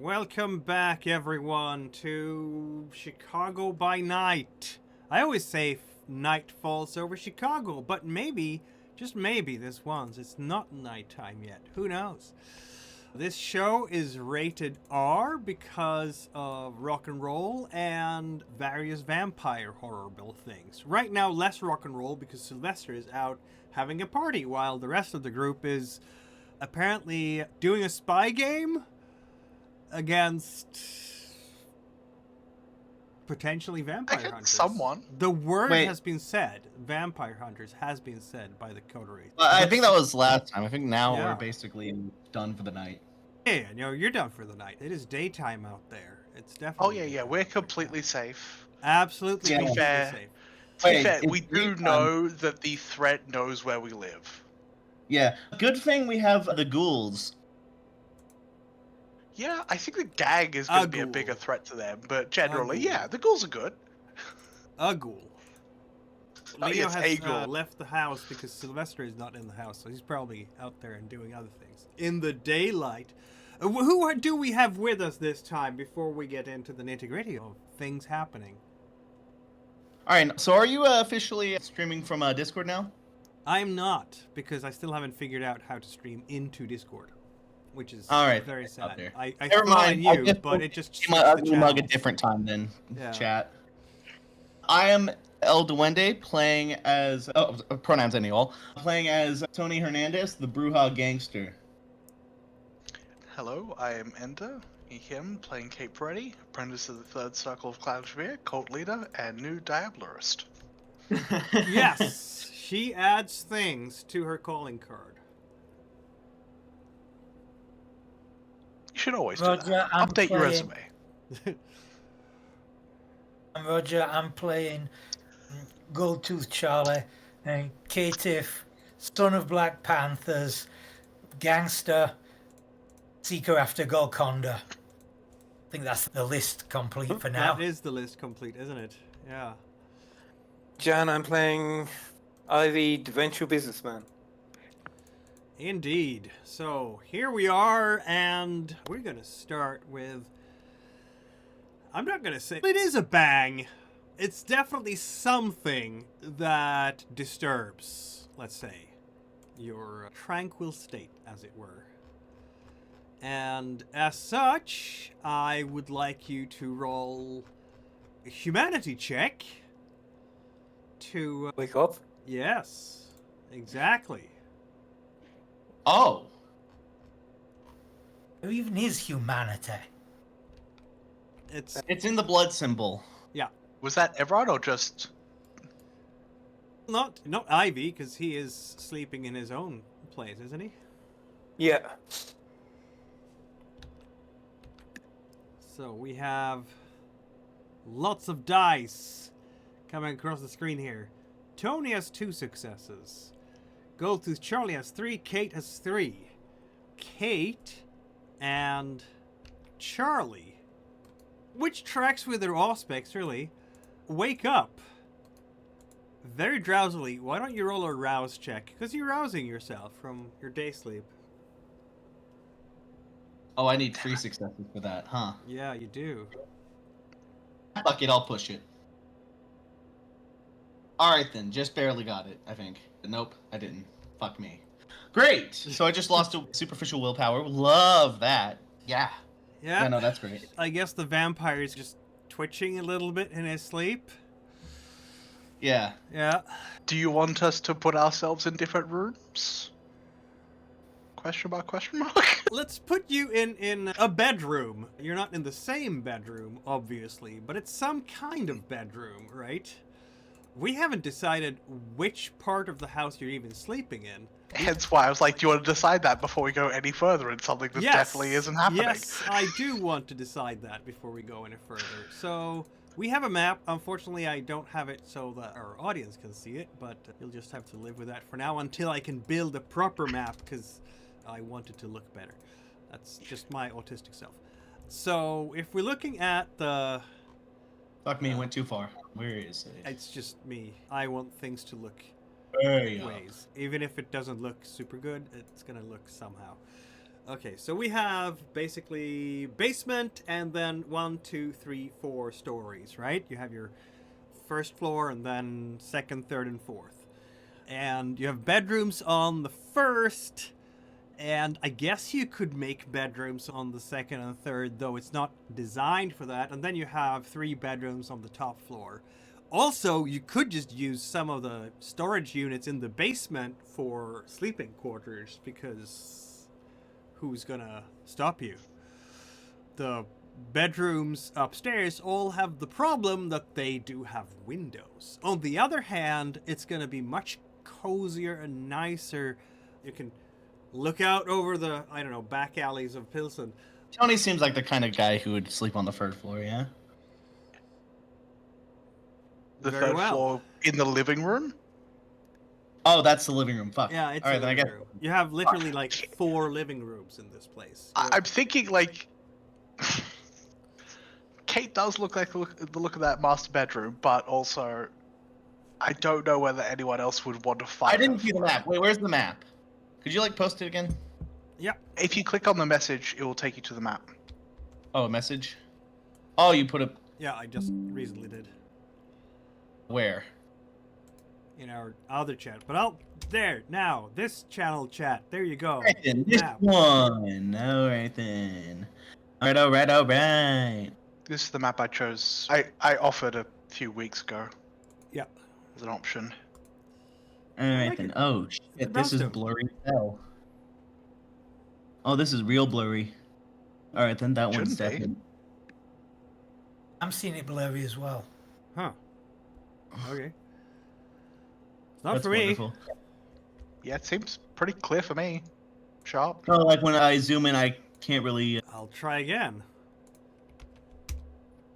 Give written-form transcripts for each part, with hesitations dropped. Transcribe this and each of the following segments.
Welcome back, everyone, to Chicago by Night. I always say night falls over Chicago, but maybe, just maybe this once, it's not nighttime yet. Who knows? This show is rated R because of rock and roll and various vampire horrible things. Right now, less rock and roll because Sylvester is out having a party while the rest of the group is apparently doing a spy game against potentially vampire hunters. Someone. The word has been said. Vampire hunters has been said by the coterie. I think that was last time. I think now we're basically done for the night. Yeah, you're done for the night. It is daytime out there. It's definitely. Oh yeah, we're completely safe. Absolutely completely safe. To be fair, we do know that the threat knows where we live. Yeah, good thing we have the ghouls. Yeah, I think the gag is going to be a bigger threat to them, but generally, yeah, the ghouls are good. A ghoul. Leo yes, has left the house because Sylvester is not in the house, so he's probably out there and doing other things. In the daylight. Who do we have with us this time before we get into the nitty-gritty of things happening? Alright, so are you officially streaming from Discord now? I'm not, because I still haven't figured out how to stream into Discord. Which is very sad. I Never mind. You, but it just my ugly mug a different time then. Chat. I am El Duende playing as pronouns any all playing as Tony Hernandez, the Bruja gangster. Hello, I am Ender, him playing Cape Freddy, apprentice of the Third Circle of Cloudsphere, cult leader, and new Diablerist. Yes, she adds things to her calling card. You should always do that. Update your resume. I'm Roger. I'm playing Goldtooth Charlie, and Caitiff, son of Black Panthers, gangster, seeker after Golconda. I think that's the list complete for now. That is the list complete, isn't it? Yeah. Jan, I'm playing Ivy, the venture businessman. Indeed. So here we are, and we're going to start with... I'm not going to say it is a bang. It's definitely something that disturbs, let's say, your tranquil state, as it were. And as such, I would like you to roll a humanity check to... Wake up? Yes, exactly. Oh. Who even is humanity? It's in the blood symbol. Yeah. Was that everyone or just... Not Ivy, because he is sleeping in his own place, isn't he? Yeah. So we have lots of dice coming across the screen here. Tony has 2 successes. Goldtooth Charlie has 3. Kate has 3. Kate and Charlie, which tracks with their aspects, really, wake up very drowsily. Why don't you roll a rouse check? Because you're rousing yourself from your day sleep. Oh, I need 3 successes for that, huh? Yeah, you do. Fuck it, I'll push it. Alright then, just barely got it, I think. Nope, I didn't. Fuck me. Great! So I just lost a superficial willpower. Love that. Yeah. Yeah. Yeah, no, that's great. I guess the vampire is just twitching a little bit in his sleep. Yeah. Yeah. Do you want us to put ourselves in different rooms? Question mark, question mark? Let's put you in a bedroom. You're not in the same bedroom, obviously, but it's some kind of bedroom, right? We haven't decided which part of the house you're even sleeping in. Hence why I was like, do you want to decide that before we go any further in something that definitely isn't happening? Yes, I do want to decide that before we go any further. So, we have a map. Unfortunately, I don't have it so that our audience can see it, but you'll just have to live with that for now until I can build a proper map, because I want it to look better. That's just my autistic self. So, if we're looking at the... Fuck me, went too far. Where is it? It's just me. I want things to look ways. Even if it doesn't look super good, it's gonna look somehow. Okay, so we have basically basement and then 1, 2, 3, 4 stories, right? You have your first floor and then second, third, and fourth. And you have bedrooms on the first, and I guess you could make bedrooms on the second and third, though it's not designed for that. And then you have 3 bedrooms on the top floor. Also, you could just use some of the storage units in the basement for sleeping quarters, because who's gonna stop you? The bedrooms upstairs all have the problem that they do have windows. On the other hand, it's gonna be much cozier and nicer. You can look out over the, I don't know, back alleys of Pilsen. Tony seems like the kind of guy who would sleep on the third floor, yeah? The Very third well. floor in the living room? Oh, that's the living room. Fuck. Yeah, it's All a right, then I living guess. room. You have literally like 4 living rooms in this place. I'm thinking, like... Kate does look like the look of that master bedroom, but also... I don't know whether anyone else would want to fight I didn't her see the for it. map. Wait, where's the map? Could you, like, post it again? Yeah. If you click on the message, it will take you to the map. Oh, a message? Oh, you put a... Yeah, I just recently did Where? in our other chat. But there, now, this channel chat. There you go. Alright then, this Map. one. Alright then. Alright. This is the map I chose. I offered a few weeks ago Yeah. as an option. Alright like then. it. Oh, shit, this is brownstone. blurry as hell. Oh, this is real blurry. Alright then, that one's Shouldn't be. definitely... I'm seeing it blurry as well. Huh. Okay. It's not That's for me. wonderful. Yeah, it seems pretty clear for me. Sharp. Oh, like when I zoom in, I can't really... I'll try again.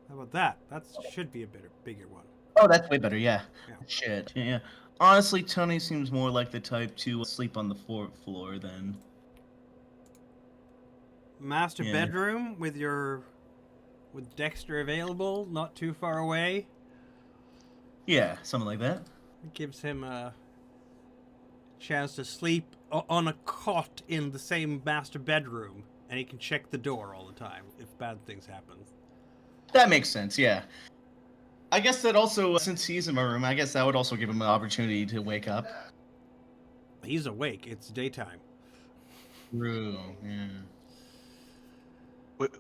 How about that? That should be a bigger one. Oh, that's way better, yeah. Yeah. Shit, yeah. Honestly, Tony seems more like the type to sleep on the fourth floor than... Master Yeah. bedroom with Dexter available, not too far away. Yeah, something like that. It gives him a chance to sleep on a cot in the same master bedroom, and he can check the door all the time if bad things happen. That makes sense, yeah. I guess that also, since he's in my room, I guess that would also give him an opportunity to wake up. He's awake. It's daytime. True, yeah.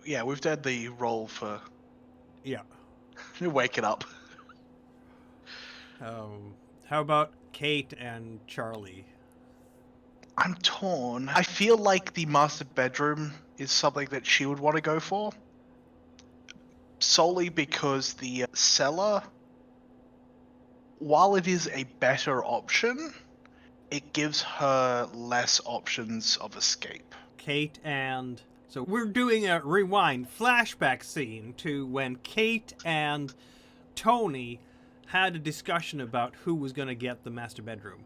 Yeah, we've done the roll for Yeah. waking up. How about Kate and Charlie? I'm torn. I feel like the master bedroom is something that she would want to go for. Solely because the cellar, while it is a better option, it gives her less options of escape. Kate and... So we're doing a rewind flashback scene to when Kate and Tony had a discussion about who was going to get the master bedroom.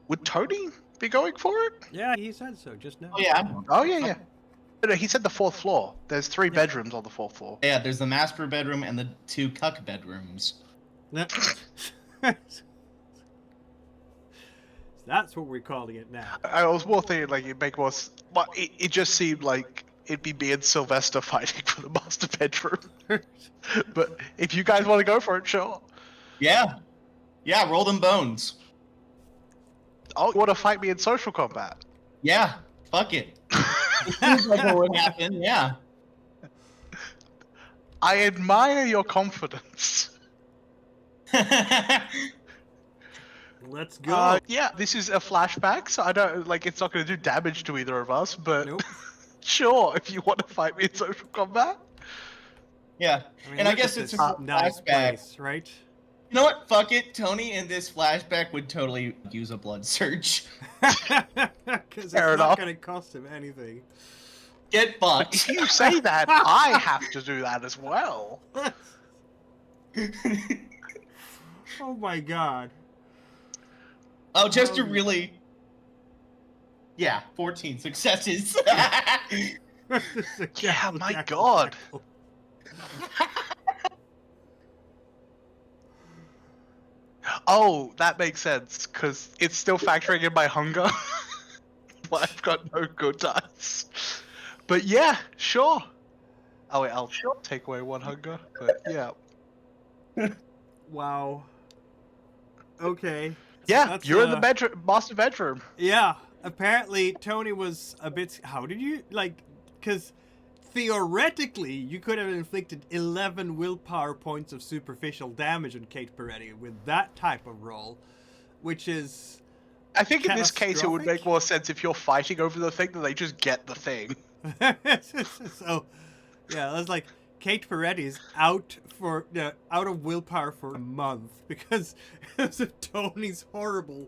Would Tony be going for it? Yeah, he said so just now. Oh, yeah. Oh, yeah. No, he said the 4th floor. There's 3 bedrooms on the 4th floor. Yeah, there's the master bedroom and the 2 cuck bedrooms. That's what we're calling it now. I was more thinking, like, it'd make more... But it just seemed like it'd be me and Sylvester fighting for the master bedroom. But if you guys want to go for it, sure. Yeah. Yeah, roll them bones. Oh, you want to fight me in social combat? Yeah, fuck it. It seems like what would happen, yeah. I admire your confidence. Let's go. Yeah, this is a flashback, so I don't like it's not going to do damage to either of us, but Nope. sure, if you want to fight me in social combat. Yeah, mean, and I look guess at it's this a nice flashback. place, right? You know what? Fuck it. Tony in this flashback would totally use a blood surge. Because it's Fair not enough. going to cost him anything. Get If fucked. you say that, I have to do that as well. Oh my god. Oh, just to really... Yeah, 14 successes. Yeah, my god. Oh, that makes sense, because it's still factoring in my hunger. why I've got no good dice. But yeah, sure. Oh wait, I'll take away 1 hunger. But yeah. Wow. Okay. Yeah, That's, you're in the bedroom, master bedroom. Yeah. Apparently, Tony was a bit. How did you like? Because theoretically, you could have inflicted 11 willpower points of superficial damage on Kate Peretti with that type of roll, which is. I think in this case, it would catastrophic. make more sense if you're fighting over the thing that they just get the thing. So, yeah, that's like Kate Peretti's out of willpower for a month because of Tony's horrible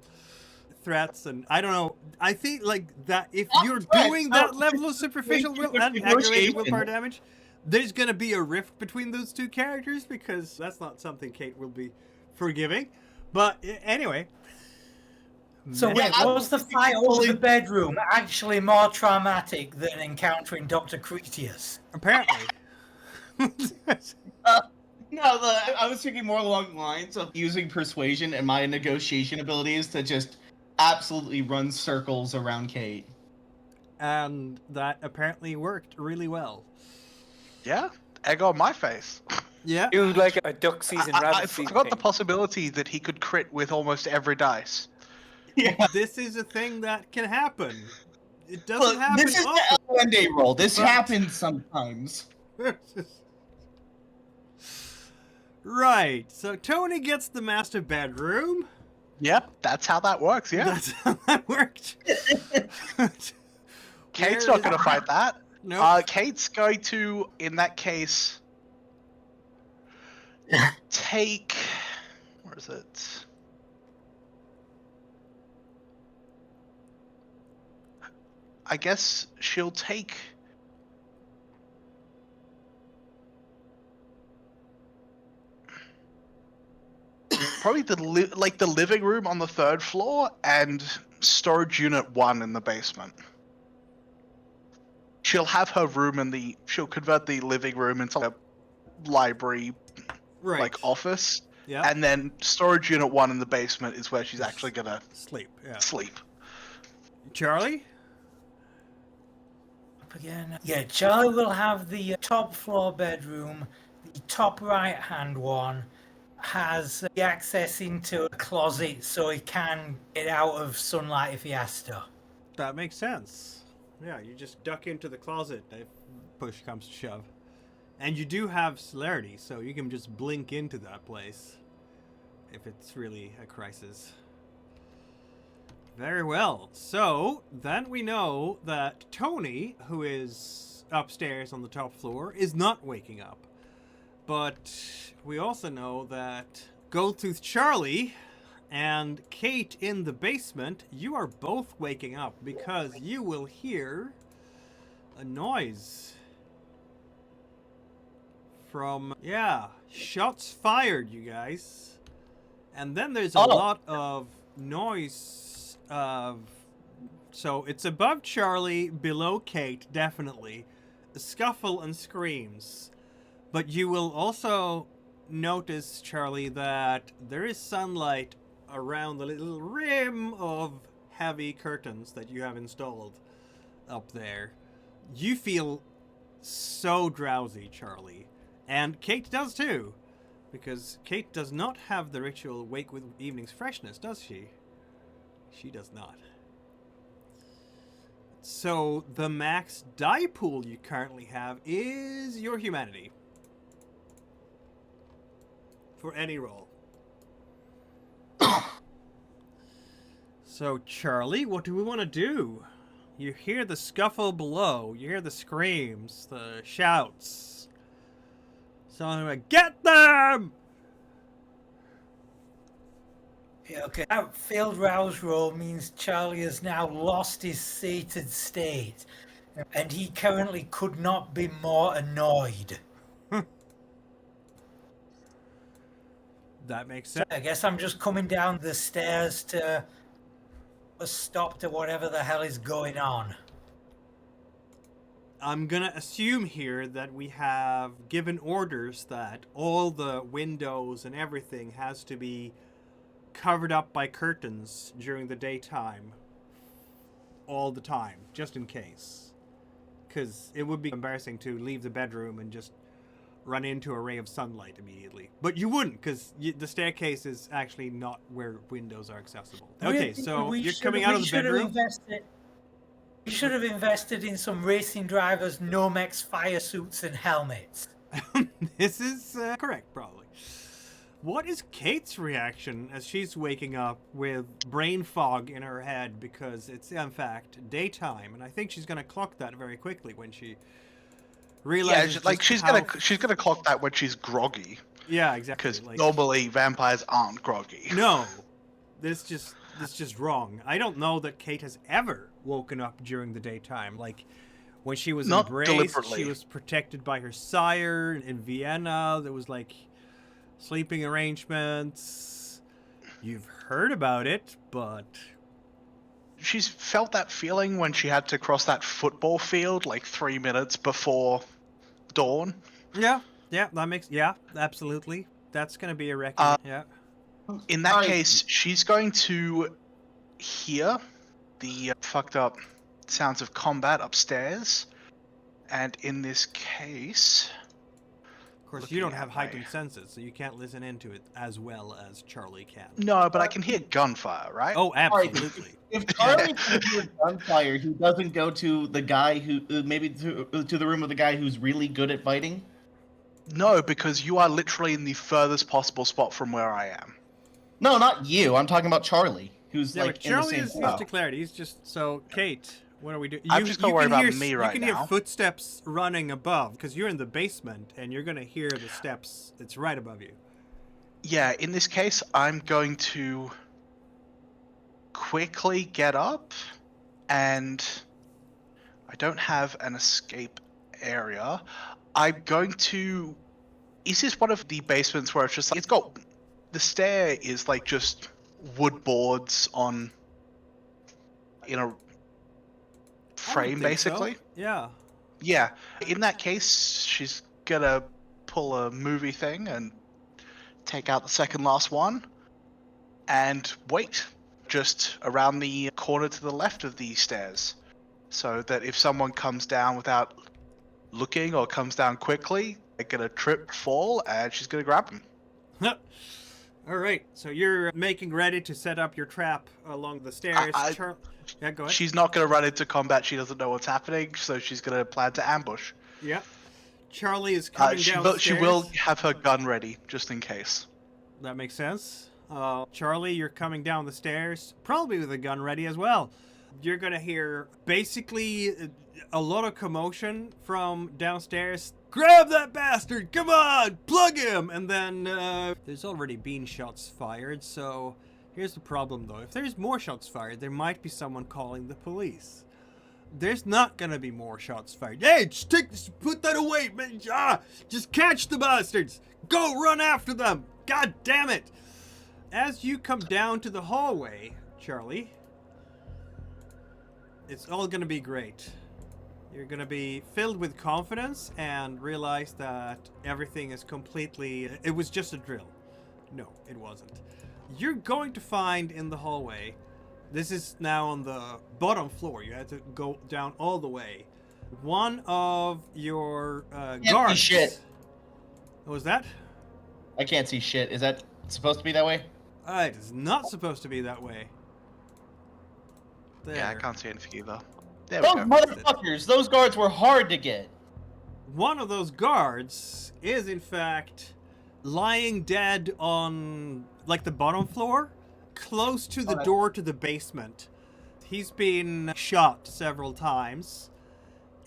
threats, and I don't know. I think like that if you're doing that level of superficial aggravated willpower damage, there's gonna be a rift between those two characters because that's not something Kate will be forgiving. But anyway. So wait, was the fight over the bedroom actually more traumatic than encountering Dr. Cretius? Apparently. No, I was thinking more along the lines of using persuasion and my negotiation abilities to just absolutely run circles around Kate. And that apparently worked really well. Yeah, egg on my face. Yeah. It was like a duck season, rabbit I season. forgot the thing. possibility that he could crit with almost every dice. Yeah. This is a thing that can happen. It doesn't happen This is often. the L&D roll. This but- happens sometimes. Right. So Tony gets the master bedroom. Yep, that's how that works, yeah. That's how that worked. Kate's not going to fight that. No. Kate's going to, in that case, take... Where is it? I guess she'll take... Probably the living room on the 3rd floor and storage unit 1 in the basement. She'll have her room in the... She'll convert the living room into a library, Right. like, office. Yeah. And then storage unit 1 in the basement is where she's actually gonna Sleep. Yeah. sleep. Charlie? Again, yeah, Charlie will have the top floor bedroom. The top right hand one has the access into a closet so he can get out of sunlight if he has to. That makes sense. Yeah, you just duck into the closet if push comes to shove. And you do have celerity, so you can just blink into that place if it's really a crisis. Very well. So, then we know that Tony, who is upstairs on the top floor, is not waking up. But we also know that Goldtooth Charlie and Kate in the basement, you are both waking up because you will hear a noise from, shots fired, you guys. And then there's a lot of noise so it's above Charlie, below Kate, definitely. A scuffle and screams. But you will also notice, Charlie, that there is sunlight around the little rim of heavy curtains that you have installed up there. You feel so drowsy, Charlie. And Kate does too. Because Kate does not have the ritual wake with evening's freshness, does she? She does not. So the max die pool you currently have is your humanity. For any roll. So Charlie, what do we want to do? You hear the scuffle below. You hear the screams, the shouts. Someone like, get them! Yeah, okay. That failed rouse roll means Charlie has now lost his sated state, and he currently could not be more annoyed. That makes sense. I guess I'm just coming down the stairs to a stop to whatever the hell is going on. I'm gonna assume here that we have given orders that all the windows and everything has to be covered up by curtains during the daytime all the time, just in case. Because it would be embarrassing to leave the bedroom and just run into a ray of sunlight immediately. But you wouldn't, because the staircase is actually not where windows are accessible. Okay, so you're coming out of the bedroom. We should have invested in some racing drivers' Nomex fire suits and helmets. This is correct, probably. What is Kate's reaction as she's waking up with brain fog in her head because it's, in fact, daytime? And I think she's going to clock that very quickly when she realizes. Yeah, like she's gonna clock that when she's groggy. Yeah, exactly. Because normally vampires aren't groggy. No, this just wrong. I don't know that Kate has ever woken up during the daytime. Like when she was Not embraced, deliberately. she was protected by her sire in Vienna. There was like sleeping arrangements. You've heard about it, but She's felt that feeling when she had to cross that football field like 3 minutes before dawn. yeah, that makes absolutely. That's gonna be a record. Yeah. In that case, she's going to hear the fucked up sounds of combat upstairs, and in this case, Of course, you don't have heightened senses, so you can't listen into it as well as Charlie can. no, but I can hear gunfire, right? Oh, absolutely. If Charlie can hear gunfire, he doesn't go to the guy who maybe to the room of the guy who's really good at fighting. No, because you are literally in the furthest possible spot from where I am. No, not you. I'm talking about Charlie, who's Yeah, like but in the Charlie same is spot. declared. He's just so Kate. What are we doing? I'm just gonna worry about me right You can hear now. footsteps running above because you're in the basement, and you're gonna hear the steps. It's right above you. Yeah, in this case, I'm going to quickly get up, and I don't have an escape area. I'm going to... Is this one of the basements where it's just like... It's got... The stair is like just wood boards on... in a I would frame, think so. basically. Yeah. Yeah. In that case, she's gonna pull a movie thing and take out the second last one and wait just around the corner to the left of the stairs, so that if someone comes down without looking or comes down quickly, they're gonna trip, fall, and she's gonna grab them. All right. So you're making ready to set up your trap along the stairs. Yeah, go ahead. She's not gonna run into combat. She doesn't know what's happening, so she's gonna plan to ambush. Yeah. Charlie is coming downstairs. She will have her gun ready just in case. That makes sense. Charlie, you're coming down the stairs, probably with a gun ready as well. You're gonna hear basically a lot of commotion from downstairs. Grab that bastard! Come on! Plug him! And then there's already been shots fired, so here's the problem though. If there's more shots fired, there might be someone calling the police. There's not gonna be more shots fired. Hey, just put that away, man! Just catch the bastards! Go run after them! God damn it! As you come down to the hallway, Charlie, it's all gonna be great. You're gonna be filled with confidence and realize that everything is completely... It was just a drill. No, it wasn't. You're going to find in the hallway... This is now on the bottom floor. You had to go down all the way. One of your guards... shit. What was that? I can't see shit. Is that supposed to be that way? It is not supposed to be that way. There. Yeah, I can't see anything either. There we Those go. motherfuckers! Those guards were hard to get. One of those guards is, in fact, lying dead on, like, the bottom floor, close to the door to the basement. He's been shot several times,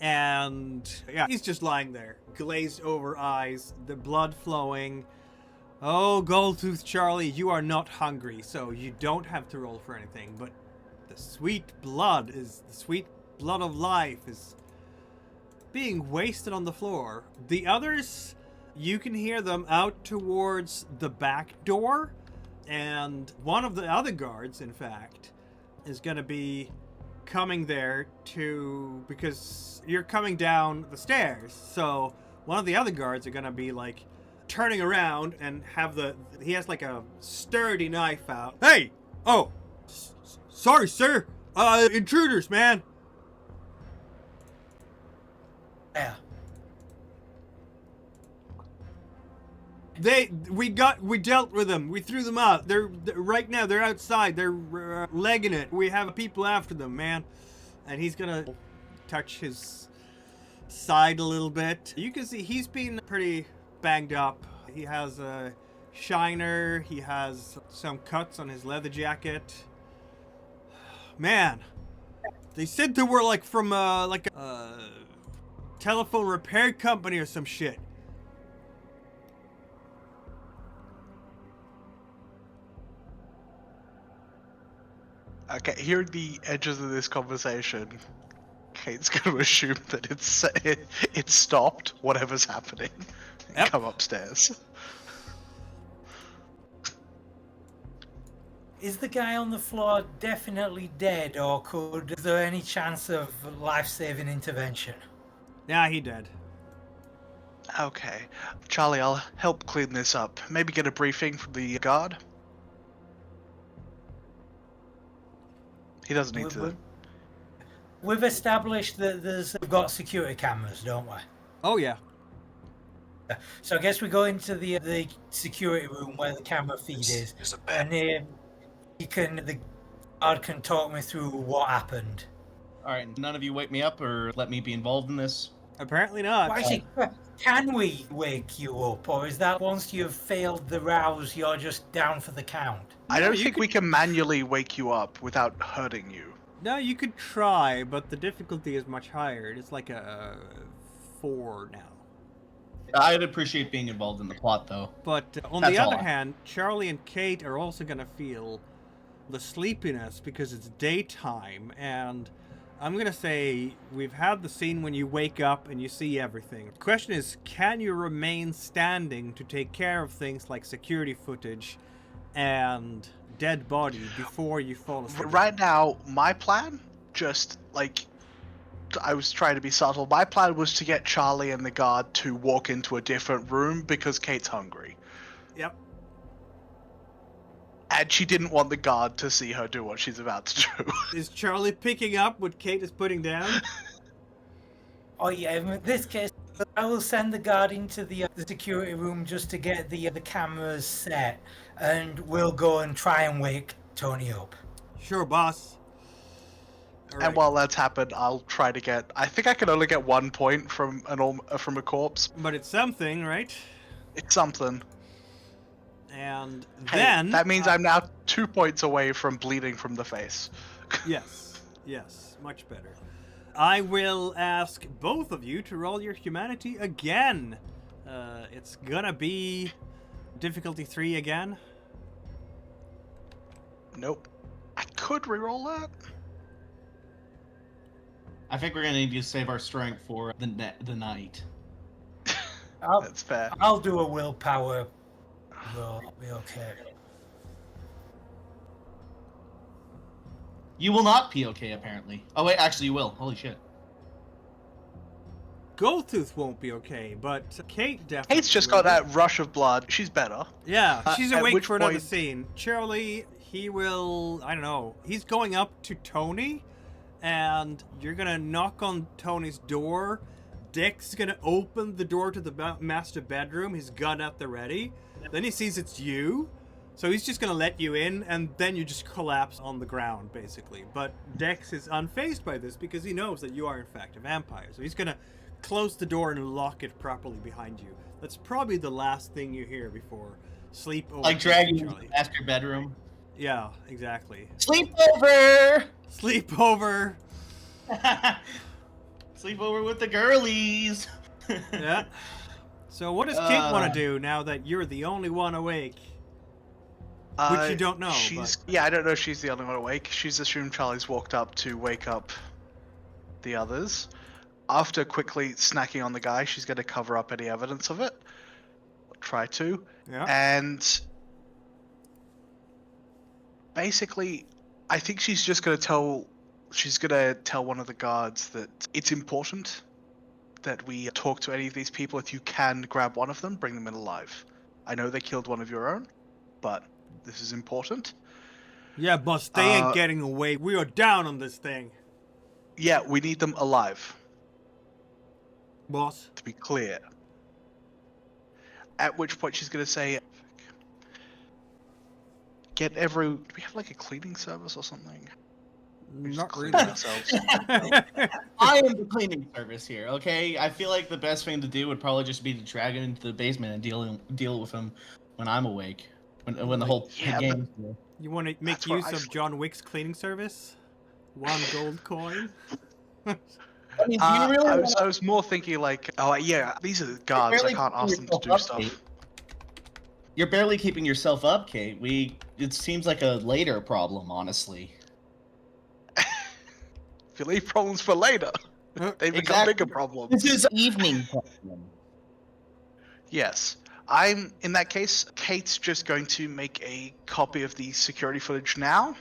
and, yeah, he's just lying there, glazed over eyes, the blood flowing. Oh, Goldtooth Charlie, you are not hungry, so you don't have to roll for anything, but the sweet blood of life is being wasted on the floor. The others, you can hear them out towards the back door, and one of the other guards, in fact, is going to be coming there because you're coming down the stairs, so one of the other guards are going to be like turning around and he has like a sturdy knife out. Hey! Oh! Sorry, sir! Intruders, man. Yeah. We dealt with them. We threw them out. They're right now. They're outside. They're legging it. We have people after them, man. And he's gonna touch his side a little bit. You can see he's been pretty banged up. He has a shiner. He has some cuts on his leather jacket. Man, they said they were like from like a telephone repair company or some shit. Okay, here at the edges of this conversation, Kate's going to assume that it's stopped, whatever's happening, and Yep. come upstairs. Is the guy on the floor definitely dead, or is there any chance of life-saving intervention? Yeah, he dead. Okay, Charlie, I'll help clean this up. Maybe get a briefing from the guard. He doesn't need to. We've established that we've got security cameras, don't we? Oh yeah. So I guess we go into the security room where the camera feed is, and the guard can talk me through what happened. All right, none of you wake me up or let me be involved in this. Apparently not. Well, actually, can we wake you up, or is that once you've failed the rouse, you're just down for the count? I don't think we can manually wake you up without hurting you. No, you could try, but the difficulty is much higher. It's like a 4 now. I'd appreciate being involved in the plot, though. But on That's the all other I- hand, Charlie and Kate are also going to feel the sleepiness because it's daytime. And I'm going to say we've had the scene when you wake up and you see everything. The question is, can you remain standing to take care of things like security footage and dead body before you fall asleep? Right now, my plan, just like I was trying to be subtle, my plan was to get Charlie and the guard to walk into a different room because Kate's hungry. Yep. And she didn't want the guard to see her do what she's about to do. Is Charlie picking up what Kate is putting down? Oh yeah, in this case, I will send the guard into the security room just to get the cameras set, and we'll go and try and wake Tony up. Sure, boss. All And right. while that's happened, I'll try to get. I think I can only get 1 point from from a corpse. But it's something, right? It's something. And Hey, then that means I'm now 2 points away from bleeding from the face. Yes, much better. I will ask both of you to roll your humanity again. It's gonna be difficulty 3 again. Nope. I could reroll that. I think we're gonna need to save our strength for the night. That's fair. I'll do a willpower. We'll be okay. You will not be okay, apparently. Oh wait, actually you will. Holy shit. Goldtooth won't be okay, but Kate definitely. Kate's just will. got that rush of blood. She's better. Yeah, she's at awake which for another point- scene. Charlie, he will. I don't know. He's going up to Tony, and you're gonna knock on Tony's door. Dick's gonna open the door to the master bedroom, his gun at the ready. Then he sees it's you, so he's just gonna let you in, and then you just collapse on the ground, basically. But Dex is unfazed by this because he knows that you are in fact a vampire. So he's gonna close the door and lock it properly behind you. That's probably the last thing you hear before sleep over. Like dragging you to Charlie. the master bedroom. Yeah, exactly. Sleepover! Sleepover. Sleepover with the girlies. Yeah. So what does Kate want to do now that you're the only one awake? Which you don't know, Yeah, I don't know if she's the only one awake. She's assumed Charlie's walked up to wake up the others. After quickly snacking on the guy, she's going to cover up any evidence of it. Or try to. Yeah. And basically, I think she's just going to tell one of the guards that it's important that we talk to any of these people. If you can grab one of them, bring them in alive. I know they killed one of your own, but this is important. Yeah, boss, they ain't getting away. We are down on this thing. Yeah, we need them alive, Boss. to be clear. At which point she's going to say, do we have like a cleaning service or something? We just Not clean really. ourselves. I am the cleaning service here, okay? I feel like the best thing to do would probably just be to drag him into the basement and deal with him when I'm awake. When the whole Yeah, game. You want to make That's where use I of sleep. John Wick's cleaning service? 1 gold coin? I mean, do you really? I was more thinking like, oh yeah, these are guards. I barely can't ask them to keeping do yourself up, stuff. You're barely keeping yourself up, Kate. It seems like a later problem, honestly. If you leave problems for later, they become Exactly. bigger problems. This is evening problem. Yes. In that case, Kate's just going to make a copy of the security footage now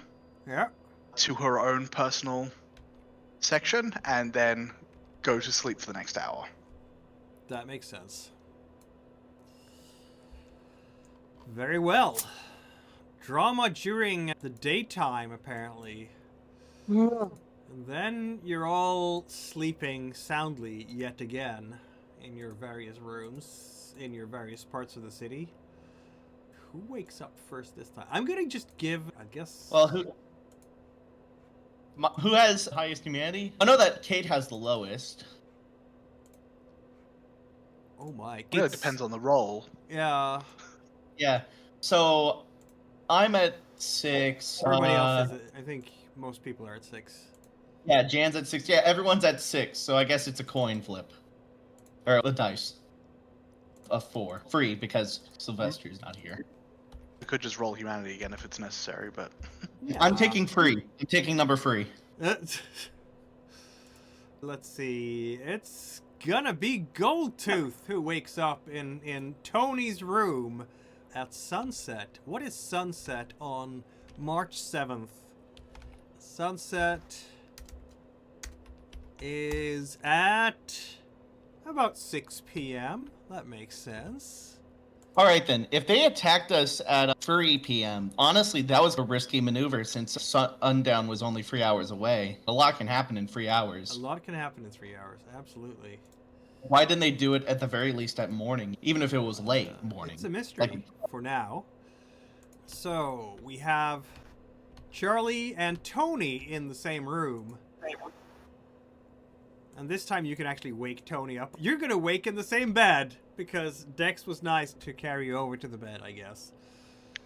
Yeah. to her own personal section and then go to sleep for the next hour. That makes sense. Very well. Drama during the daytime, apparently. And then you're all sleeping soundly yet again in your various rooms, in your various parts of the city. Who wakes up first this time? I'm gonna just give, I guess... Well, who has highest humanity? I know that Kate has the lowest. Oh my. It really depends on the role. Yeah. Yeah. So, I'm at 6. Everybody else is, I think most people are at 6. Yeah, Jan's at 6. Yeah, everyone's at 6. So I guess it's a coin flip, or a dice. A 4, free because Sylvester's not here. We could just roll humanity again if it's necessary, but I'm taking free. I'm taking number free. Let's see. It's gonna be Goldtooth who wakes up in Tony's room at sunset. What is sunset on March 7th? Sunset is at about 6 p.m. That makes sense. All right, then. If they attacked us at 3 p.m., honestly, that was a risky maneuver since sundown was only 3 hours away. A lot can happen in 3 hours. A lot can happen in 3 hours. Absolutely. Why didn't they do it at the very least at morning, even if it was late morning? It's a mystery for now. So, we have Charlie and Tony in the same room. And this time you can actually wake Tony up. You're gonna wake in the same bed, because Dex was nice to carry you over to the bed, I guess.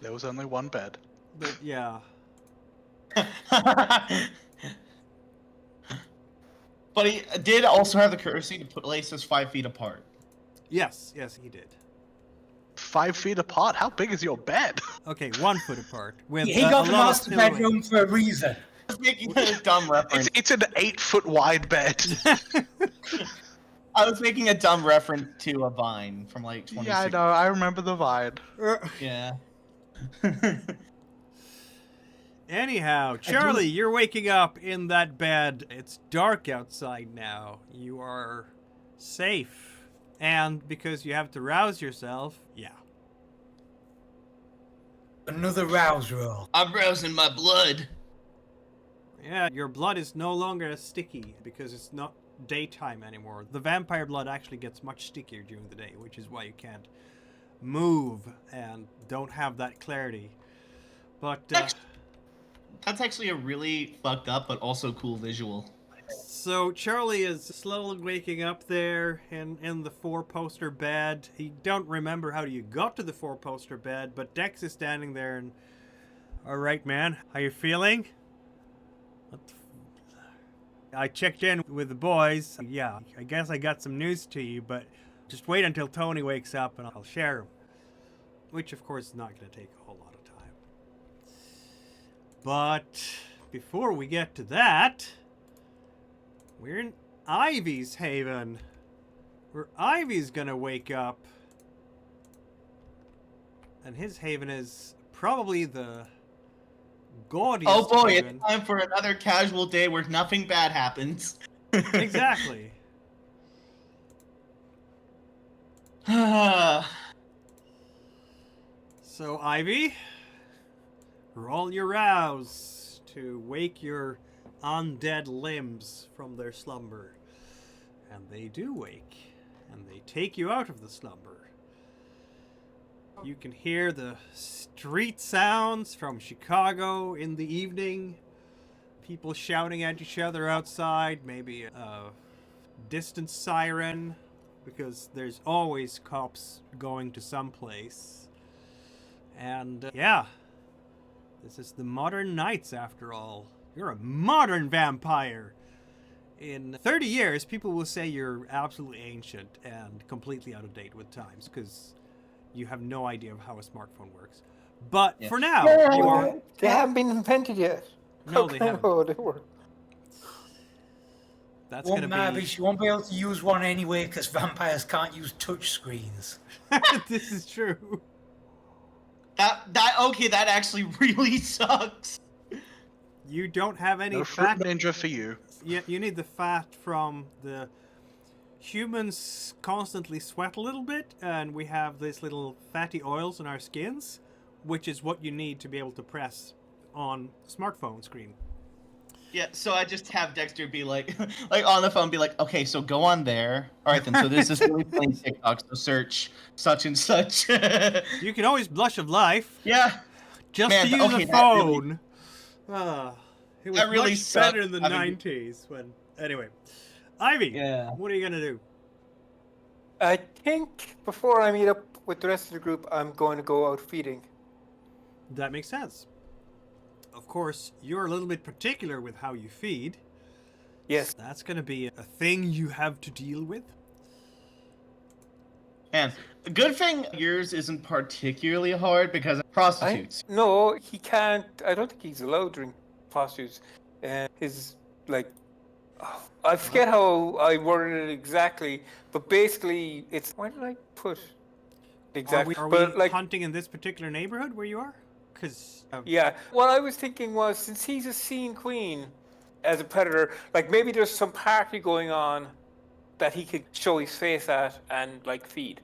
there was only one bed. But, yeah. But he did also have the courtesy to place us 5 feet apart. Yes, he did. 5 feet apart? How big is your bed? Okay, 1 foot apart. With He got the a lot of master pillowing. bedroom for a reason. I was making a dumb reference. It's an 8-foot wide bed. I was making a dumb reference to a vine from like 2016. Yeah, I know. I remember the vine. Yeah. Anyhow, Charlie, you're waking up in that bed. It's dark outside now. You are safe. And because you have to rouse yourself, yeah. Another rouse roll. I'm rousing my blood. Yeah, your blood is no longer as sticky because it's not daytime anymore. The vampire blood actually gets much stickier during the day, which is why you can't move and don't have that clarity. But That's actually a really fucked up but also cool visual. so Charlie is slowly waking up there in the 4-poster bed. He don't remember how you got to the 4-poster bed, but Dex is standing there and, all right, man, how you feeling? I checked in with the boys. Yeah, I guess I got some news to you, but just wait until Tony wakes up and I'll share them. Which, of course, is not going to take a whole lot of time. But before we get to that, we're in Ivy's haven. Where Ivy's going to wake up. And his haven is probably the gaudiest Oh boy, haven. it's time for another casual day where nothing bad happens. Exactly. So, Ivy, roll your rouse to wake your undead limbs from their slumber. And they do wake, and they take you out of the slumber. You can hear the street sounds from Chicago in the evening. People shouting at each other outside, maybe a distant siren, because there's always cops going to some place. And yeah, this is the modern Knights after all. You're a modern vampire. In 30 years, people will say you're absolutely ancient and completely out of date with times because you have no idea of how a smartphone works. But for now, you are... They haven't been invented yet. No, they haven't. Oh, they were. That's going to be... You won't be able to use one anyway because vampires can't use touch screens. This is true. That actually really sucks. You don't have any No fruit fat. ninja for you. You need the fat from the humans constantly sweat a little bit, and we have these little fatty oils in our skins, which is what you need to be able to press on a smartphone screen. Yeah, so I just have Dexter be like on the phone, be like, okay, so go on there. All right, then. So there's this really plain TikTok. So search such and such. You can always blush of life. Yeah. Just Man, to use okay, a that phone. It was that really much sucked. better in the 90s. When anyway, Ivy. Yeah. What are you gonna do? I think before I meet up with the rest of the group, I'm going to go out feeding. That makes sense. Of course, you're a little bit particular with how you feed. Yes. That's going to be a thing you have to deal with. And the good thing yours isn't particularly hard because of prostitutes. No, he can't. I don't think he's allowed to drink prostitutes. And his, like, I forget how I worded it exactly, but basically, it's. Where did I put exactly? Are but, we like, hunting in this particular neighborhood where you are? Because yeah. What I was thinking was, since he's a scene queen as a predator, like maybe there's some party going on that he could show his face at and like feed.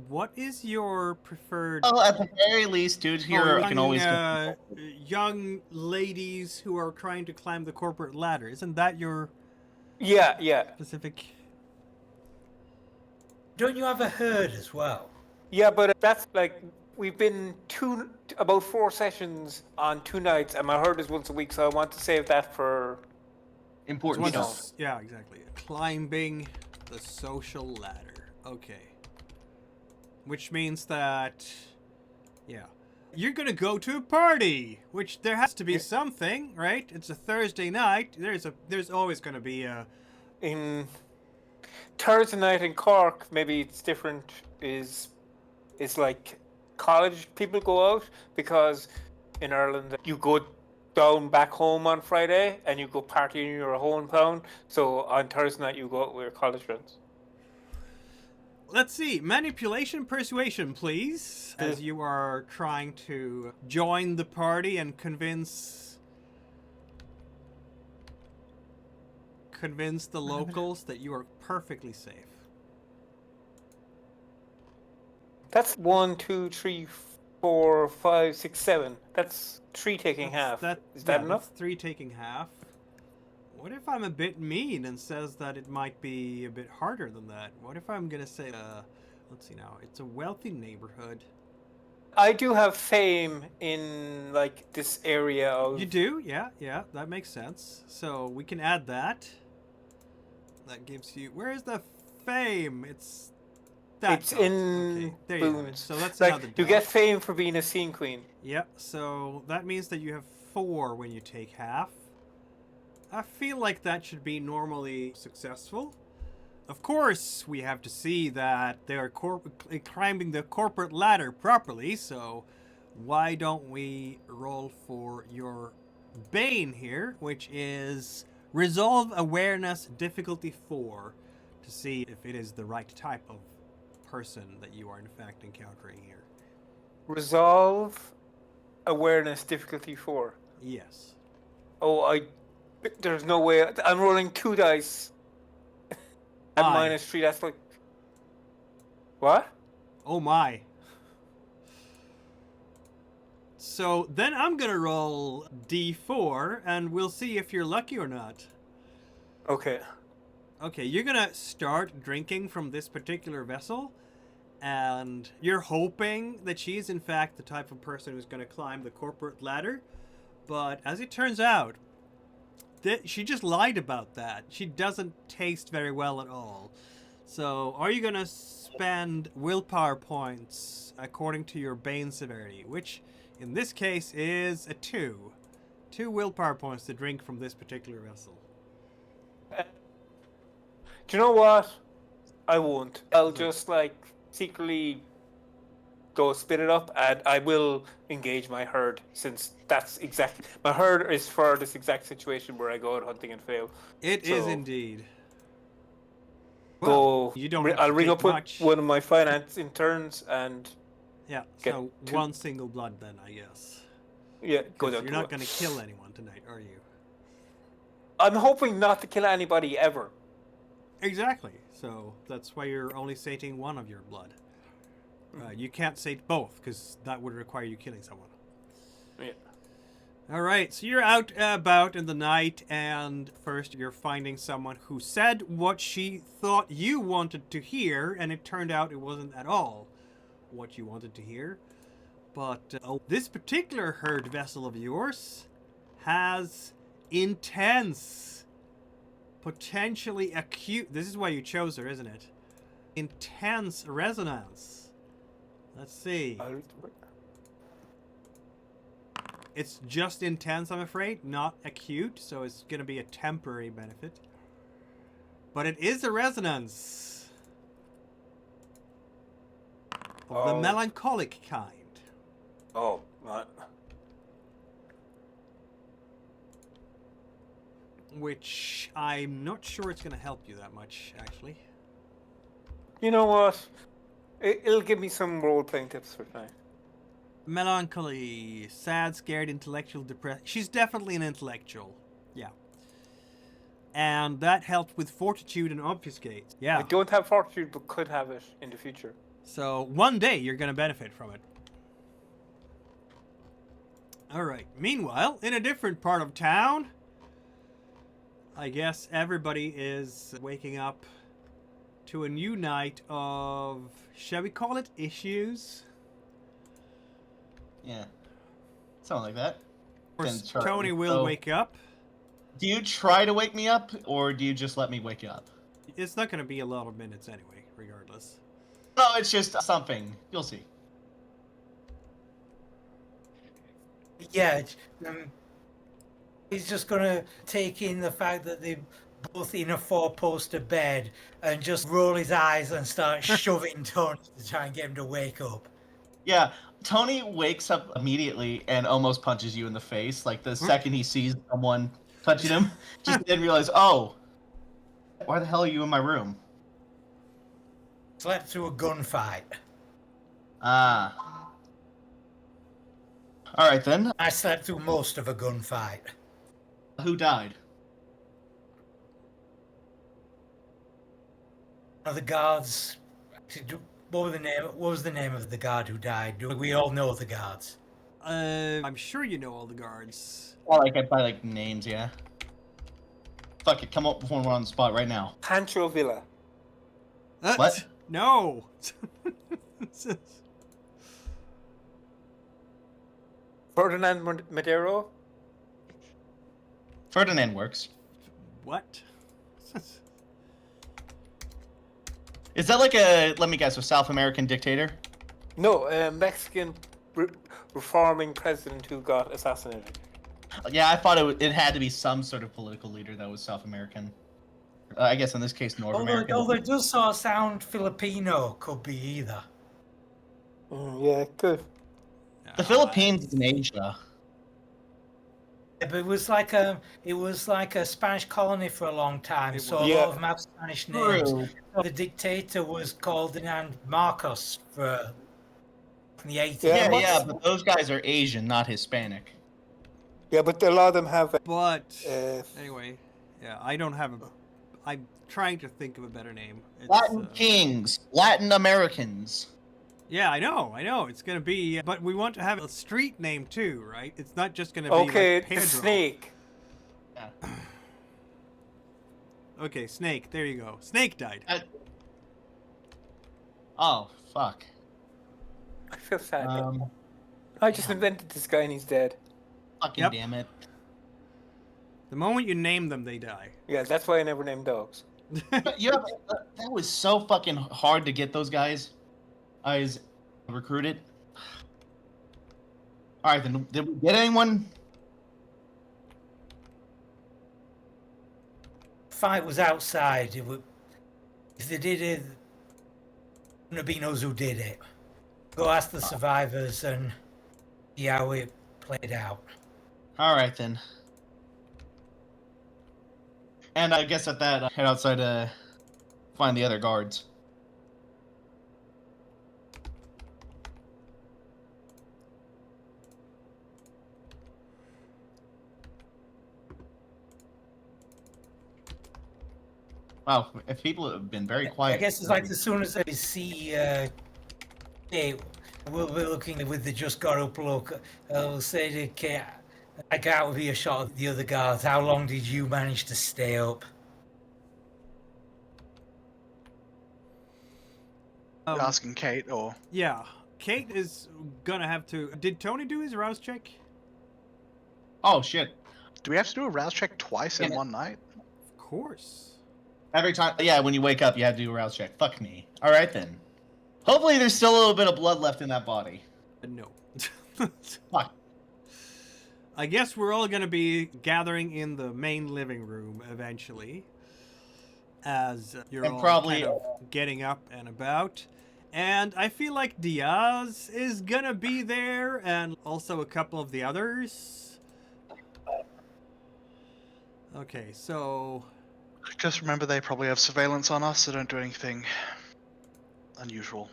what is your preferred? Well, at the very least, dude, here you can always. Young ladies who are trying to climb the corporate ladder. Isn't that your Yeah. specific? Don't you have a herd as well? Yeah, but that's like we've been about 4 sessions on 2 nights, and my herd is once a week, so I want to save that for Important What's stuff. this? Yeah, exactly. Climbing the social ladder. Okay. Which means that, yeah, you're gonna go to a party, which there has to be something, right? It's a Thursday night. There's always gonna be a. in Thursday night in Cork. Maybe it's different. Is like college people go out, because in Ireland you go down back home on Friday and you go party in your hometown. So on Thursday night you go out with your college friends. Let's see, manipulation, persuasion, please, as you are trying to join the party and convince the locals that you are perfectly safe. That's 1, 2, 3, 4, 5, 6, 7. That's 3 taking half. Is that enough? That's 3 taking half. What if I'm a bit mean and says that it might be a bit harder than that? What if I'm gonna say, let's see now, it's a wealthy neighborhood. I do have fame in like this area of. You do? Yeah, that makes sense. So we can add that. That gives you, where's the fame? It's that. It's dot. in Okay, there you go. Boons. So that's like another you dot. get fame for being a scene queen. Yep, so that means that you have 4 when you take half. I feel like that should be normally successful. Of course, we have to see that they're climbing the corporate ladder properly, so why don't we roll for your Bane here, which is Resolve Awareness Difficulty 4, to see if it is the right type of person that you are in fact encountering here. Resolve awareness difficulty 4. Yes. Oh, there's no way. I'm rolling 2 dice. At Aye. -3, that's like. What? Oh my. So then I'm gonna roll D4, and we'll see if you're lucky or not. Okay. Okay, you're gonna start drinking from this particular vessel, and you're hoping that she's in fact the type of person who's gonna climb the corporate ladder. But as it turns out, she just lied about that. She doesn't taste very well at all. So, are you gonna spend willpower points according to your Bane severity, which in this case is a 2. 2 willpower points to drink from this particular vessel. Do you know what? I won't. I'll just like secretly go spit it up, and I will engage my herd, since that's exact. My herd is for this exact situation where I go out hunting and fail. It is indeed. Well, you don't. I'll ring up much. with one of my finance interns and. Yeah. So 1 single blood then, I guess. Yeah, go down. You're not going to kill anyone tonight, are you? I'm hoping not to kill anybody ever. Exactly. So that's why you're only sating 1 of your blood. You can't sate both, because that would require you killing someone. Yeah. All right, so you're out about in the night, and first you're finding someone who said what she thought you wanted to hear, and it turned out it wasn't at all what you wanted to hear. But this particular herd vessel of yours has intense, potentially acute, this is why you chose her, isn't it? Intense resonance. Let's see. It's just intense, I'm afraid, not acute, so it's going to be a temporary benefit. But it is a resonance of the melancholic kind. Oh, right. Which I'm not sure it's going to help you that much, actually. You know what? It'll give me some role-playing tips for tonight. Melancholy, sad, scared, intellectual, depressed. She's definitely an intellectual. Yeah. And that helped with fortitude and obfuscate. Yeah. I don't have fortitude, but could have it in the future. So one day you're going to benefit from it. Alright. Meanwhile, in a different part of town, I guess everybody is waking up to a new night of, shall we call it, issues? Yeah. Something like that. Of course, Tony will wake up. Do you try to wake me up, or do you just let me wake you up? It's not going to be a lot of minutes anyway, regardless. No, it's just something. You'll see. Yeah, he's just going to take in the fact that they're both in a 4-poster bed and just roll his eyes and start shoving Tony to try and get him to wake up. Yeah, Tony wakes up immediately and almost punches you in the face. Like the second he sees someone touching him, just then realize, oh, why the hell are you in my room? Slept through a gunfight. Ah. All right then. I slept through most of a gunfight. Who died? One of the guards. What was the name of the guard who died? We all know the guards. I'm sure you know all the guards. Well, by names, yeah. Fuck it, come up before we're on the spot right now. Pancho Villa. What? No. Ferdinand Madero. Ferdinand works. What? Is that like a, let me guess, a South American dictator? No, a Mexican reforming president who got assassinated. Yeah, I thought it had to be some sort of political leader that was South American. I guess in this case, North American. Although it does sort of sound Filipino, could be either. Yeah, it could. The Philippines is in Asia. Yeah, but it was like a Spanish colony for a long time, so a lot of them have Spanish names. True. The dictator was called Ferdinand Marcos from the 80s. Yeah, but those guys are Asian, not Hispanic. Yeah, but a lot of them have. But anyway, yeah, I don't have a. I'm trying to think of a better name. It's, Latin Kings, Latin Americans. Yeah, I know. It's gonna be, but we want to have a street name too, right? It's not just gonna be Okay, like the Pedro. snake. Yeah. Okay, Snake. There you go. Snake died. Oh, fuck. I feel sad. now. Um, I just invented this guy and he's dead. fucking Yep. damn it. The moment you name them, they die. Yeah, that's why I never named dogs. But yeah, that was so fucking hard to get those guys. I was recruited. All right, then did we get anyone? Fight was outside. If they did it, wouldn't have been us who did it. Go ask the survivors and see how it played out. All right then. And I guess at that, head outside to find the other guards. Wow, if people have been very quiet. I guess it's like as soon as they see Kate, we'll be looking with the just got up look. We'll say to Kate, like out of earshot of the other guards, how long did you manage to stay up? You're asking Kate, or Yeah, Kate is gonna have to. Did Tony do his rouse check? Oh shit! do we have to do a rouse check twice in Yeah. one night? Of course. Every time, yeah, when you wake up, you have to do a rouse check. Fuck me. All right then. Hopefully, there's still a little bit of blood left in that body. No. Fuck. I guess we're all gonna be gathering in the main living room eventually, as you're And all probably- kind of getting up and about. And I feel like Diaz is gonna be there, and also a couple of the others. Okay, so Just remember they probably have surveillance on us, so don't do anything unusual.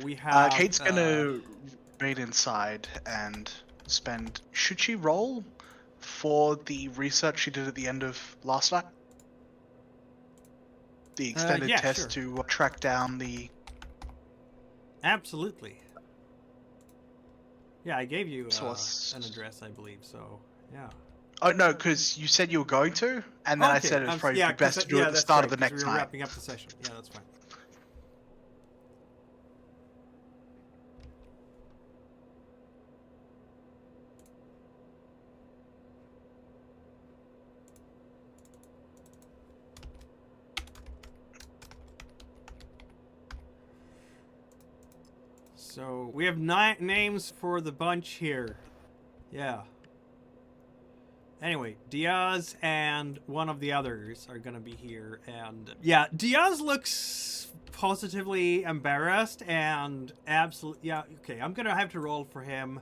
we have. Kate's gonna raid inside and spend. Should she roll for the research she did at the end of last night? The extended yeah, test sure. to track down the. Absolutely. Yeah, I gave you So what's- an address, I believe. So yeah. Oh no, because you said you were going to, and then I said it was probably best to do it at the start of the next we were night. wrapping up the session. Yeah, that's fine. So we have 9 names for the bunch here. Yeah. Anyway, Diaz and one of the others are gonna be here, and yeah, Diaz looks positively embarrassed and absolutely. Yeah, okay, I'm gonna have to roll for him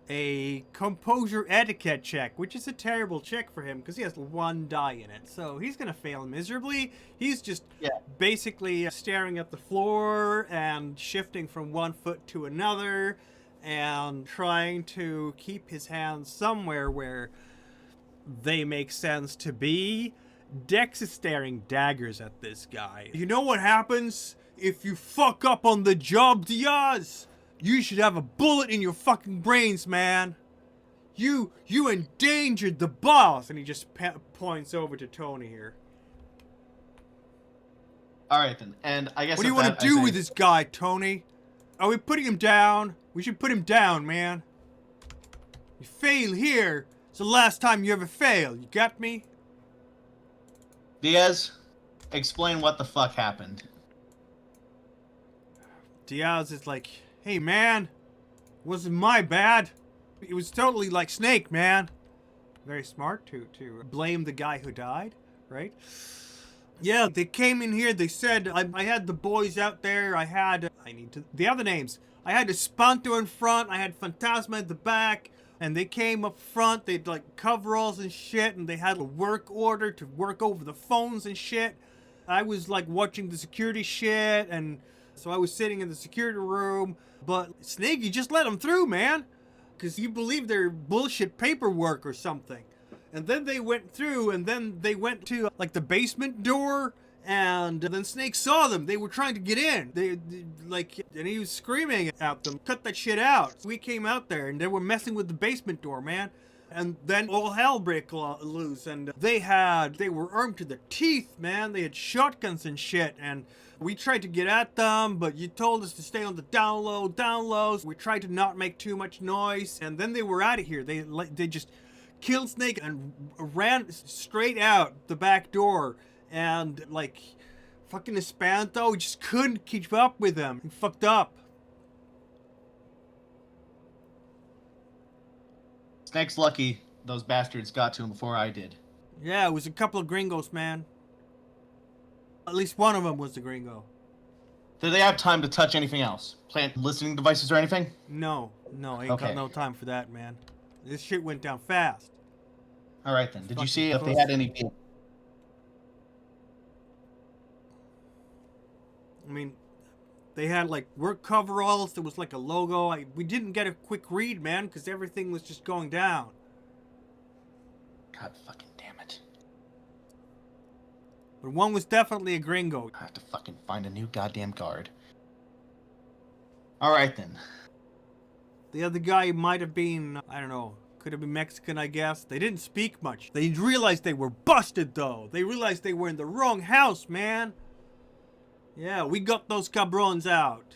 a composure etiquette check, which is a terrible check for him because he has 1 die in it, so he's gonna fail miserably. He's just basically staring at the floor and shifting from one foot to another and trying to keep his hands somewhere where they make sense to be. Dex is staring daggers at this guy. You know what happens if you fuck up on the job, Diaz? You should have a bullet in your fucking brains, man. You endangered the boss. And he just points over to Tony here. All right then, and I guess. What do you want to do with this guy, Tony? Are we putting him down? We should put him down, man. You fail here. It's the last time you ever fail. You got me? Diaz, explain what the fuck happened. Diaz is like, hey, man. Wasn't my bad. It was totally like Snake, man. Very smart to blame the guy who died, right? Yeah, they came in here. They said I had the boys out there. The other names. I had Espanto in front. I had Fantasma at the back. And they came up front. They'd like coveralls and shit. And they had a work order to work over the phones and shit. I was like watching the security shit. And so I was sitting in the security room. But Snake, you just let them through, man. Because you believe their bullshit paperwork or something. And then they went through, and then they went to like the basement door, And then Snake saw them. They were trying to get in. And he was screaming at them, cut that shit out. We came out there and they were messing with the basement door, man. And then all hell broke loose. And they were armed to the teeth, man. They had shotguns and shit. And we tried to get at them, but you told us to stay on the down low. We tried to not make too much noise. And then they were out of here. They just killed Snake and ran straight out the back door. And, like, fucking Espanto just couldn't keep up with them. He fucked up. Snake's lucky those bastards got to him before I did. Yeah, it was a couple of gringos, man. At least one of them was the gringo. Did they have time to touch anything else? Plant listening devices or anything? No, I ain't got no time for that, man. This shit went down fast. All right, then. Did you see if they close. had any... I mean, they had, like, work coveralls. There was, like, a logo. We didn't get a quick read, man, because everything was just going down. God fucking damn it. But one was definitely a gringo. I have to fucking find a new goddamn guard. All right, then. The other guy might have been, I don't know, could have been Mexican, I guess. They didn't speak much. They realized they were busted, though. They realized they were in the wrong house, man. Yeah, we got those cabrons out.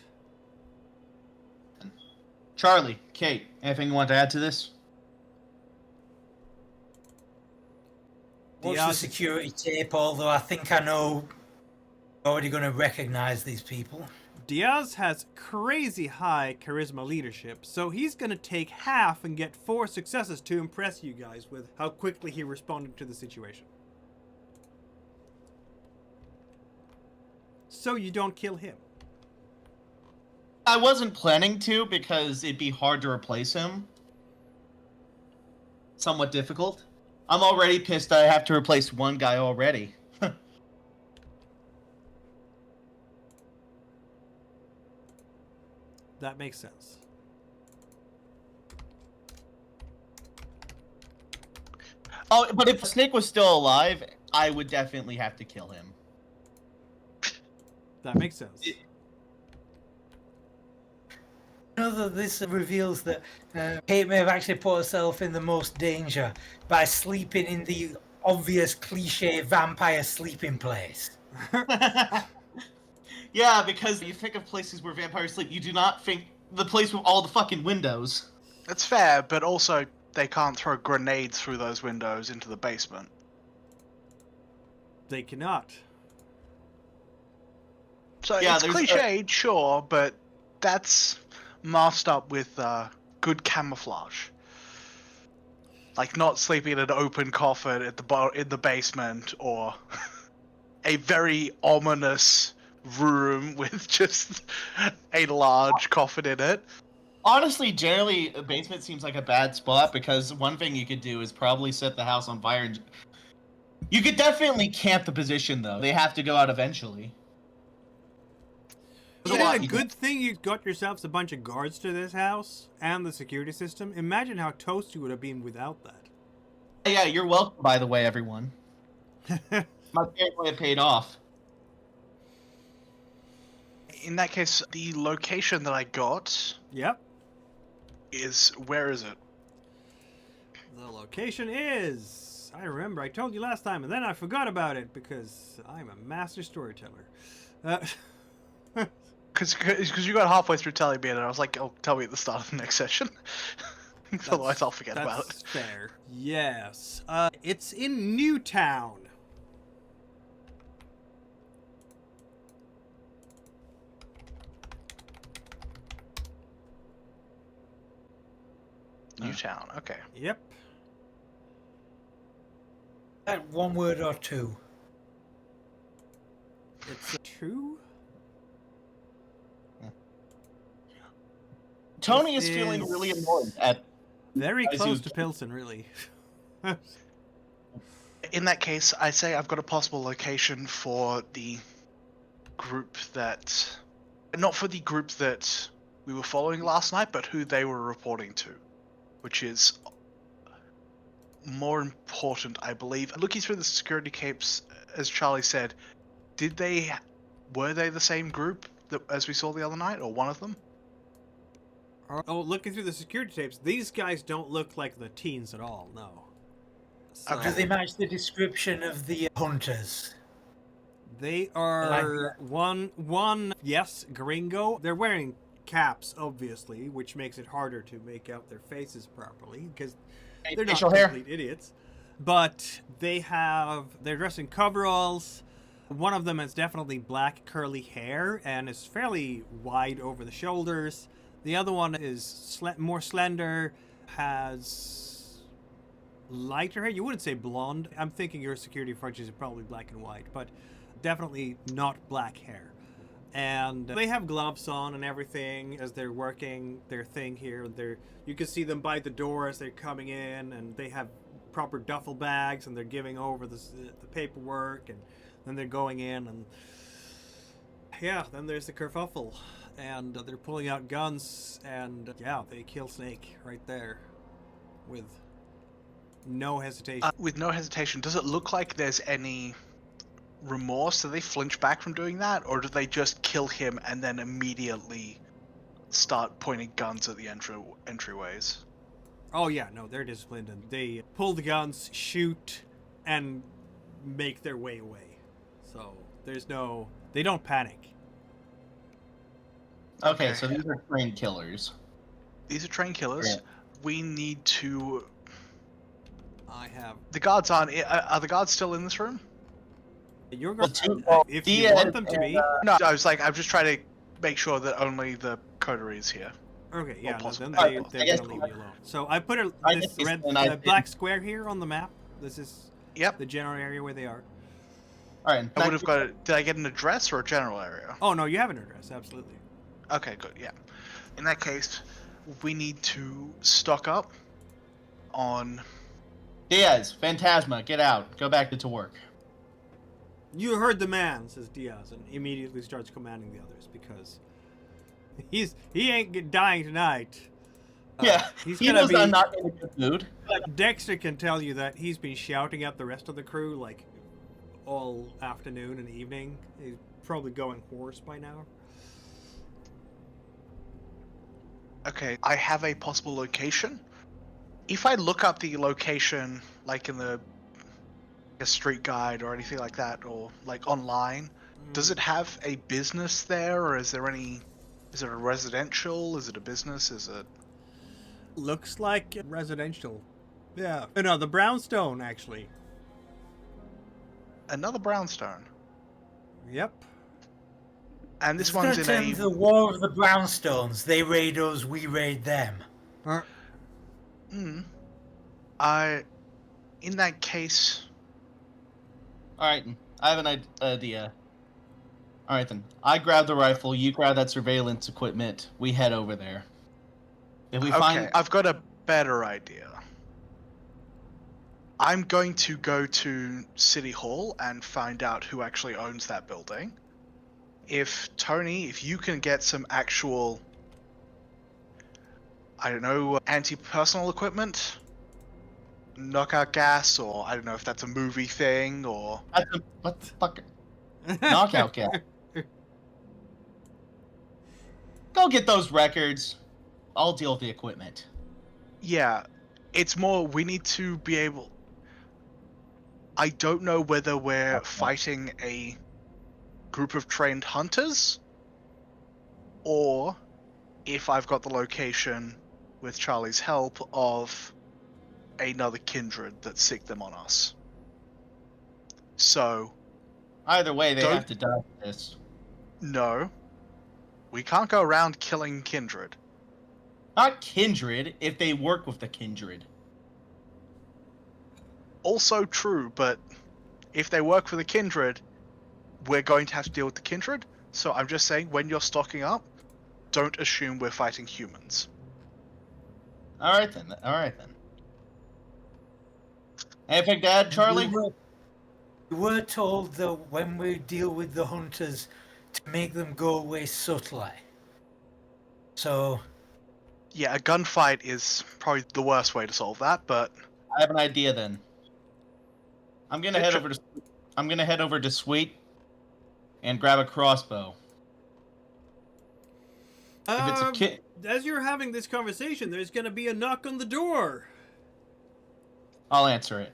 Charlie, Kate, anything you want to add to this? Watch the security tape, although I think I know I'm already going to recognize these people. Diaz has crazy high charisma leadership, so he's going to take half and get 4 successes to impress you guys with how quickly he responded to the situation. So you don't kill him. I wasn't planning to because it'd be hard to replace him. Somewhat difficult. I'm already pissed I have to replace one guy already. That makes sense. Oh, but if Snake was still alive, I would definitely have to kill him. That makes sense. This reveals that Kate may have actually put herself in the most danger by sleeping in the obvious cliche vampire sleeping place. Yeah, because you think of places where vampires sleep, you do not think the place with all the fucking windows. That's fair, but also they can't throw grenades through those windows into the basement. They cannot. So Yeah, it's there's cliched, sure, but that's masked up with good camouflage. Like not sleeping in an open coffin at in the basement, or a very ominous room with just a large coffin in it. Honestly, generally, a basement seems like a bad spot because one thing you could do is probably set the house on fire. And you could definitely camp the position, though. They have to go out eventually. Isn't it a good thing you got yourselves a bunch of guards to this house and the security system? Imagine how toast you would have been without that. Yeah, you're welcome, by the way, everyone. My family had paid off. In that case, the location that I got Yep. is, where is it? The location is... I remember, I told you last time, and then I forgot about it because I'm a master storyteller. Because you got halfway through telling me, and I was like, "Oh, tell me at the start of the next session." Otherwise, I'll forget about it. That's fair. Yes. It's in Newtown. Newtown, okay. Yep. One word or two? It's 2? Tony This is feeling is really annoyed at... Very As close you- to Pilsen, really. In that case, I say I've got a possible location for the group that... Not for the group that we were following last night, but who they were reporting to. Which is more important, I believe. Looking through the security capes, as Charlie said, Were they the same group as we saw the other night, or one of them? Oh, looking through the security tapes, these guys don't look like the teens at all. No. So, Okay. Do they match the description of the hunters? They are one, yes, gringo. They're wearing caps, obviously, which makes it harder to make out their faces properly because they're not Facial hair. complete idiots. But they're dressed in coveralls. One of them has definitely black curly hair and is fairly wide over the shoulders. The other one is more slender, has lighter hair. You wouldn't say blonde. I'm thinking your security fudges are probably black and white, but definitely not black hair. And they have gloves on and everything as they're working their thing here. You can see them by the door as they're coming in, and they have proper duffel bags, and they're giving over the paperwork, and then they're going in, and yeah, then there's the kerfuffle, and they're pulling out guns, and yeah, they kill Snake right there with no hesitation. With no hesitation, does it look like there's any remorse? Do they flinch back from doing that, or do they just kill him and then immediately start pointing guns at the entryways? Oh yeah, no, they're disciplined, and they pull the guns, shoot, and make their way away. So they don't panic. Okay, so these are trained killers. These are trained killers. Yeah. We need to. The guards are the guards still in this room? You're Well, going if Diaz you want them to be. No, I'm just trying to make sure that only the coterie is here. Okay, yeah, no, then possible. they're gonna leave you alone. So I put this black square here on the map. This is the general area where they are. All right. I would have got. Did I get an address or a general area? Oh no, you have an address, absolutely. Okay, good. Yeah. In that case, we need to stock up on. Diaz, Phantasma, get out. Go back to work. You heard the man, says Diaz, and immediately starts commanding the others because he ain't dying tonight. Yeah, he's he gonna knows be. I'm not in a good mood. Dexter can tell you that he's been shouting at the rest of the crew like all afternoon and evening. He's probably going hoarse by now. Okay, I have a possible location. If I look up the location, like in a street guide or anything like that, or like online, does it have a business there, or is it a residential? Is it a business? Is it? Looks like residential. Yeah. No, the brownstone actually. Another brownstone. Yep. And this one's in the War of the Brownstones. They raid us, we raid them. In that case. All right, I have an idea. All right then, I grab the rifle. You grab that surveillance equipment. We head over there. If we find, I've got a better idea. I'm going to go to City Hall and find out who actually owns that building. If you can get some actual, I don't know, anti-personal equipment, knockout gas, or I don't know if that's a movie thing, or... What the fuck? Knockout gas. Go get those records. I'll deal with the equipment. Yeah, it's more, we need to be able... I don't know whether we're fighting a group of trained hunters, or if I've got the location, with Charlie's help, of another kindred that sick them on us. So... Either way, they have to die for this. No. We can't go around killing kindred. Not kindred, if they work with the kindred. Also true, but if they work for the kindred, we're going to have to deal with the kindred. So I'm just saying, when you're stocking up, don't assume we're fighting humans. Alright then. Anything to add, Charlie? We were told that when we deal with the hunters, to make them go away subtly. So... Yeah, a gunfight is probably the worst way to solve that, but... I have an idea then. I'm gonna head over to Sweet, and grab a crossbow. If it's a kid, As you're having this conversation, there's going to be a knock on the door. I'll answer it.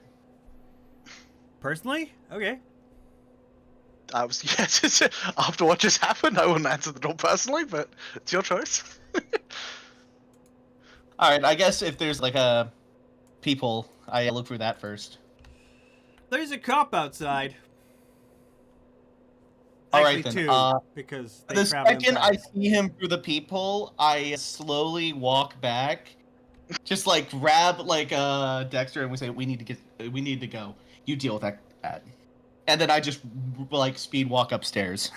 Personally? Okay. I was yes. After what just happened, I wouldn't answer the door personally, but it's your choice. All right, I guess if there's like a people, I look for that first. There's a cop outside. All Actually, right then. two, because they The travel in second I pairs. see him through the peephole, I slowly walk back, just like grab like Dexter, and we say, we need to go. You deal with that. And then I just like speed walk upstairs.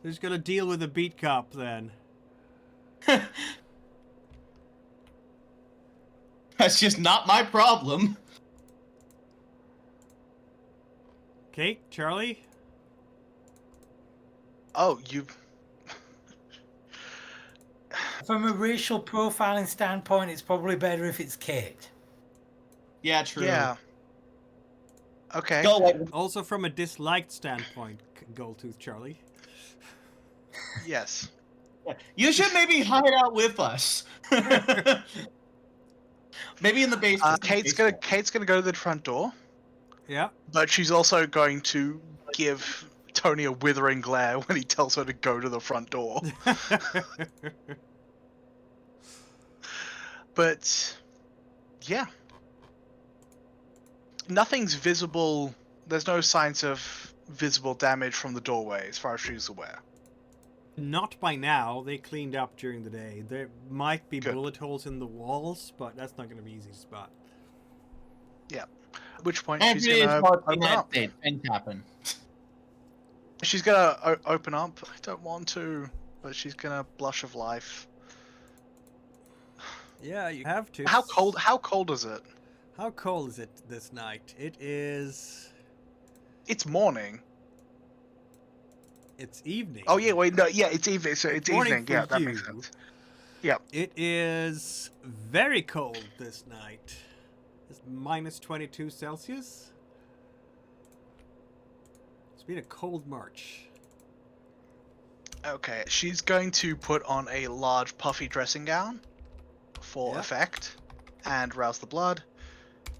Who's gonna deal with a beat cop then? That's just not my problem. Kate, Charlie? Oh, you. From a racial profiling standpoint, it's probably better if it's Kate. Yeah, true. Yeah. Okay. Go away. Also from a disliked standpoint, Goldtooth Charlie. Yes. You should maybe hide out with us. Maybe in the basement. Kate's gonna go to the front door, Yeah. but she's also going to give Tony a withering glare when he tells her to go to the front door. But yeah, nothing's visible. There's no signs of visible damage from the doorway, as far as she's aware. Not by now. They cleaned up during the day. There might be Good. bullet holes in the walls, but that's not going to be easy to spot. Yeah. At which point And she's it is gonna hard to open up. things happen. She's gonna open up. I don't want to, but she's gonna blush of life. Yeah, you have to. How cold? How cold is it? How cold is it this night? It is. It's morning. It's evening. Oh yeah, wait, no, yeah, it's evening. So it's Morning evening. for Yeah, that you. makes sense. Yeah. It is very cold this night. It's minus 22 Celsius. It's been a cold March. Okay, she's going to put on a large puffy dressing gown for Yeah. effect and rouse the blood.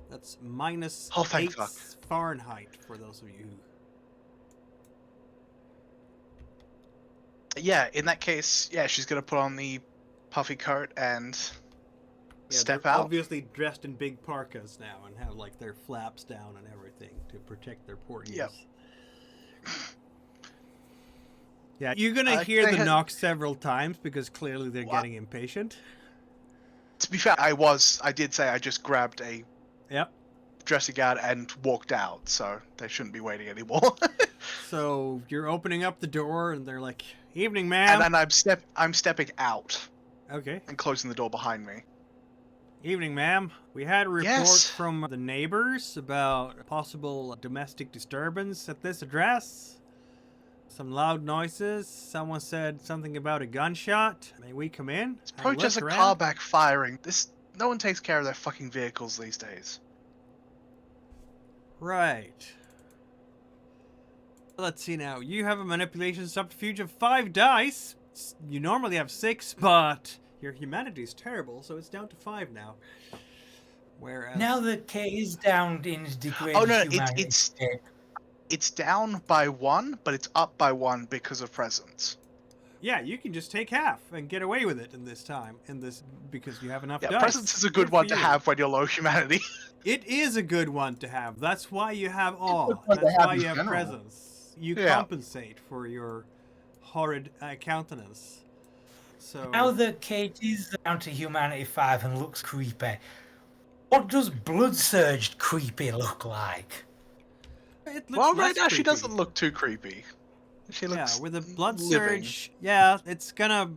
That's minus Oh, thank 8 fuck. Fahrenheit for those of you. Yeah, in that case, yeah, she's gonna put on the puffy coat and step they're out. obviously dressed in big parkas now and have like their flaps down and everything to protect their port ears. Yep. Yeah, you're gonna hear they the had- knock several times because clearly they're What? getting impatient. To be fair, I did say I just grabbed a Yep. dressing gown and walked out, so they shouldn't be waiting anymore. So you're opening up the door and they're like, "Evening, ma'am." And then I'm stepping out Okay. and closing the door behind me. Evening, ma'am. We had a report Yes. from the neighbors about possible domestic disturbance at this address. Some loud noises. Someone said something about a gunshot. May we come in? It's probably just a car backfiring. No one takes care of their fucking vehicles these days. Right. Let's see now. You have a manipulation subterfuge of 5 dice. You normally have 6, but your humanity is terrible, so it's down to 5 now. Whereas Now that Kate is down in degraded Oh no, humanity it's state, it's down by 1, but it's up by 1 because of presence. yeah, you can just take half and get away with it in this time, because you have enough Yeah, dice. presence is a good for one to you. have when you're low humanity. It is a good one to have. That's why you have awe. good one to That's have why in you have general. presence. You Yeah. compensate for your horrid countenance. So now that Kate is down to humanity 5 and looks creepy, what does blood surged creepy look like? it looks Well, right less now she creepy. doesn't look too creepy. She looks with a blood living. surge. Yeah, it's gonna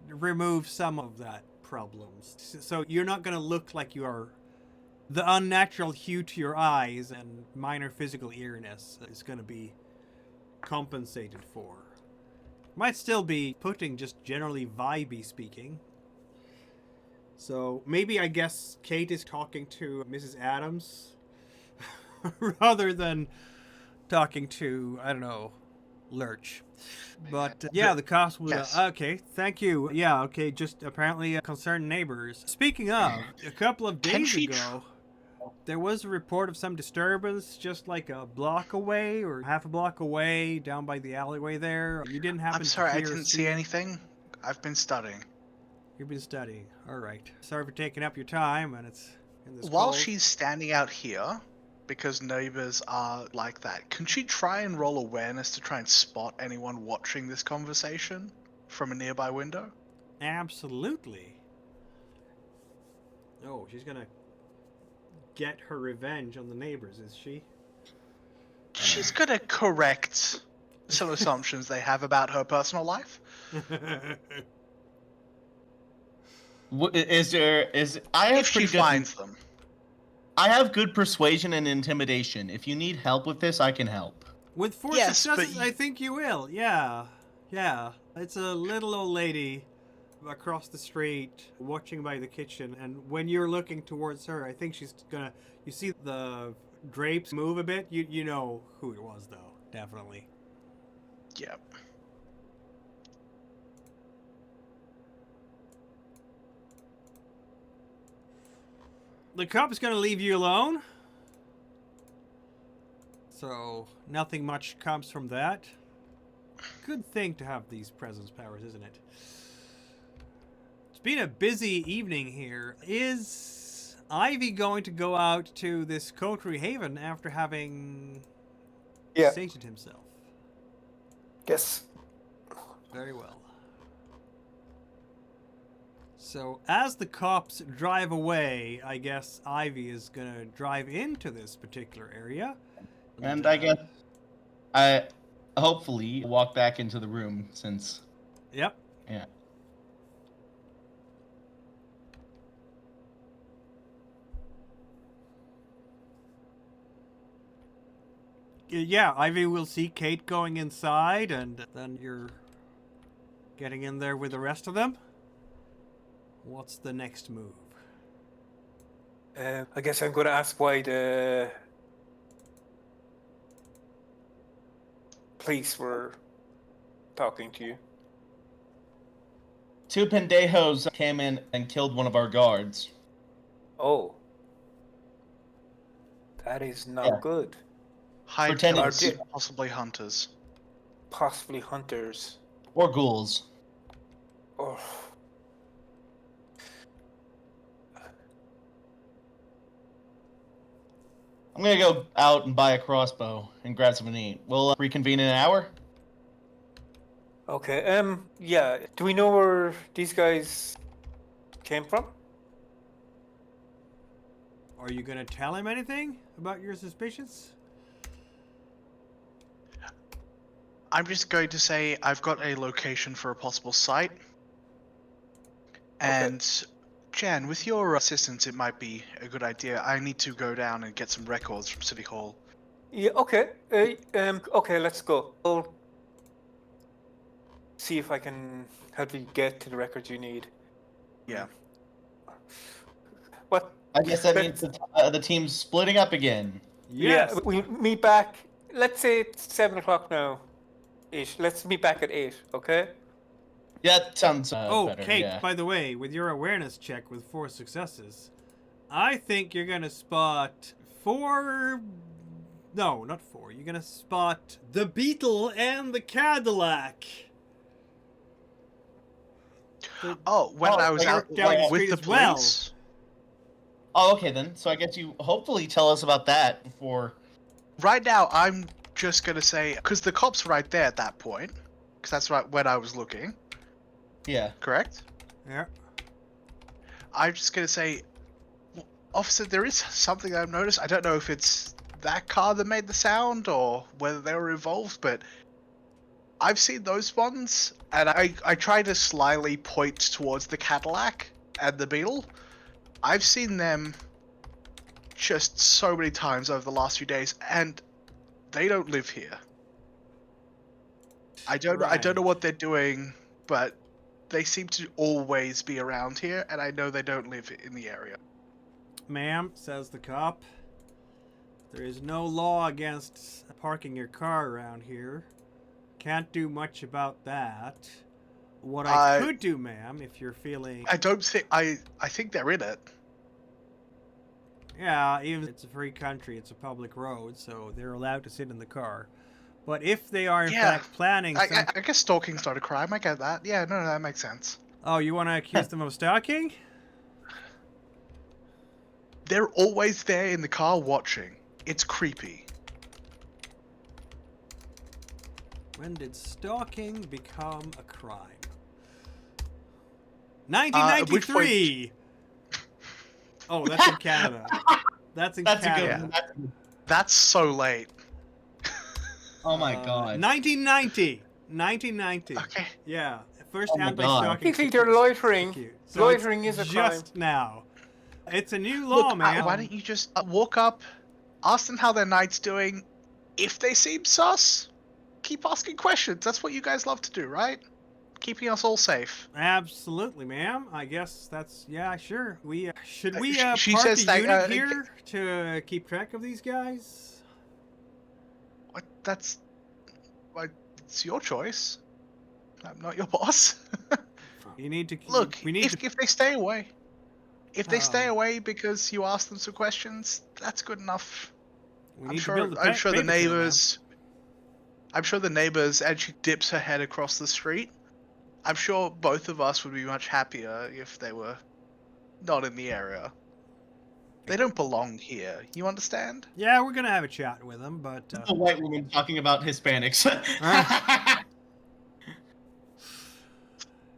remove some of that problems. So you're not gonna look like you are. The unnatural hue to your eyes and minor physical eeriness is gonna be compensated for. Might still be putting just generally vibey speaking. So maybe I guess Kate is talking to Mrs. Adams rather than talking to, I don't know, Lurch. But yeah, the cops would. Yes. Okay, thank you. Yeah, okay, just apparently concerned neighbors. Speaking of, a couple of Can days she ago, there was a report of some disturbance just like a block away or half a block away down by the alleyway there. You didn't happen I'm sorry, to I hear or didn't see see anything. I've been studying. You've been studying. All right. Sorry for taking up your time, and it's in this While cold. she's standing out here, because neighbors are like that, can she try and roll awareness to try and spot anyone watching this conversation from a nearby window? Absolutely. Oh, she's gonna get her revenge on the neighbors, is she? She's gonna correct some assumptions they have about her personal life. I have If she pretty good. finds them. I have good persuasion and intimidation. If you need help with this, I can help. With 4 Yes, but successes, I think you will. Yeah. Yeah. It's a little old lady across the street watching by the kitchen, and when you're looking towards her, I think she's gonna. You see the drapes move a bit. You know who it was, though. Definitely. Yep. The cop's gonna leave you alone. So, nothing much comes from that. Good thing to have these presence powers, isn't it? It's been a busy evening here. Is Ivy going to go out to this Coterie Haven after having Yeah. sated himself? Yes. Very well. So, as the cops drive away, I guess Ivy is gonna drive into this particular area. And I guess I hopefully walk back into the room since. Yep. Yeah. Yeah, Ivy will see Kate going inside, and then you're getting in there with the rest of them. What's the next move? I guess I'm going to ask why the police were talking to you. 2 pendejos came in and killed one of our guards. Oh. That is not Yeah. good. High Pretending- killers, possibly hunters. Possibly hunters. Or ghouls. Oh. I'm gonna go out and buy a crossbow and grab something to eat. We'll reconvene in an hour. Okay. Yeah. Do we know where these guys came from? Are you gonna tell him anything about your suspicions? I'm just going to say I've got a location for a possible site. And Jan, with your assistance, it might be a good idea. I need to go down and get some records from City Hall. Yeah. Okay. Okay. Let's go. I'll see if I can help you get to the records you need. Yeah. What? I guess that means the team's splitting up again. Yes. Yeah. We meet back. Let's say it's 7 o'clock now. Ish. Let's meet back at 8. Okay. Yeah, that sounds Oh, better. Kate, Yeah. by the way, with your awareness check with 4 successes, I think you're gonna spot 4... No, not 4. You're gonna spot the Beetle and the Cadillac. Oh, when Oh, I was so out you're down the with street the as well. police. Oh, okay then. So I guess you hopefully tell us about that before. Right now, I'm just gonna say because the cops were right there at that point, because that's right when I was looking. Yeah. Correct. Yeah. I'm just gonna say, officer, there is something I've noticed. I don't know if it's that car that made the sound or whether they were involved, but I've seen those ones, and I try to slyly point towards the Cadillac and the Beetle. I've seen them just so many times over the last few days, and they don't live here. I don't know what they're doing, but they seem to always be around here, and I know they don't live in the area. Ma'am, says the cop, There is no law against parking your car around here. Can't do much about that. What I could do, ma'am, if you're feeling... I don't think... I think they're in it. Yeah, even if it's a free country, it's a public road, so they're allowed to sit in the car. But if they are in fact planning... I guess stalking's not a crime, I get that. Yeah, no, that makes sense. Oh, you want to accuse them of stalking? They're always there in the car watching. It's creepy. When did stalking become a crime? 1993! Oh, that's in Canada. That's in Canada. That's a good. That's so late. Oh my god. 1990. 1990. Okay. Yeah. First Oh my anti-stalking. God. You think they're loitering? So Loitering it's is a crime. just now. It's a new law, Look, man. why don't you just walk up, ask them how their night's doing. If they seem sus, keep asking questions. That's what you guys love to do, right? Keeping us all safe. Absolutely, ma'am. I guess that's sure. We should we she park says a that, unit here to keep track of these guys? What? That's... it's your choice. I'm not your boss. You need to Look, We need to. if they stay away, if they stay Um, away because you ask them some questions, that's good enough. We I'm need sure. to build a I'm sure the paper trail, man. neighbors. I'm sure the neighbors. And she dips her head across the street. I'm sure both of us would be much happier if they were not in the area. They don't belong here. You understand? Yeah, we're gonna have a chat with them, but A white woman talking about Hispanics.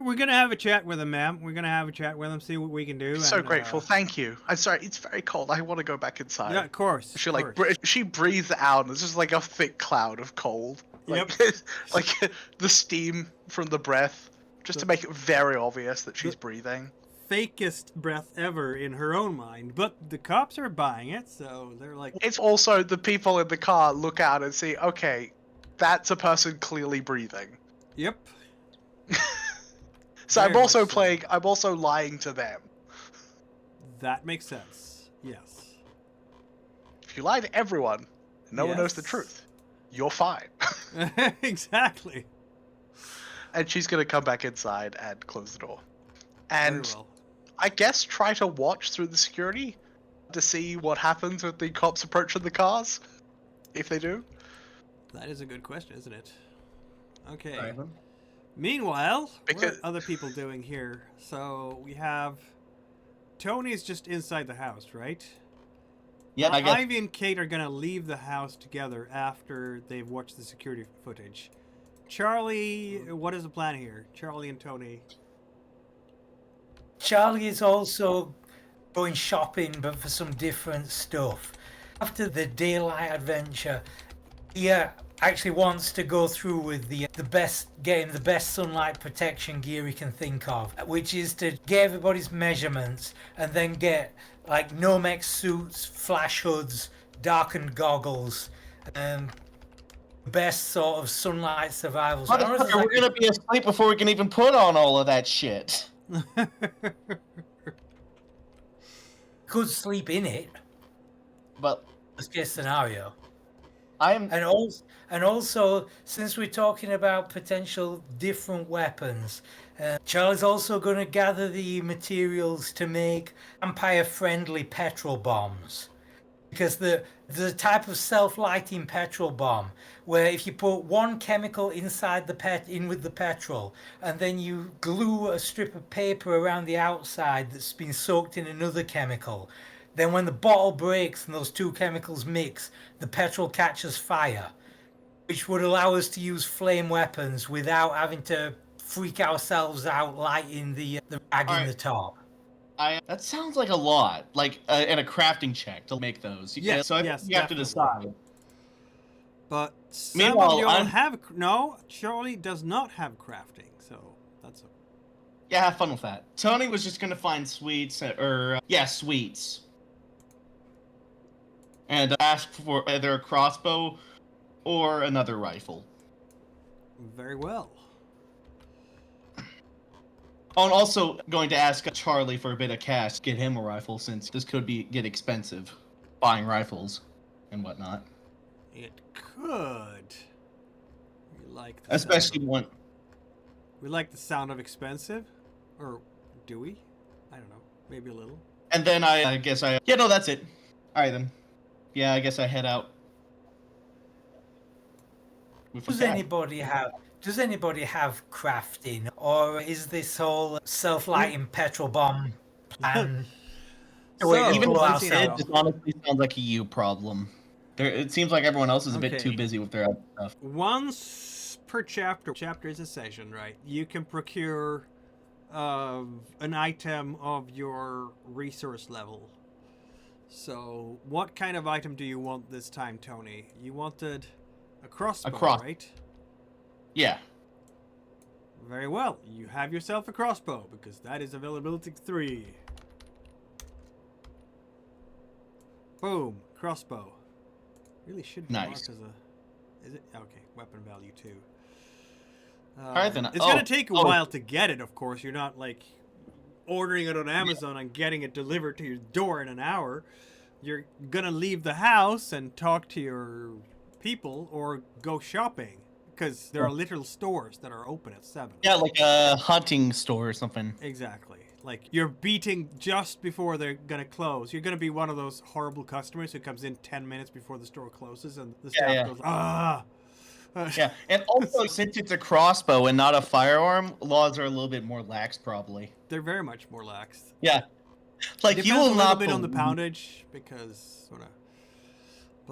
we're gonna have a chat with them, ma'am. We're gonna have a chat with them, see what we can do. So and, grateful. Thank you. I'm sorry. It's very cold. I want to go back inside. Yeah, of course. She of like course. she breathes out. And it's just like a thick cloud of cold. Like, like the steam from the breath, just to make it very obvious that she's breathing. Fakest breath ever in her own mind, but the cops are buying it, so they're like, It's also the people in the car look out and see, okay, that's a person clearly breathing. "Yep." So Very I'm also much so. playing. I'm also lying to them. That makes sense. Yes. If you lie to everyone, no one knows the Yes. truth. You're fine. Exactly. And she's gonna come back inside and close the door. And Very well. I guess try to watch through the security to see what happens with the cops approaching the cars, if they do. That is a good question, isn't it? Okay. Right. Meanwhile, Because- what are other people doing here? So we have Tony's just inside the house, right? Yeah, I guess. Ivy and Kate are gonna leave the house together after they've watched the security footage. Charlie, what is the plan here? Charlie and Tony. Charlie is also going shopping, but for some different stuff. After the daylight adventure, he actually wants to go through with getting the best sunlight protection gear he can think of, which is to get everybody's measurements and then get like Nomex suits, flash hoods, darkened goggles, best sort of sunlight survival. So I don't know if Motherfucker, it's we're gonna be asleep before we can even put on all of that shit. could sleep in it. But Worst case scenario. I'm And also, since we're talking about potential different weapons, Charlie's also going to gather the materials to make vampire-friendly petrol bombs. Because there's a type of self-lighting petrol bomb where if you put one chemical inside in with the petrol, and then you glue a strip of paper around the outside that's been soaked in another chemical, then when the bottle breaks and those two chemicals mix, the petrol catches fire, which would allow us to use flame weapons without having to freak ourselves out lighting the rag in Alright. the top. that sounds like a lot, like and a crafting check to make those. Yeah, Yes, so I yes, think you have to definitely. decide. But some Meanwhile, of y'all I'm- have... No, Charlie does not have crafting, so that's a... Yeah, have fun with that. Tony was just gonna find sweets, sweets, and ask for either a crossbow or another rifle. Very well. Oh, and also going to ask Charlie for a bit of cash, get him a rifle, since this could get expensive, buying rifles and whatnot. It could. We like the Especially sound one. we like the sound of expensive, or do we? I don't know. Maybe a little. And then I guess I. Yeah, no, that's it. All right then. Yeah, I guess I head out. With Does the cat. anybody have crafting, or is this whole self-lighting petrol bomb plan? So, Even blow if out it's let's see. it, this honestly sounds like a you problem. It seems like everyone else is a bit too Okay. busy with their other stuff. Once per chapter is a session, right? You can procure an item of your resource level. So, what kind of item do you want this time, Tony? You wanted a crossbow, right? Yeah. Very well. You have yourself a crossbow because that is availability 3. Boom, crossbow. Really should be Nice. marked as a. Is it okay? Weapon value 2. Alright then. It's gonna take a while to get it. Of course, you're not like ordering it on Amazon and getting it delivered to your door in an hour. You're gonna leave the house and talk to your people or go shopping because there are little stores that are open at 7. Yeah, like a hunting store or something. Exactly. Like you're beating just before they're gonna close. You're gonna be one of those horrible customers who comes in 10 minutes before the store closes and the staff goes, ah. Yeah, and also since it's a crossbow and not a firearm, laws are a little bit more lax, probably. They're very much more lax. Yeah, like Depends you will a little not bit on the believe- poundage because sort of.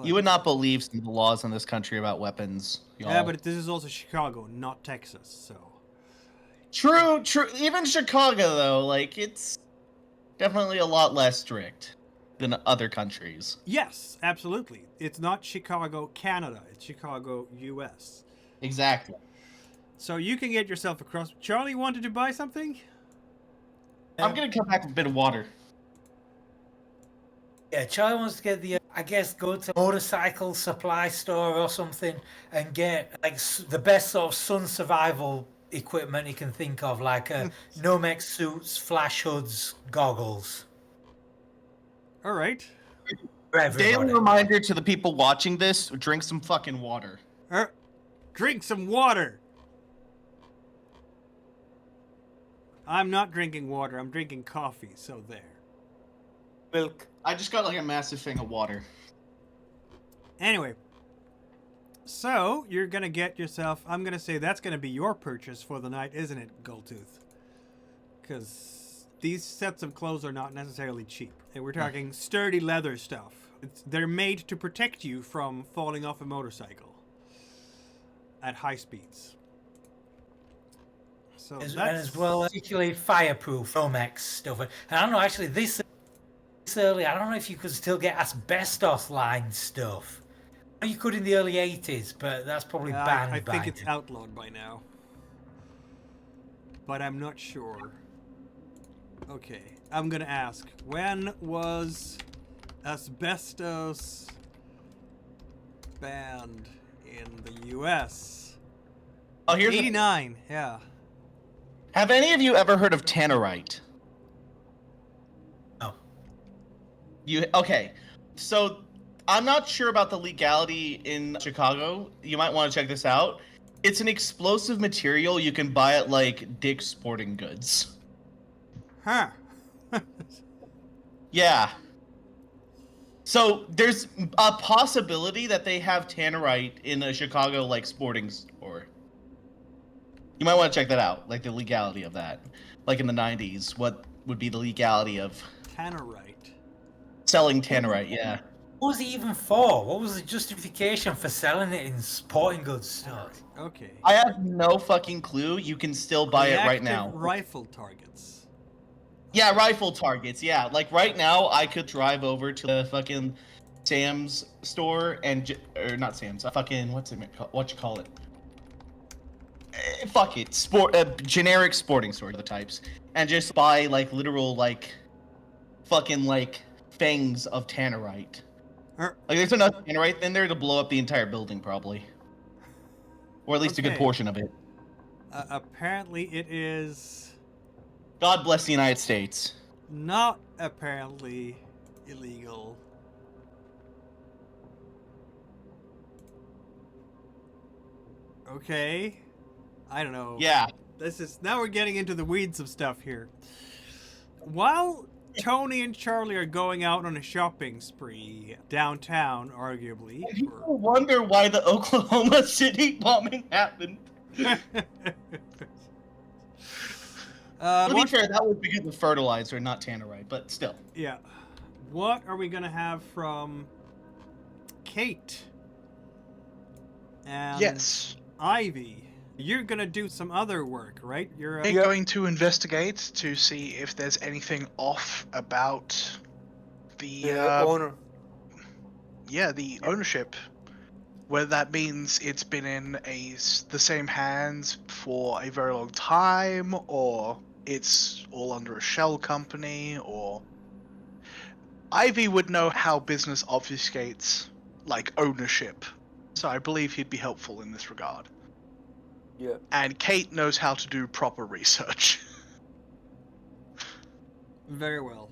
You would not believe some of the laws in this country about weapons. Y'all. Yeah, but this is also Chicago, not Texas, so. True. Even Chicago, though, like it's definitely a lot less strict than other countries. Yes, absolutely. It's not Chicago, Canada. It's Chicago, U.S. Exactly. So you can get yourself across. Charlie wanted to buy something? I'm gonna come back with a bit of water. Yeah, Charlie wants to get the, I guess, go to a motorcycle supply store or something and get like the best sort of sun survival equipment he can think of, like Nomex suits, flash hoods, goggles. All right. For everybody. Daily reminder to the people watching this: drink some fucking water. Drink some water. I'm not drinking water. I'm drinking coffee, so there. Milk. I just got like a massive thing of water. Anyway. So, you're going to get yourself... I'm going to say that's going to be your purchase for the night, isn't it, Goldtooth? Because these sets of clothes are not necessarily cheap. And we're talking sturdy leather stuff. They're made to protect you from falling off a motorcycle at high speeds. So And that's... as well, particularly fireproof Nomex stuff. And I don't know, actually, this early, I don't know if you could still get asbestos line stuff. You could in the early 80s, but that's probably banned I by think it's outlawed by now. But I'm not sure. Okay, I'm gonna ask. When was asbestos banned in the U.S.? Oh, here's 89, yeah. Have any of you ever heard of tannerite? No. Okay, so I'm not sure about the legality in Chicago. You might want to check this out. It's an explosive material you can buy at like Dick's Sporting Goods. Huh. Yeah. So there's a possibility that they have tannerite in a Chicago like sporting store. You might want to check that out, like the legality of that. Like in the 90s, what would be the legality of Tannerite. selling tannerite? Yeah. What was it even for? What was the justification for selling it in sporting goods stores? Okay. I have no fucking clue. You can still buy it right now. Reactive rifle targets. Yeah, rifle targets. Yeah, like right now, I could drive over to the fucking Sam's store and or not Sam's. Fucking what you call it? Fuck it, generic sporting store, the types, and just buy like literal like, fucking like fangs of tannerite. Like there's enough tannerite in there to blow up the entire building probably, or at least a good Okay. portion of it. Apparently it is God bless the United States. not apparently illegal. Okay. I don't know. Yeah. Now we're getting into the weeds of stuff here. While Tony and Charlie are going out on a shopping spree downtown, arguably. People wonder why the Oklahoma City bombing happened. To be fair, that was because of fertilizer, not tannerite, but still. Yeah. What are we gonna have from Kate and Yes. Ivy? You're gonna do some other work, right? You're We're going to investigate to see if there's anything off about the owner. the ownership. Whether that means it's been in the same hands for a very long time, or it's all under a shell company, or Ivy would know how business obfuscates like ownership, so I believe he'd be helpful in this regard. Yeah. And Kate knows how to do proper research. very well.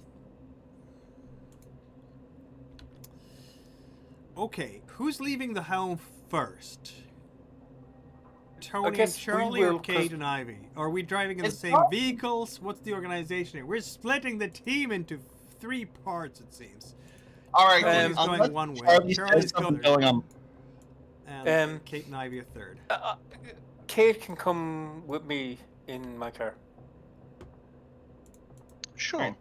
Okay, who's leaving the home first? Tony and guess we Charlie or will, Kate 'cause- and Ivy? Are we driving in the It's same probably- vehicles? What's the organization here? We're splitting the team into 3 parts, it seems. All right, Charlie's then, going unless one way. Charlie Charlie's says something going- going on. And Kate and Ivy a third. Kate can come with me in my car. Sure. Right.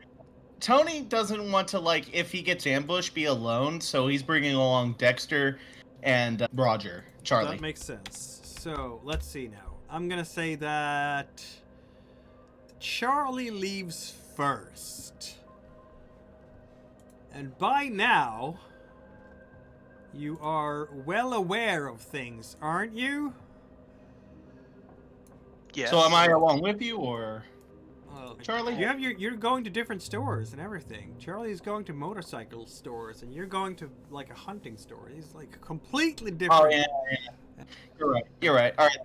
Tony doesn't want to, like, if he gets ambushed, be alone, so he's bringing along Dexter and Roger. Charlie. That makes sense. So, let's see now. I'm gonna say that Charlie leaves first. And by now, you are well aware of things, aren't you? Yes. So am I along with you, or? Well, Charlie? you're going to different stores and everything. Charlie's going to motorcycle stores, and you're going to like a hunting store. He's like completely different. Oh, yeah. You're right. You're right. All right.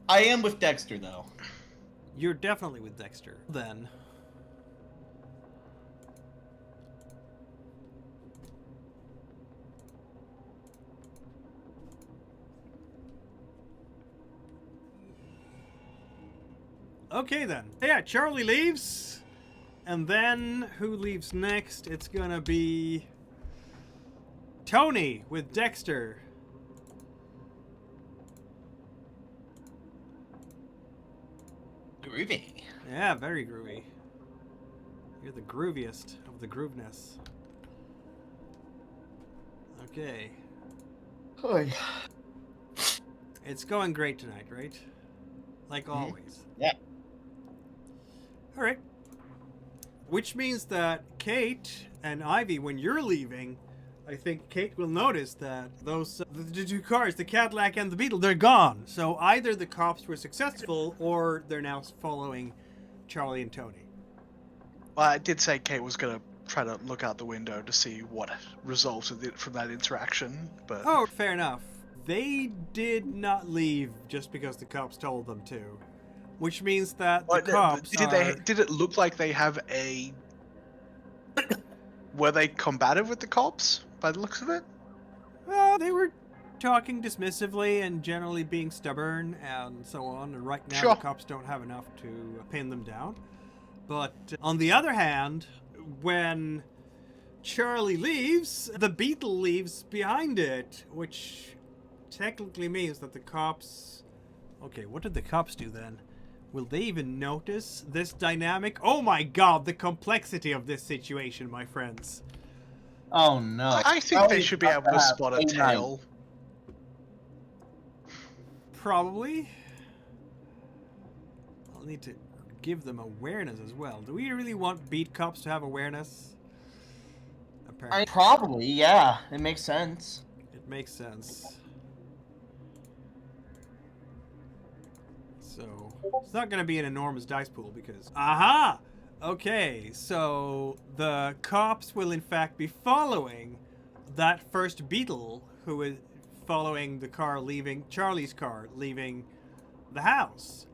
I am with Dexter, though. You're definitely with Dexter. Then. Okay then. Yeah, Charlie leaves. And then who leaves next? It's gonna be Tony with Dexter. Groovy. Yeah, very groovy. You're the grooviest of the grooveness. Okay. Oy. It's going great tonight, right? Like always. Yeah. Alright. Which means that Kate and Ivy, when you're leaving, I think Kate will notice that those the 2 cars, the Cadillac and the Beetle, they're gone. So either the cops were successful or they're now following Charlie and Tony. Well, I did say Kate was gonna try to look out the window to see what resulted from that interaction, but Oh, fair enough. They did not leave just because the cops told them to. Which means that the What, cops did it look like they have a? Were they combative with the cops by the looks of it? Well, they were talking dismissively and generally being stubborn and so on. And right now, Sure. the cops don't have enough to pin them down. But on the other hand, when Charlie leaves, the Beetle leaves behind it, which technically means that the cops... Okay, what did the cops do then? Will they even notice this dynamic? Oh my god, the complexity of this situation, my friends. Oh, no. I think they should be able to spot a tail. Probably. I'll need to give them awareness as well. Do we really want beat cops to have awareness? Apparently. Probably, yeah. It makes sense. It makes sense. So, it's not going to be an enormous dice pool because... Aha! Okay, so the cops will in fact be following that first Beetle who is following the car leaving... Charlie's car leaving the house.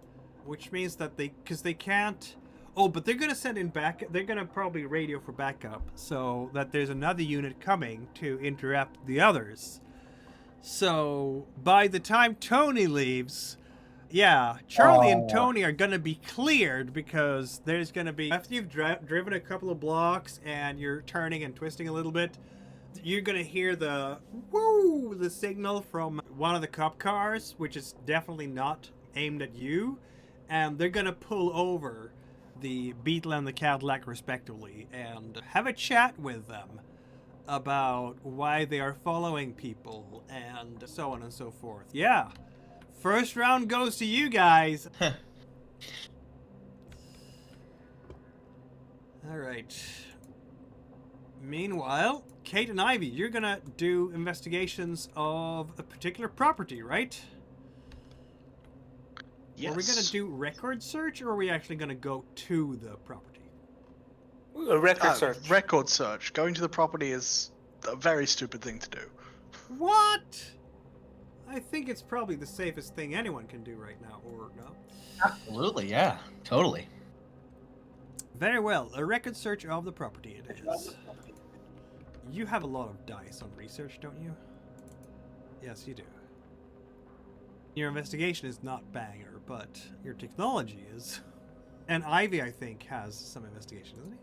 Which means that because they can't... Oh, but they're going to send in back... They're going to probably radio for backup so that there's another unit coming to interrupt the others. So by the time Tony leaves, yeah, Charlie and Tony are gonna be cleared because there's gonna be, after you've driven a couple of blocks and you're turning and twisting a little bit, you're gonna hear the woo, the signal from one of the cop cars, which is definitely not aimed at you, and they're gonna pull over the Beetle and the Cadillac respectively and have a chat with them about why they are following people and so on and so forth. Yeah. First round goes to you guys. All right. Meanwhile, Kate and Ivy, you're gonna do investigations of a particular property, right? Yes. Are we gonna do record search, or are we actually gonna go to the property? A record search. Record search. Going to the property is a very stupid thing to do. What? I think it's probably the safest thing anyone can do right now, or no? Absolutely, yeah. Totally. Very well. A record search of the property it is. You have a lot of dice on research, don't you? Yes, you do. Your investigation is not banger, but your technology is. And Ivy, I think, has some investigation, doesn't he?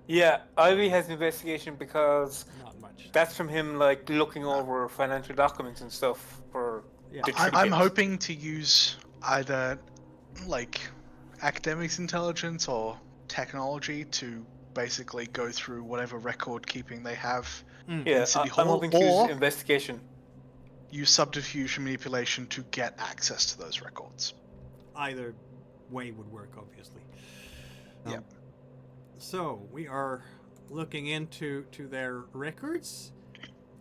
Yeah, Ivy has investigation because Not much. that's from him like looking over financial documents and stuff for Yeah. the I'm trinkets. hoping to use either like academics intelligence or technology to basically go through whatever record keeping they have Yeah, in City I'm Hall, hoping to or use investigation. use subterfuge and manipulation to get access to those records. Either way would work, obviously. Yep. So we are looking into their records.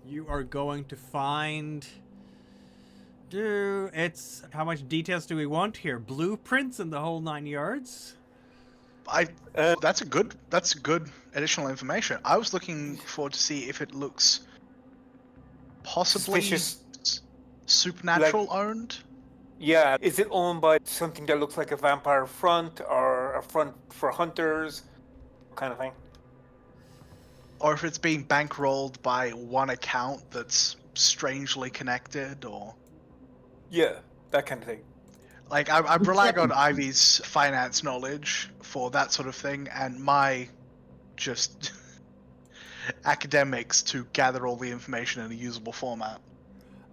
You are going to find. It's how much details do we want here? Blueprints and the whole 9 yards. That's good additional information. I was looking forward to see if it looks possibly Suspicious. supernatural owned. Yeah, is it owned by something that looks like a vampire front or a front for hunters, kind of thing? Or if it's being bankrolled by one account that's strangely connected, or Yeah, that kind of thing. like I'm relying on Ivy's finance knowledge for that sort of thing, and my just academics to gather all the information in a usable format.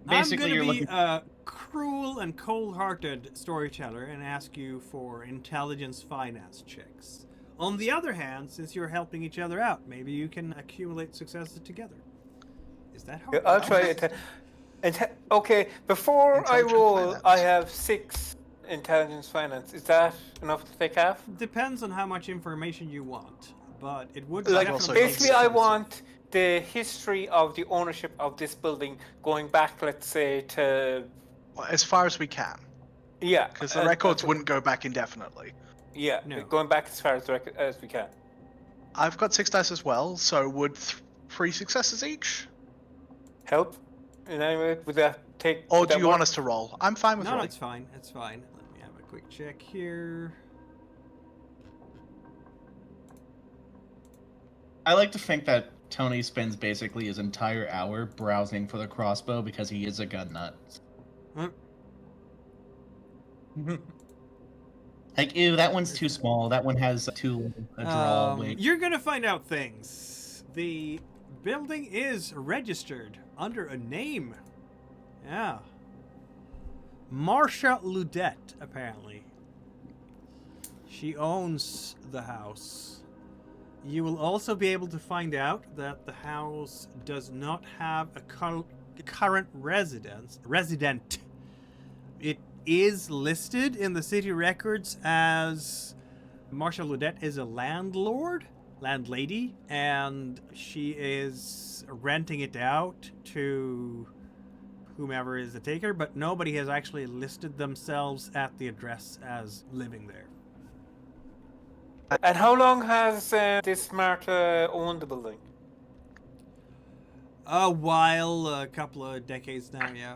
Basically, I'm you're gonna be looking. a cruel and cold-hearted storyteller and ask you for intelligence finance checks. On the other hand, since you're helping each other out, maybe you can accumulate successes together. Is that how? Yeah, I'll try it. Okay, before I Intelligence roll, finance. I have 6 intelligence finance. Is that enough to take half? Depends on how much information you want, but it would Like, also definitely basically, I expensive. want the history of the ownership of this building going back, let's say, to Well, as far as we can, yeah, because the records wouldn't go back indefinitely. Yeah, No. going back as far as as we can. I've got 6 dice as well, so would 3 successes each? Help in any way? Would that take? Or would do that you work? want us to roll? I'm fine with No, no, rolling. it's fine. It's fine. Let me have a quick check here. I like to think that Tony spends basically his entire hour browsing for the crossbow because he is a gun nut. Huh? Like, ew, that one's too small. That one has too a draw. Wait. You're gonna find out things. The building is registered under a name. Yeah. Marcia Ludette, apparently. She owns the house. You will also be able to find out that the house does not have a current resident. It is listed in the city records as Marcia Ludette is a landlady, and she is renting it out to whomever is the taker, but nobody has actually listed themselves at the address as living there. And how long has this Martha owned the building? A while, a couple of decades now, yeah.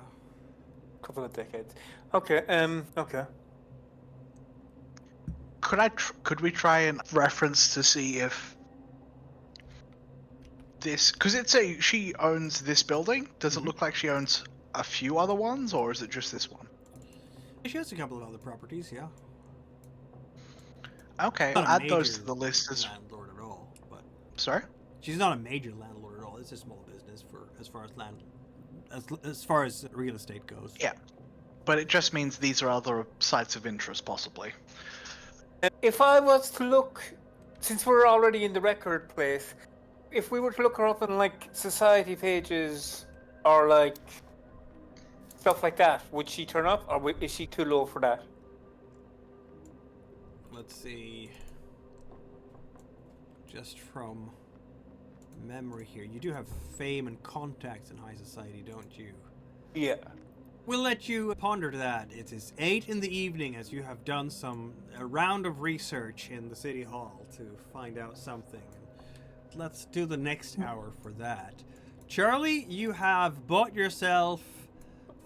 Couple of decades. Okay. Okay. Could we try and reference to see if this, because it's she owns this building. Does it look like she owns a few other ones, or is it just this one? She has a couple of other properties, yeah. Okay, Not a add those major to the list as. landlord at all, but Sorry. she's not a major landlord at all. It's a small business for as far as land, as far as real estate goes. Yeah, but it just means these are other sites of interest, possibly. If I was to look, since we're already in the record place, if we were to look her up on like society pages or like stuff like that, would she turn up, or is she too low for that? Let's see. Just from memory here, you do have fame and contacts in high society, don't you? Yeah. We'll let you ponder that. It is 8 in the evening as you have done a round of research in the city hall to find out something. Let's do the next hour for that. Charlie, you have bought yourself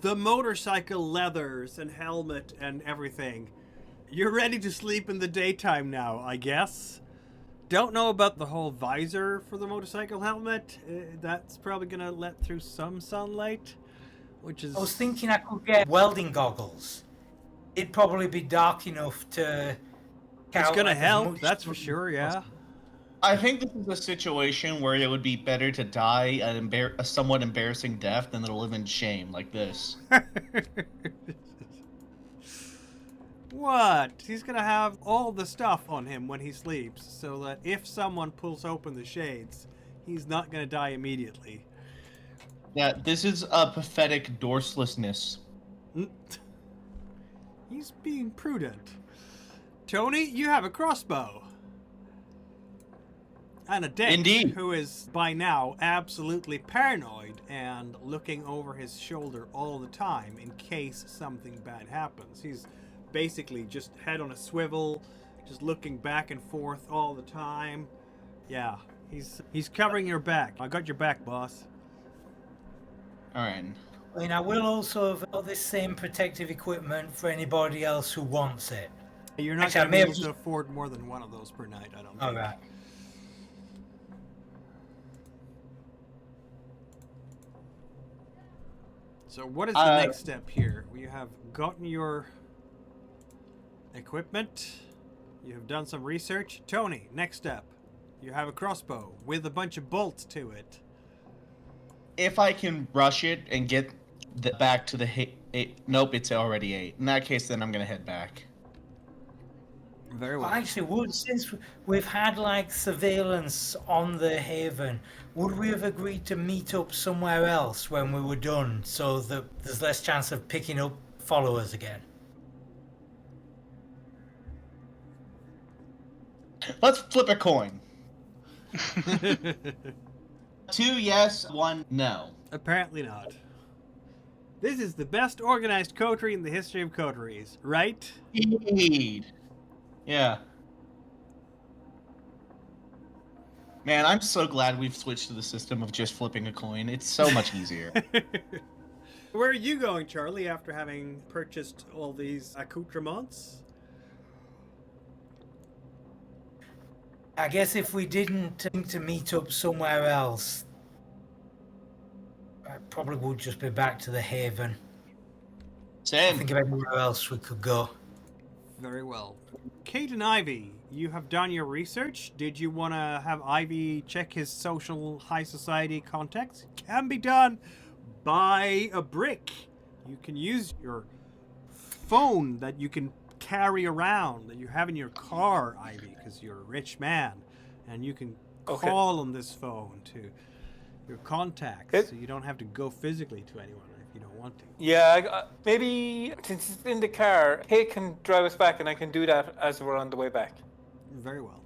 the motorcycle leathers and helmet and everything. You're ready to sleep in the daytime now, I guess. Don't know about the whole visor for the motorcycle helmet. That's probably gonna let through some sunlight, which is... I was thinking I could get welding goggles. It'd probably be dark enough to. It's count gonna like as help, much that's for sun sure, as yeah. possible. I think this is a situation where it would be better to die a somewhat embarrassing death than to live in shame like this. What? He's gonna have all the stuff on him when he sleeps, so that if someone pulls open the shades, he's not gonna die immediately. Yeah, this is a pathetic dorselessness. He's being prudent. Tony, you have a crossbow. And a Dex, Indeed. who is by now absolutely paranoid and looking over his shoulder all the time in case something bad happens. He's basically just head on a swivel, just looking back and forth all the time. Yeah, he's covering your back. I got your back, boss. Alright. I mean, I will also have got this same protective equipment for anybody else who wants it. You're not Actually, I going to may be have able to just- afford more than one of those per night, I don't think. All right. So what is the next step here? You have gotten your equipment. You have done some research. Tony, next step. You have a crossbow with a bunch of bolts to it. If I can rush it and get back to the nope, it's already 8. In that case, then I'm gonna head back. Very Well, well. actually, since we've had like surveillance on the Haven, would we have agreed to meet up somewhere else when we were done, so that there's less chance of picking up followers again? Let's flip a coin. 2 yes, 1 no. Apparently not. This is the best organized coterie in the history of coteries, right? Indeed. Yeah. Man, I'm so glad we've switched to the system of just flipping a coin. It's so much easier. Where are you going, Charlie, after having purchased all these accoutrements? I guess if we didn't think to meet up somewhere else, I probably would just be back to the Haven. Same. Think of anywhere else we could go. Very well. Kate and Ivy, you have done your research. Did you want to have Ivy check his social high society contacts? Can be done by a brick. You can use your phone that you can carry around, that you have in your car, Ivy, because you're a rich man. And you can call on this phone to your contacts, so you don't have to go physically to anyone if you don't want to. Yeah, maybe since it's in the car, Kate can drive us back, and I can do that as we're on the way back. Very well.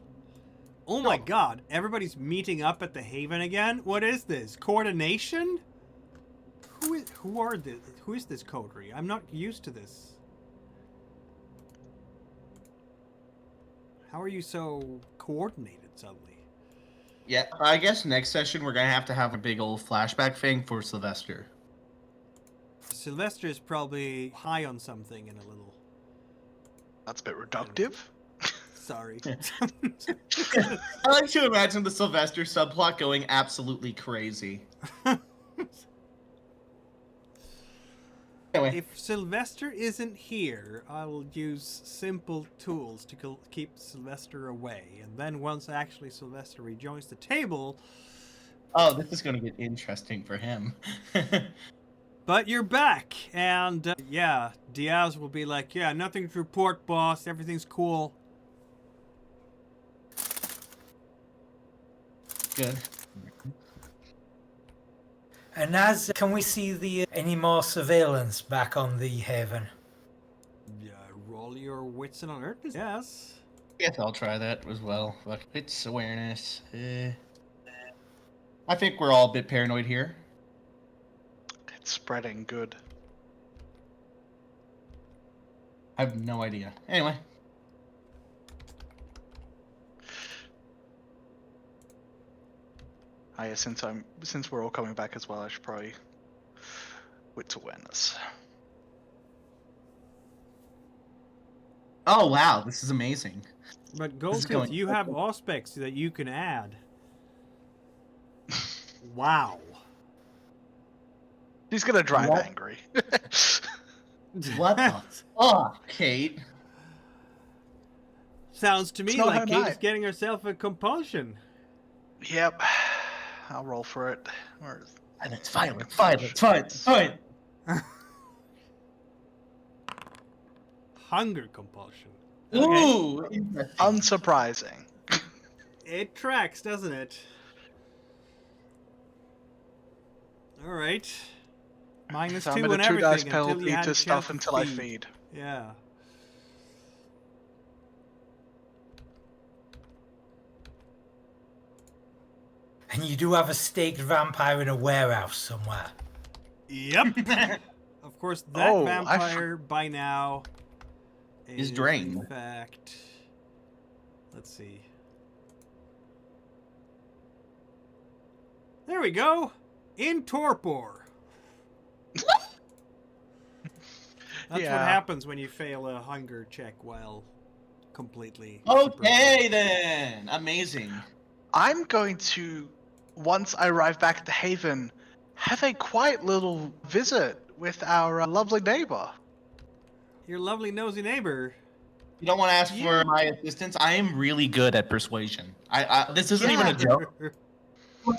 Oh my god, everybody's meeting up at the Haven again? What is this? Coordination? Who is this coterie? I'm not used to this. How are you so coordinated suddenly? Yeah, I guess next session we're gonna have a big old flashback thing for Sylvester. Sylvester is probably high on something and a little... That's a bit reductive. Sorry. I like to imagine the Sylvester subplot going absolutely crazy. Anyway, If Sylvester isn't here, I will use simple tools to keep Sylvester away. And then once actually Sylvester rejoins the table... oh, this is going to get interesting for him. But you're back, and yeah, Diaz will be like, yeah, nothing to report, boss. Everything's cool. Good. And as can we see the any more surveillance back on the Haven? Yeah, roll your wits and alertness. Yes. Guess I'll try that as well. Fuck, it's awareness. I think we're all a bit paranoid here. It's spreading good. I have no idea. Anyway. Yeah, since we're all coming back as well, I should probably wits awareness. Oh wow, this is amazing. But This is Goldtooth, going- you have aspects that you can add. Wow. He's gonna drive What? angry. What the fuck, Kate? Sounds to me It's not like her Kate's night. getting herself a compulsion. Yep. I'll roll for it. And it's violent, fine. Hunger compulsion. Okay. Ooh, interesting. Unsurprising. It tracks, doesn't it? Alright. Minus So I'm 2 gonna and 2 dice everything until you penalty had to a stuff chance until I feed. feed. Yeah. And you do have a staked vampire in a warehouse somewhere. Yep. Of course, that Oh, vampire by now Is drained. In fact, let's see. There we go. In torpor. That's Yeah. what happens when you fail a hunger check while completely. Okay then, amazing. I'm going to, once I arrive back at the Haven, have a quiet little visit with our lovely neighbor. Your lovely nosy neighbor. You don't want to ask for my assistance. I am really good at persuasion. This isn't even a joke.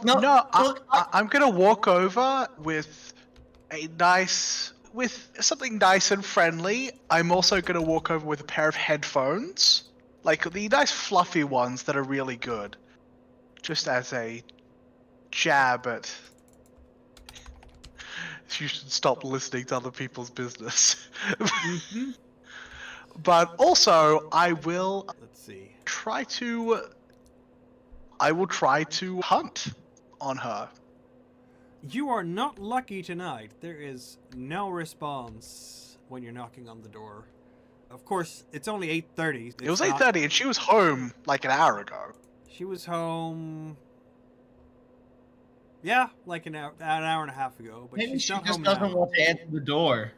No, look, I'm gonna walk over with something nice and friendly. I'm also gonna walk over with a pair of headphones, like the nice fluffy ones that are really good, just as a jab at. You should stop listening to other people's business. Mhm. But also, I will Let's see. try to hunt on her. You are not lucky tonight. There is no response when you're knocking on the door. Of course, it's only 8:30. It was 8:30 and she was home like an hour ago. She was home. Yeah, like an hour and a half ago. But maybe she's she not just home doesn't now. want to answer the door.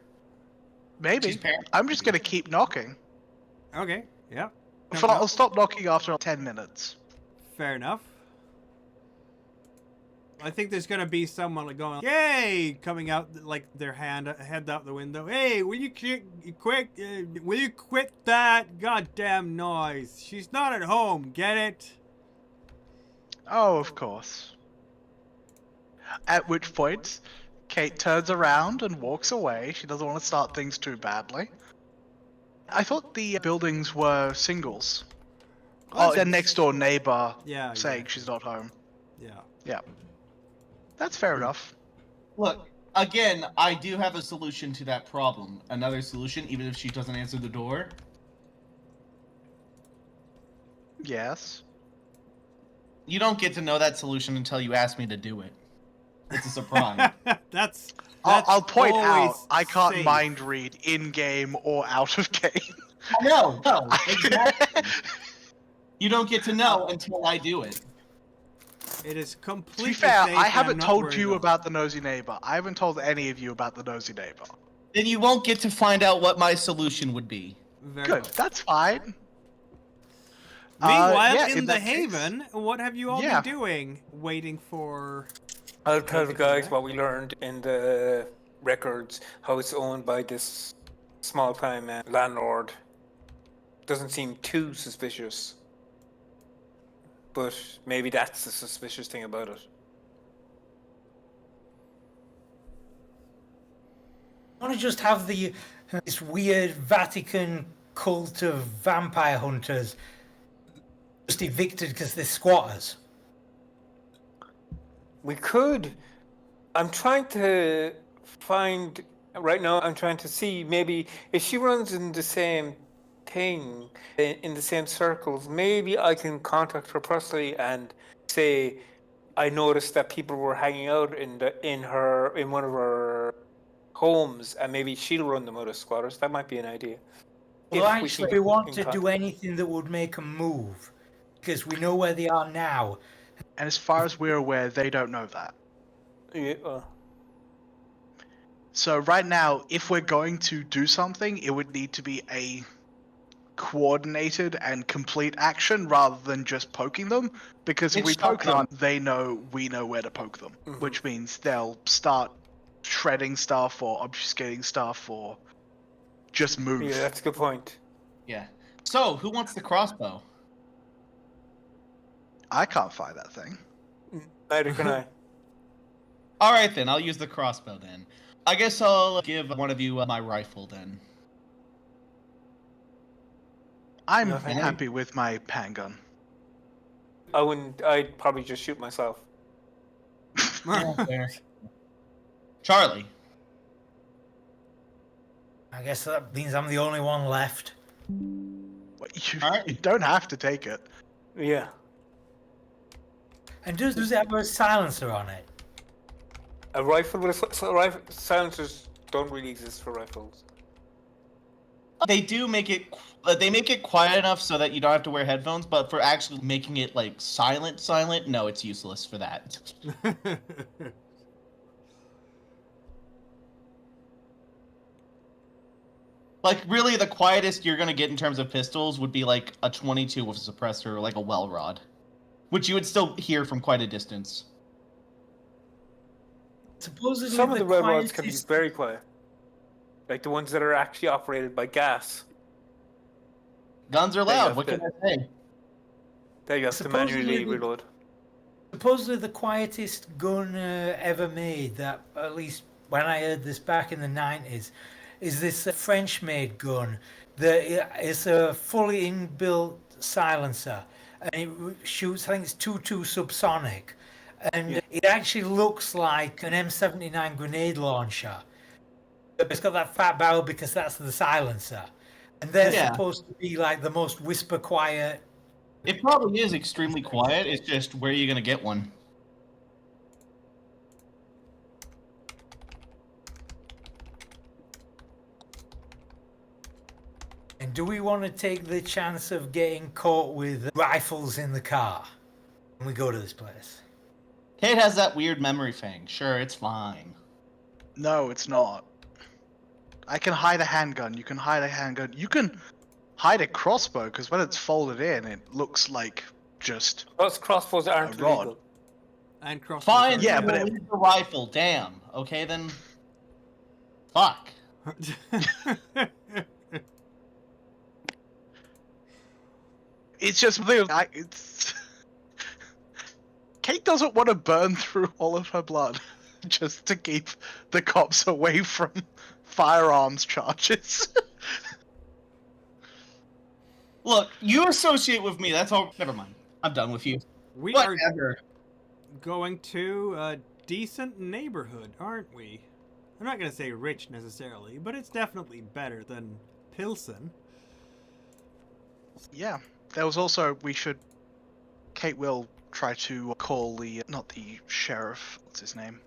Maybe. She's paranoid. I'm just gonna keep knocking. Okay. Yeah. But I'll stop knocking after 10 minutes. Fair enough. I think there's gonna be someone like going, "Yay!" coming out like their head out the window. Hey, will you will you quit that goddamn noise? She's not at home. Get it? Oh, of course. At which point, Kate turns around and walks away. She doesn't want to start things too badly. I thought the buildings were singles. Well, Oh, their it's- next door neighbor Yeah. saying she's not home. Yeah. Yeah. That's fair enough. Look, again, I do have a solution to that problem. Another solution, even if she doesn't answer the door. Yes. You don't get to know that solution until you ask me to do it. It's a surprise. that's I'll point out, always I can't safe. mind read in-game or out of game. No, exactly. You don't get to know until I do it. It is To completely be fair, safe I and haven't I'm not told worried you about the nosy neighbor. I haven't told any of you about the nosy neighbor. Then you won't get to find out what my solution would be. Very Good, well. that's fine. Meanwhile, yeah, in in the that case- Haven, what have you all Yeah. been doing? Waiting for... I'll tell the Maybe guys back. what we learned in the records, how it's owned by this small-time landlord. Doesn't seem too suspicious. But maybe that's the suspicious thing about it. I want to just have this weird Vatican cult of vampire hunters just evicted because they're squatters. We could. I'm trying to find. Right now, I'm trying to see maybe if she runs in the same thing, in the same circles, maybe I can contact her personally and say, I noticed that people were hanging out in one of her homes, and maybe she'll run them out of squatters. That might be an idea. Well, If actually, can we want get to in do contact. anything that would make them move because we know where they are now. And as far as we're aware, they don't know that. Yeah, So right now, if we're going to do something, it would need to be a coordinated and complete action rather than just poking them. Because if It's we poke them, shotgun. they know we know where to poke them, Mhm. which means they'll start shredding stuff or obfuscating stuff or just move. yeah, that's a good point. Yeah. So, who wants the crossbow? I can't find that thing. Neither can I. All right, then. I'll use the crossbow, then. I guess I'll give one of you my rifle, then. I'm No, thank you. happy with my handgun. I wouldn't. I'd probably just shoot myself. Fair. Charlie. I guess that means I'm the only one left. Alright. You don't have to take it. Yeah. And does it have a silencer on it? A rifle with rifle silencers don't really exist for rifles. They do make it. They make it quiet enough so that you don't have to wear headphones. But for actually making it like silent, no, it's useless for that. Like really, the quietest you're gonna get in terms of pistols would be like a 22 with a suppressor, or like a well rod, which you would still hear from quite a distance. Supposedly Some of the red rods can be quietest- very quiet, like the ones that are actually operated by gas. Guns are They loud. have What to- can I say? They have to Supposedly manually the- reload. Supposedly the quietest gun ever made, that at least when I heard this back in the 90s, is this French-made gun that is a fully inbuilt silencer, and it shoots, I think it's 2.2 subsonic, and it actually looks like an M79 grenade launcher. It's got that fat barrel because that's the silencer, and they're Yeah. supposed to be like the most whisper quiet. It probably is extremely quiet. It's just where are you gonna get one? And do we want to take the chance of getting caught with rifles in the car when we go to this place? Kate has that weird memory thing. Sure, it's fine. No, it's not. I can hide a handgun. You can hide a handgun. You can hide a crossbow because when it's folded in, it looks like just. Those crossbows aren't A rod. illegal. And crossbows Fine, are- Yeah, then but we'll it- leave the rifle. Damn. Okay, then. Fuck. It's just it's. Kate doesn't want to burn through all of her blood just to keep the cops away from firearms charges. Look, you associate with me. That's all. Never mind. I'm done with you. We are Whatever. going to a decent neighborhood, aren't we? I'm not going to say rich necessarily, but it's definitely better than Pilsen. Yeah, there was also Kate will try to call not the sheriff. What's his name?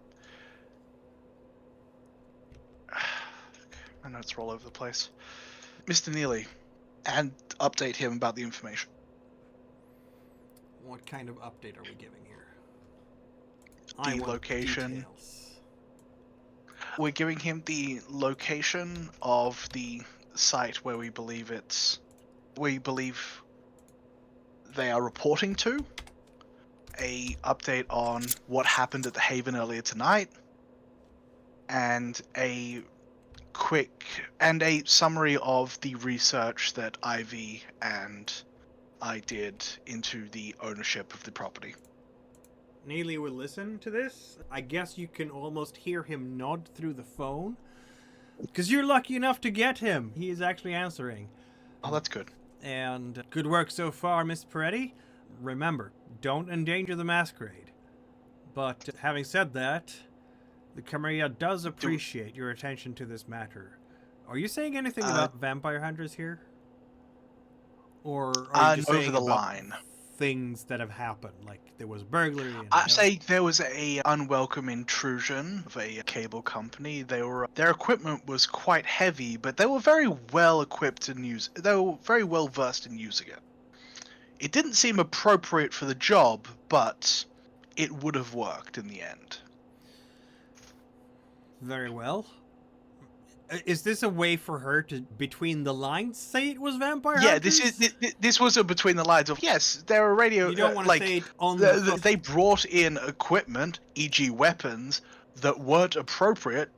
My notes are all over the place. Mr. Neely, and update him about the information. What kind of update are we giving here? The location. Details. We're giving him the location of the site where we believe they are reporting to, a update on what happened at the Haven earlier tonight, and a summary of the research that Ivy and I did into the ownership of the property. Neely will listen to this. I guess you can almost hear him nod through the phone. Because you're lucky enough to get him. He is actually answering. Oh, that's good. And good work so far, Miss Peretti. Remember, don't endanger the masquerade. But having said that, the Camarilla does appreciate your attention to this matter. Are you saying anything about vampire hunters here? Or are you just over saying the about line? Things that have happened, like there was burglary. And I say there was a unwelcome intrusion of a cable company. Their equipment was quite heavy, but they were very well equipped and they were very well versed in using it. It didn't seem appropriate for the job, but it would have worked in the end. Very well. Is this a way for her to, between the lines, say it was vampire hunters? This was a between the lines of, yes, they're a radio. You don't want to say it on the phone. They brought in equipment, e.g. weapons, that weren't appropriate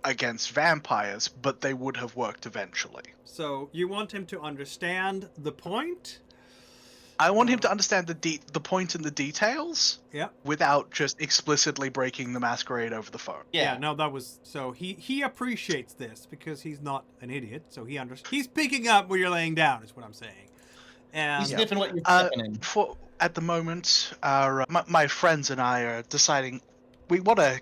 against vampires, but they would have worked eventually. So you want him to understand the point? I want him to understand the point and the details. Yeah. Without just explicitly breaking the masquerade over the phone. Yeah. No, that was so he appreciates this because he's not an idiot. So he's picking up what you're laying down. Is what I'm saying. And He's sniffing what you're stepping in. At the moment, my friends and I are deciding we want to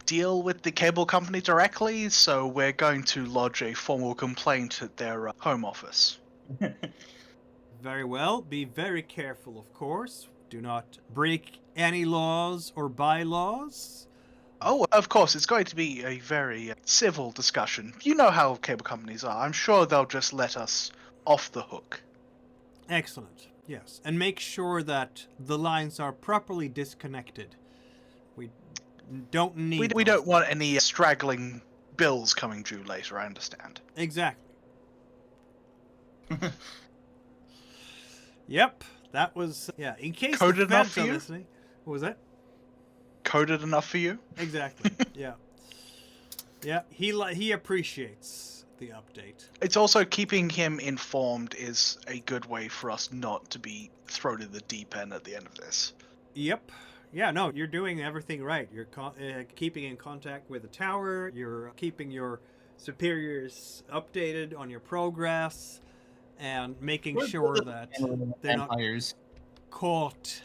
deal with the cable company directly, so we're going to lodge a formal complaint at their home office. Very well. Be very careful, of course. Do not break any laws or bylaws. Oh, of course, it's going to be a very civil discussion. You know how cable companies are. I'm sure they'll just let us off the hook. Excellent. Yes. And make sure that the lines are properly disconnected. We don't need... We don't want any straggling bills coming due later, I understand. Exactly. Yep, that was in case coded the enough for fans are you. Listening. What was that? Coded enough for you? Exactly. Yeah. He appreciates the update. It's also keeping him informed is a good way for us not to be thrown in the deep end at the end of this. Yep. Yeah. No, you're doing everything right. You're keeping in contact with the tower. You're keeping your superiors updated on your progress. And making sure that they're not caught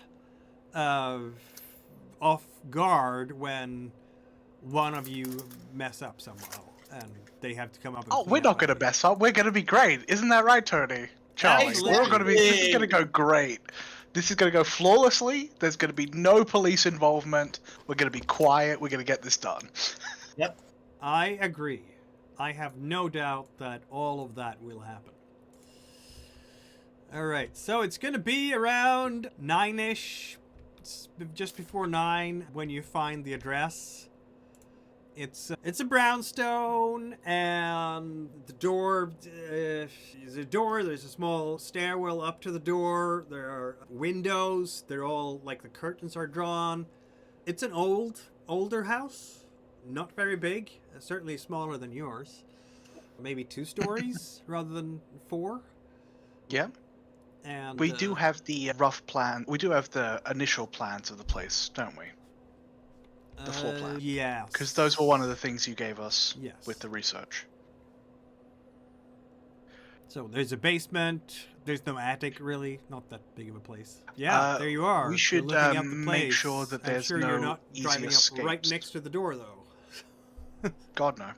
off guard when one of you mess up somehow, and they have to come up. Oh, we're not going to mess up. We're going to be great, isn't that right, Tony? Charlie, Absolutely. This is going to go great. This is going to go flawlessly. There's going to be no police involvement. We're going to be quiet. We're going to get this done. Yep. I agree. I have no doubt that all of that will happen. All right, so it's going to be around 9-ish, just before 9 when you find the address. It's a brownstone, and the door is a door. There's a small stairwell up to the door. There are windows. They're all, like, the curtains are drawn. It's an older house, not very big, certainly smaller than yours. Maybe 2 stories rather than 4. Yeah. And we do have the rough plan. We do have the initial plans of the place, don't we? The floor plan. Yeah. Because those were one of the things you gave us Yes. with the research. So there's a basement. There's no attic, really. Not that big of a place. Yeah, there you are. We You're should looking up the make place. sure that I'm there's sure no you're not easy driving up right escapes. next to the door, though. God, no.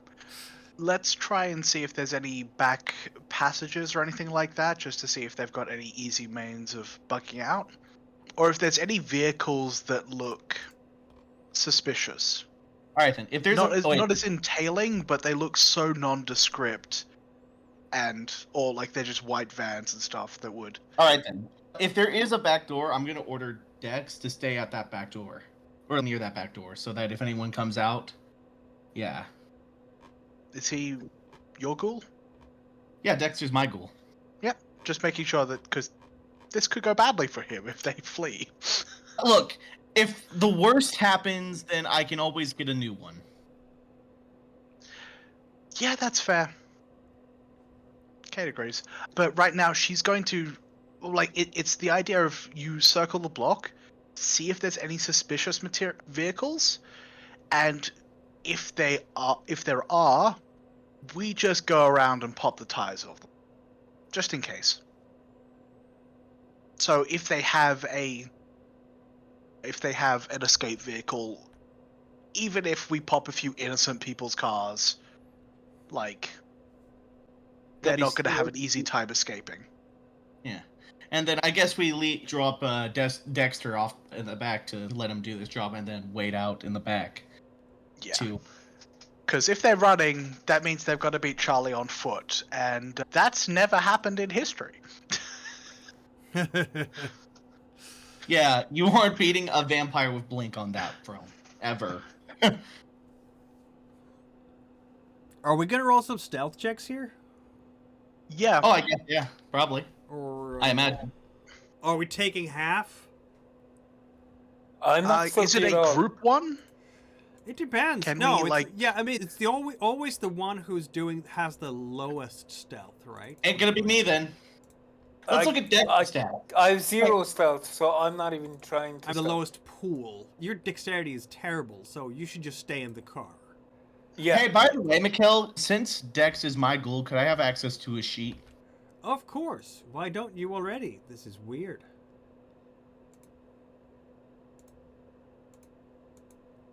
Let's try and see if there's any back passages or anything like that, just to see if they've got any easy means of bucking out. Or if there's any vehicles that look suspicious. All right, then. If there's not as entailing, but they look so nondescript, or like they're just white vans and stuff that would. All right, then. If there is a back door, I'm gonna order Dex to stay at that back door, or near that back door, so that if anyone comes out, yeah. Is he your ghoul? Yeah, Dexter's my ghoul. Yeah, just making sure that, because this could go badly for him if they flee. Look, if the worst happens, then I can always get a new one. Yeah, that's fair. Kate agrees. But right now, she's going to, it's the idea of you circle the block, see if there's any suspicious vehicles, and if there are, we just go around and pop the tires off them, just in case. So if they have an escape vehicle, even if we pop a few innocent people's cars, like, they're not going to have an easy time escaping. Yeah. And then I guess we drop Dexter off in the back to let him do this job, and then wait out in the back. Yeah. To Because if they're running, that means they've got to beat Charlie on foot, and that's never happened in history. Yeah, you aren't beating a vampire with Blink on that front ever. Are we gonna roll some stealth checks here? Yeah. Oh, I guess, yeah, probably. Or I imagine. are we taking half? I'm not Is it stealthy at a all. group one? It depends. Can no, we, it's, like- yeah, I mean, it's always the one who's has the lowest stealth, right? Ain't gonna be me then. Let's look at Dexter's stat. I have 0 stealth, so I'm not even trying to. I have the stealth. lowest pool. Your dexterity is terrible, so you should just stay in the car. Yeah. Hey, by the way, Mikkel, since Dex is my ghoul, could I have access to his sheet? Of course. Why don't you already? This is weird.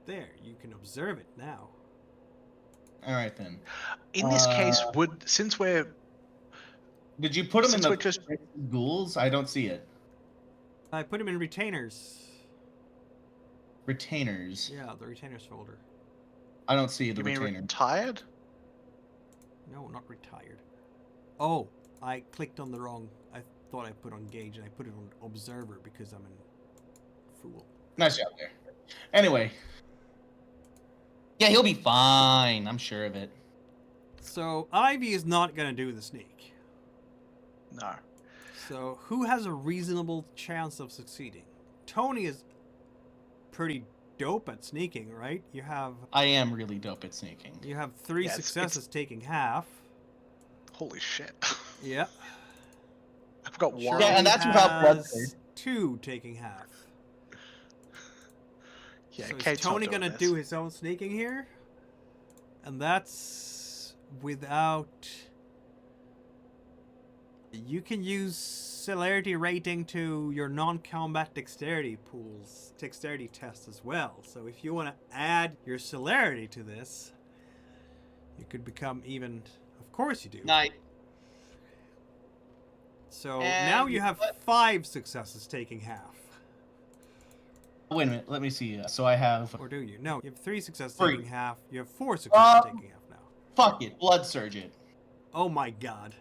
There, you can observe it now. All right then. In this case, since we're Did you put him in Since the we're just- ghouls? I don't see it. I put him in retainers. Retainers. Yeah, the retainers folder. I don't see the you mean retainer. retired? No, not retired. Oh, I clicked on the wrong. I thought I put on gauge and I put it on observer because I'm a fool. Nice job there. Anyway. Yeah, he'll be fine. I'm sure of it. So Ivy is not gonna do the sneak. No. So who has a reasonable chance of succeeding? Tony is pretty dope at sneaking, right? You have I am really dope at sneaking. 3 Yeah, successes taking half. Holy shit. Yeah. I've got one. Yeah, and that's without blood has third. 2 taking half. Yeah, So is Kate's not Tony doing gonna this. do his own sneaking here? And that's without. You can use celerity rating to your non-combat dexterity test as well. So if you want to add your celerity to this, you could become even. Of course you do. Night. So And now you you have what? 5 successes taking half. Wait a minute. Let me see. So I have. Or do you? No, you have 3 successes 3. taking half. You have 4 successes taking half now. Fuck it. Blood surge it. Oh my god.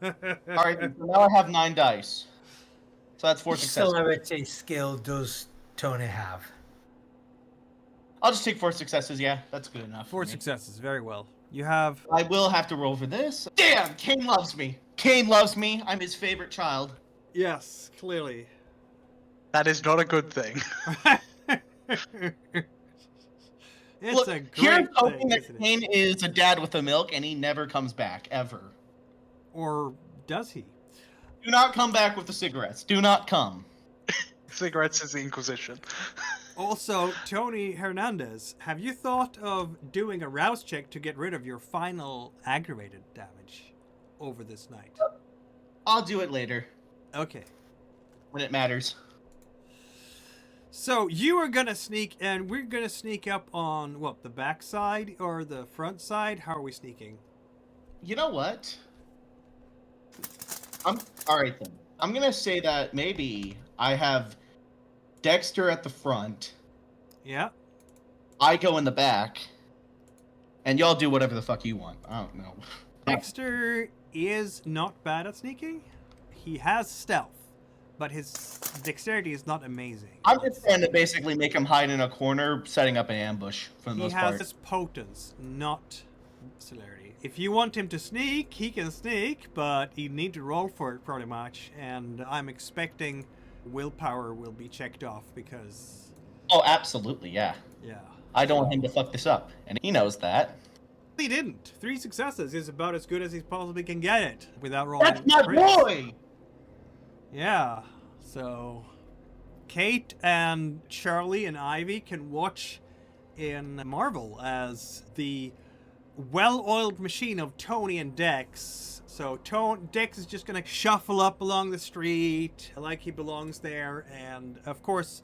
All right. So now I have 9 dice. So that's 4 Which successes. celerity skill does Tony have? I'll just take 4 successes. Yeah, that's good enough. 4 for me. successes, very well. You have. I will have to roll for this. Damn, Kane loves me. Kane loves me. I'm his favorite child. Yes, clearly. That is not a good thing. It's Look, a great here's hoping thing, that isn't it? Kane is a dad with the milk and he never comes back, ever. Or does he? Do not come back with the cigarettes. Do not come. Cigarettes is the Inquisition. Also, Tony Hernandez, have you thought of doing a rouse check to get rid of your final aggravated damage over this night? I'll do it later, Okay. when it matters. So you are gonna sneak, and we're gonna sneak up on what, the back side or the front side? How are we sneaking? You know what? Alright then. I'm gonna say that maybe I have Dexter at the front, Yeah. I go in the back, and y'all do whatever the fuck you want. I don't know. Dexter is not bad at sneaking. He has stealth, but his dexterity is not amazing. I'm just trying to basically make him hide in a corner, setting up an ambush for the He most has part. his potence, not celerity. If you want him to sneak, he can sneak, but you need to roll for it pretty much. And I'm expecting willpower will be checked off because, Oh, absolutely, yeah. yeah. I don't want him to fuck this up, and he knows that. He didn't. 3 successes is about as good as he possibly can get it without rolling. That's my crits. boy! Yeah. So, Kate and Charlie and Ivy can watch in marvel as the well-oiled machine of Tony and Dex. So Dex is just gonna shuffle up along the street like he belongs there, and of course,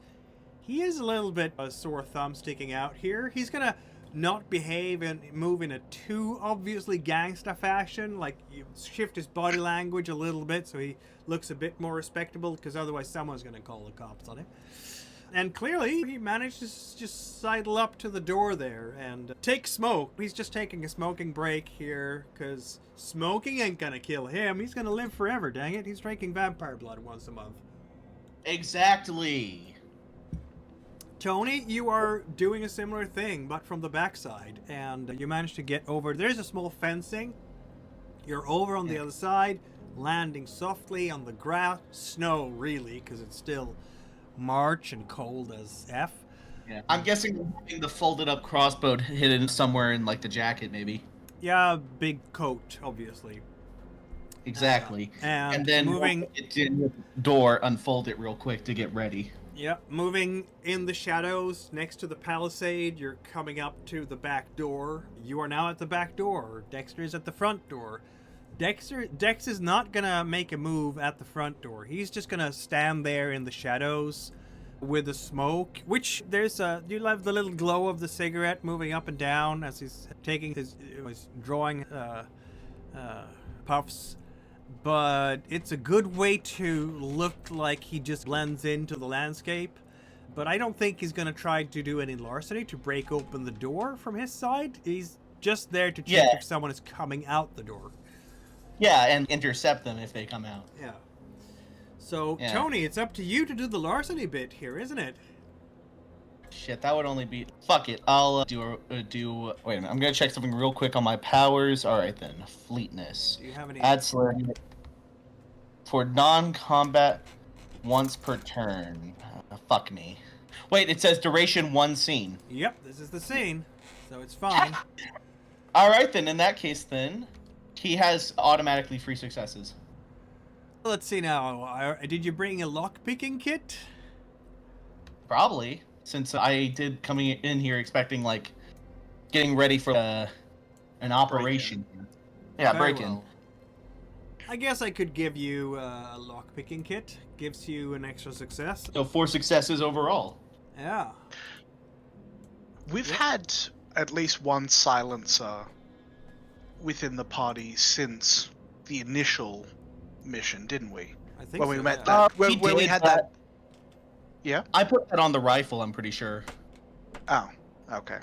he is a little bit a sore thumb sticking out here. He's gonna not behave and move in a too obviously gangsta fashion, like you shift his body language a little bit so he looks a bit more respectable, because otherwise someone's gonna call the cops on him. And clearly, he managed to just sidle up to the door there and take smoke. He's just taking a smoking break here, because smoking ain't gonna kill him. He's gonna live forever, dang it. He's drinking vampire blood once a month. Exactly. Tony, you are doing a similar thing, but from the backside. And you managed to get over. There's a small fencing. You're over on the other side, landing softly on the grass. Snow, really, because it's still March and cold as F. Yeah. I'm guessing the folded up crossbow hidden somewhere in like the jacket, maybe. Yeah, big coat, obviously. Exactly. And then moving it in the door, unfold it real quick to get ready. Yeah, moving in the shadows next to the palisade, you're coming up to the back door. You are now at the back door. Dexter is at the front door. Dex is not gonna make a move at the front door. He's just gonna stand there in the shadows with the smoke, which you have the little glow of the cigarette moving up and down as he's taking he's drawing puffs. But it's a good way to look like he just blends into the landscape. But I don't think he's gonna try to do any larceny to break open the door from his side. He's just there to check if someone is coming out the door. Yeah, and intercept them if they come out. Yeah. So, Tony, it's up to you to do the larceny bit here, isn't it? Shit, that would only be... Fuck it, I'll do... Wait a minute, I'm gonna check something real quick on my powers. Alright then, fleetness. Do you have any... Add slur for non-combat once per turn. Fuck me. Wait, it says duration 1 scene. Yep, this is the scene, so it's fine. Alright then, in that case then, he has automatically 3 successes. Let's see now. Did you bring a lock-picking kit? Probably, since I did coming in here expecting, like, getting ready for an operation. Yeah, Very break-in. well. I guess I could give you a lock-picking kit. Gives you an extra success. So 4 successes overall. Yeah. We've had at least one silencer within the party since the initial mission, didn't we? I think When so, we met yeah. that, when we did, had that. Yeah. I put that on the rifle, I'm pretty sure. Oh, okay.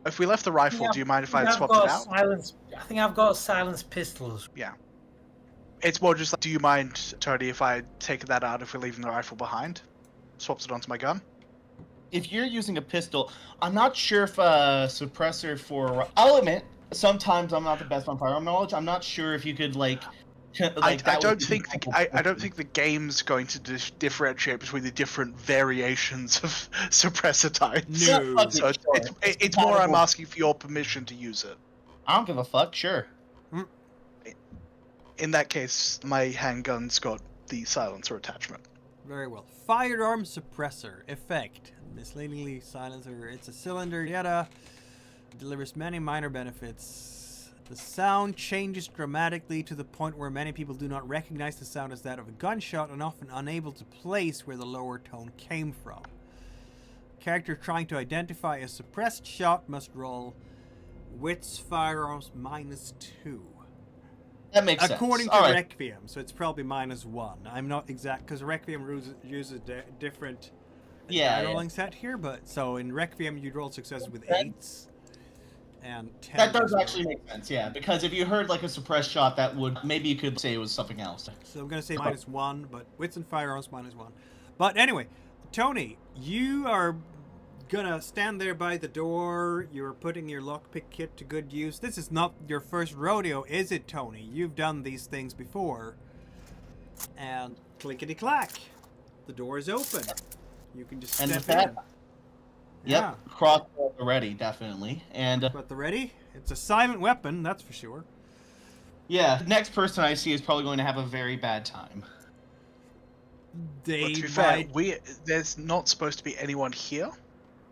If we left the rifle, do you mind if I I've swapped got it out? I think I've got silenced pistols. Yeah. It's more just like, do you mind, Tony, if I take that out if we're leaving the rifle behind? Swapped it onto my gun? If you're using a pistol, I'm not sure if a suppressor for... I'll admit, sometimes I'm not the best on firearm knowledge. I'm not sure if you could, like... I don't think the game's going to differentiate between the different variations of suppressor types. No. So it's more I'm asking for your permission to use it. I don't give a fuck, sure. In that case, my handgun's got the silencer attachment. Very well. Firearm suppressor. Effect. Misleadingly silencer. It's a cylinder, yada. Delivers many minor benefits. The sound changes dramatically to the point where many people do not recognize the sound as that of a gunshot and often unable to place where the lower tone came from. Character trying to identify a suppressed shot must roll wits firearms -2. That makes sense. According to All right. Requiem, so it's probably -1. I'm not exact, because Requiem uses different rolling set here, but so in Requiem you roll successes with 8s and 10s. That does actually make sense, yeah. Because if you heard like a suppressed shot, that would maybe you could say it was something else. So I'm gonna say -1, but wits and firearms -1. But anyway, Tony, you are gonna stand there by the door. You're putting your lockpick kit to good use. This is not your first rodeo, is it, Tony? You've done these things before. And clickety clack, the door is open. You can just And step with that, in. Yep, crossbow ready, definitely. And But the ready? It's a silent weapon, that's for sure. Yeah, the next person I see is probably going to have a very bad time. They But to be fair, might... there's not supposed to be anyone here,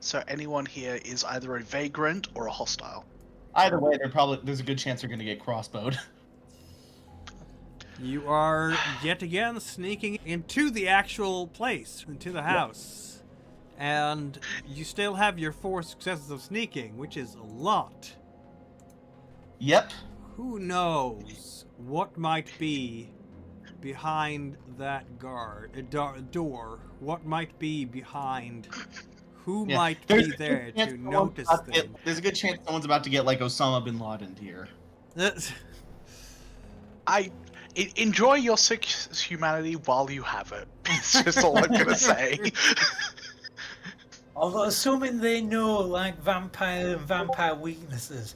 so anyone here is either a vagrant or a hostile. Either way, there's a good chance they're going to get crossbowed. You are yet again sneaking into the actual place, into the house. And you still have your 4 successes of sneaking, which is a lot. Yep. Who knows what might be behind that door? What might be behind? Who Yeah. might There's be a good there chance to someone's notice about to get- things? There's a good chance someone's about to get like Osama bin Laden here. Enjoy your sick humanity while you have it. It's just all I'm gonna say. Although assuming they know like vampire and vampire weaknesses,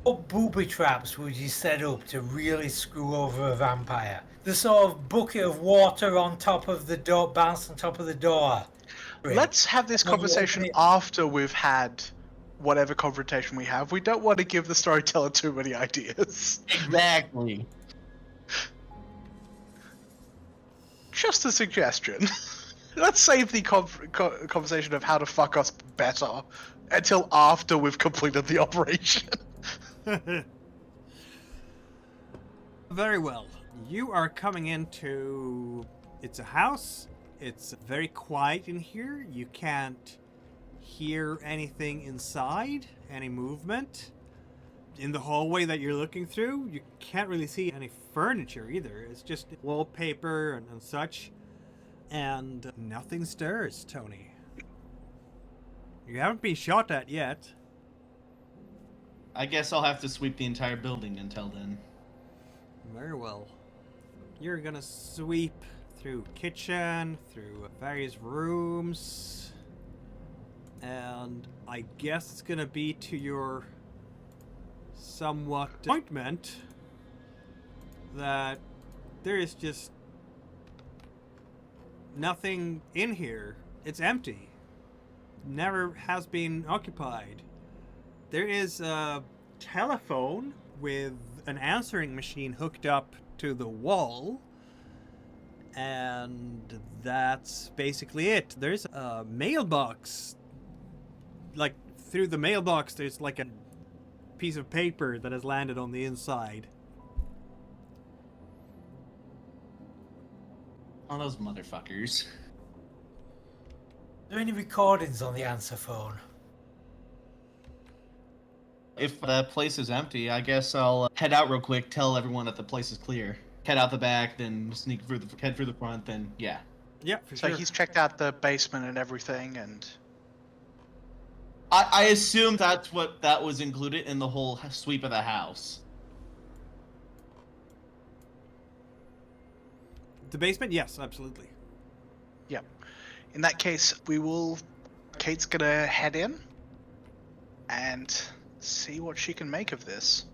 what booby traps would you set up to really screw over a vampire? The sort of bucket of water on top of the door, bounce on top of the door. Let's have this conversation after we've had whatever confrontation we have. We don't want to give the storyteller too many ideas. Exactly. Just a suggestion. Let's save the conversation of how to fuck us better until after we've completed the operation. Very well. You are coming into... It's a house. It's very quiet in here. You can't hear anything inside, any movement. In the hallway that you're looking through, you can't really see any furniture either. It's just wallpaper and such. And nothing stirs, Tony. You haven't been shot at yet. I guess I'll have to sweep the entire building until then. Very well. You're gonna sweep through kitchen, through various rooms, and I guess it's gonna be to your somewhat disappointment that there is just nothing in here. It's empty. Never has been occupied. There is a telephone with an answering machine hooked up to the wall, and that's basically it. There's a mailbox. Like, through the mailbox, there's like a piece of paper that has landed on the inside. Oh, those motherfuckers. Are there any recordings on the answer phone? If the place is empty, I guess I'll head out real quick, tell everyone that the place is clear. Head out the back, then head through the front, then yeah. Yeah, for So sure. he's checked out the basement and everything, and I assume that's what that was included in the whole sweep of the house. The basement? Yes, absolutely. yeah. In that case, Kate's gonna head in and see what she can make of this.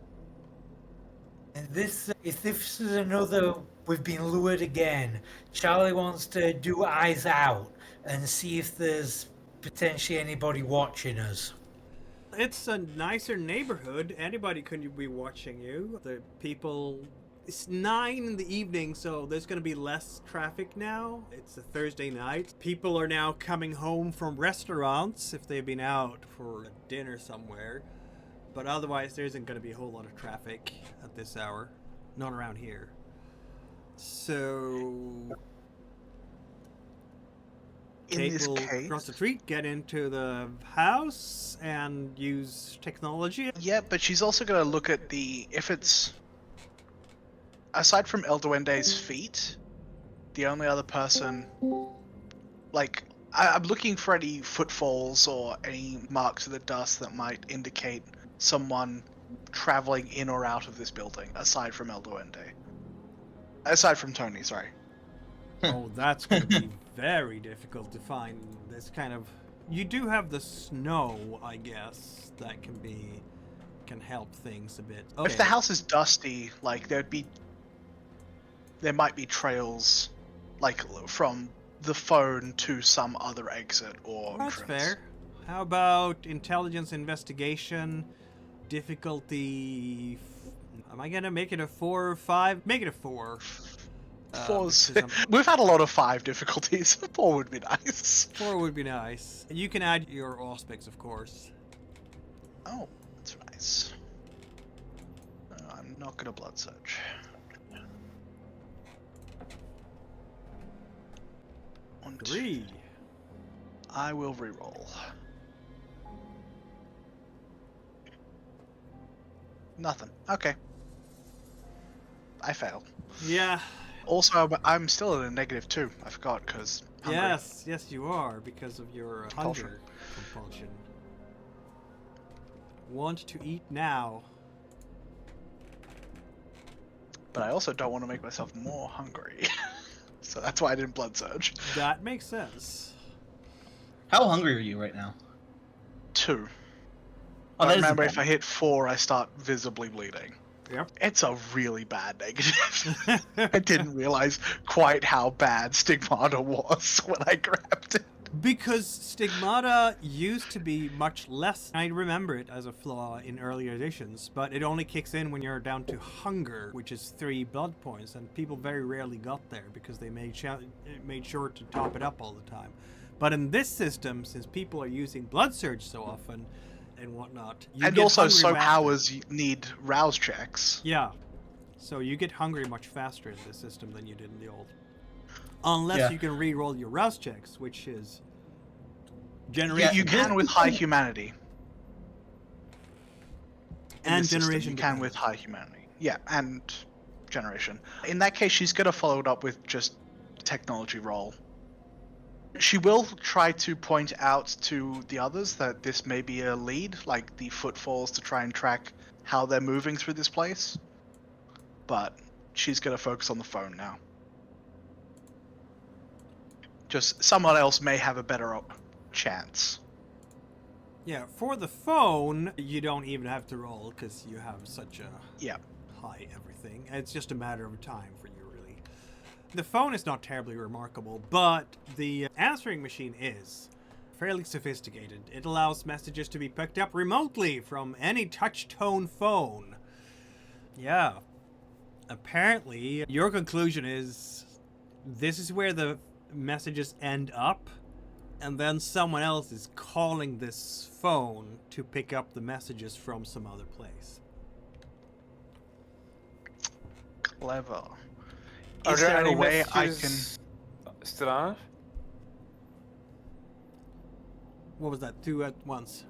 And if this is another, we've been lured again. Charlie wants to do eyes out and see if there's potentially anybody watching us. It's a nicer neighborhood. Anybody could be watching you. The people... It's 9 in the evening, so there's going to be less traffic now. It's a Thursday night. People are now coming home from restaurants if they've been out for dinner somewhere. But otherwise, there isn't going to be a whole lot of traffic at this hour. Not around here. So... In Kate this will case, cross the street, get into the house, and use technology. yeah, but she's also gonna look at if it's aside from El Duende's feet, the only other person, like, I'm looking for any footfalls or any marks of the dust that might indicate someone traveling in or out of this building, aside from El Duende. Aside from Tony, sorry. Oh, that's going to be very difficult to find. This kind of... You do have the snow, I guess, that can help things a bit. Okay. If the house is dusty, like, there might be trails, like, from the phone to some other exit or That's entrance. fair. How about intelligence investigation difficulty. Am I gonna make it a 4 or 5? Make it a 4. Fours. because We've had a lot of 5 difficulties. 4 would be nice. 4 would be nice. You can add your aspects, of course. Oh, that's nice. I'm not gonna blood surge. Und 3. I will reroll. Nothing. Okay. I failed. Yeah. Also, I'm still at a -2. I forgot because. Yes, you are because of your Compulsion. hunger compulsion. Want to eat now. But I also don't want to make myself more hungry. So that's why I didn't blood surge. That makes sense. How hungry are you right now? 2. Oh, I that is remember a if I hit 4, I start visibly bleeding. Yep. It's a really bad negative. I didn't realize quite how bad Stigmata was when I grabbed it. Because Stigmata used to be much less. I remember it as a flaw in earlier editions, but it only kicks in when you're down to hunger, which is 3 blood points, and people very rarely got there because they made sure to top it up all the time. But in this system, since people are using blood surge so often and whatnot, you And get also, hungry so faster. powers need rouse checks. Yeah. So you get hungry much faster in this system than you did in the old. Unless Yeah. you can re-roll your rouse checks, which is Yeah, generation. you can with high humanity. In And this system, generation you can with high humanity. Yeah, and generation. In that case, she's gonna follow it up with just technology roll. She will try to point out to the others that this may be a lead, like the footfalls, to try and track how they're moving through this place. But she's gonna focus on the phone now. Just someone else may have a better chance. Yeah, for the phone, you don't even have to roll because you have such a Yeah. high everything. It's just a matter of time for you, really. The phone is not terribly remarkable, but the answering machine is fairly sophisticated. It allows messages to be picked up remotely from any touch-tone phone. Yeah. Apparently, your conclusion is this is where the messages end up, and then someone else is calling this phone to pick up the messages from some other place. Clever. Are Is there there any a way I can... messages still on it? What was that? 2 at once.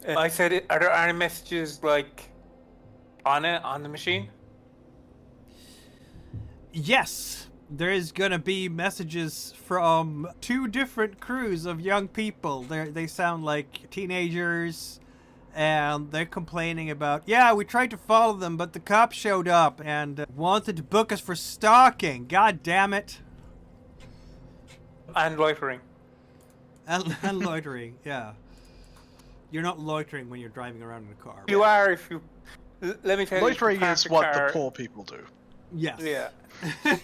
I said, are there any messages like on it on the machine? Yes, there is gonna be messages from 2 different crews of young people. They sound like teenagers, and they're complaining about, yeah, we tried to follow them, but the cops showed up and wanted to book us for stalking. God damn it. And loitering. And loitering, yeah. You're not loitering when you're driving around in a car. You are if you. Let me tell you. if you Loitering park is a what car- the poor people do. Yes. Yeah.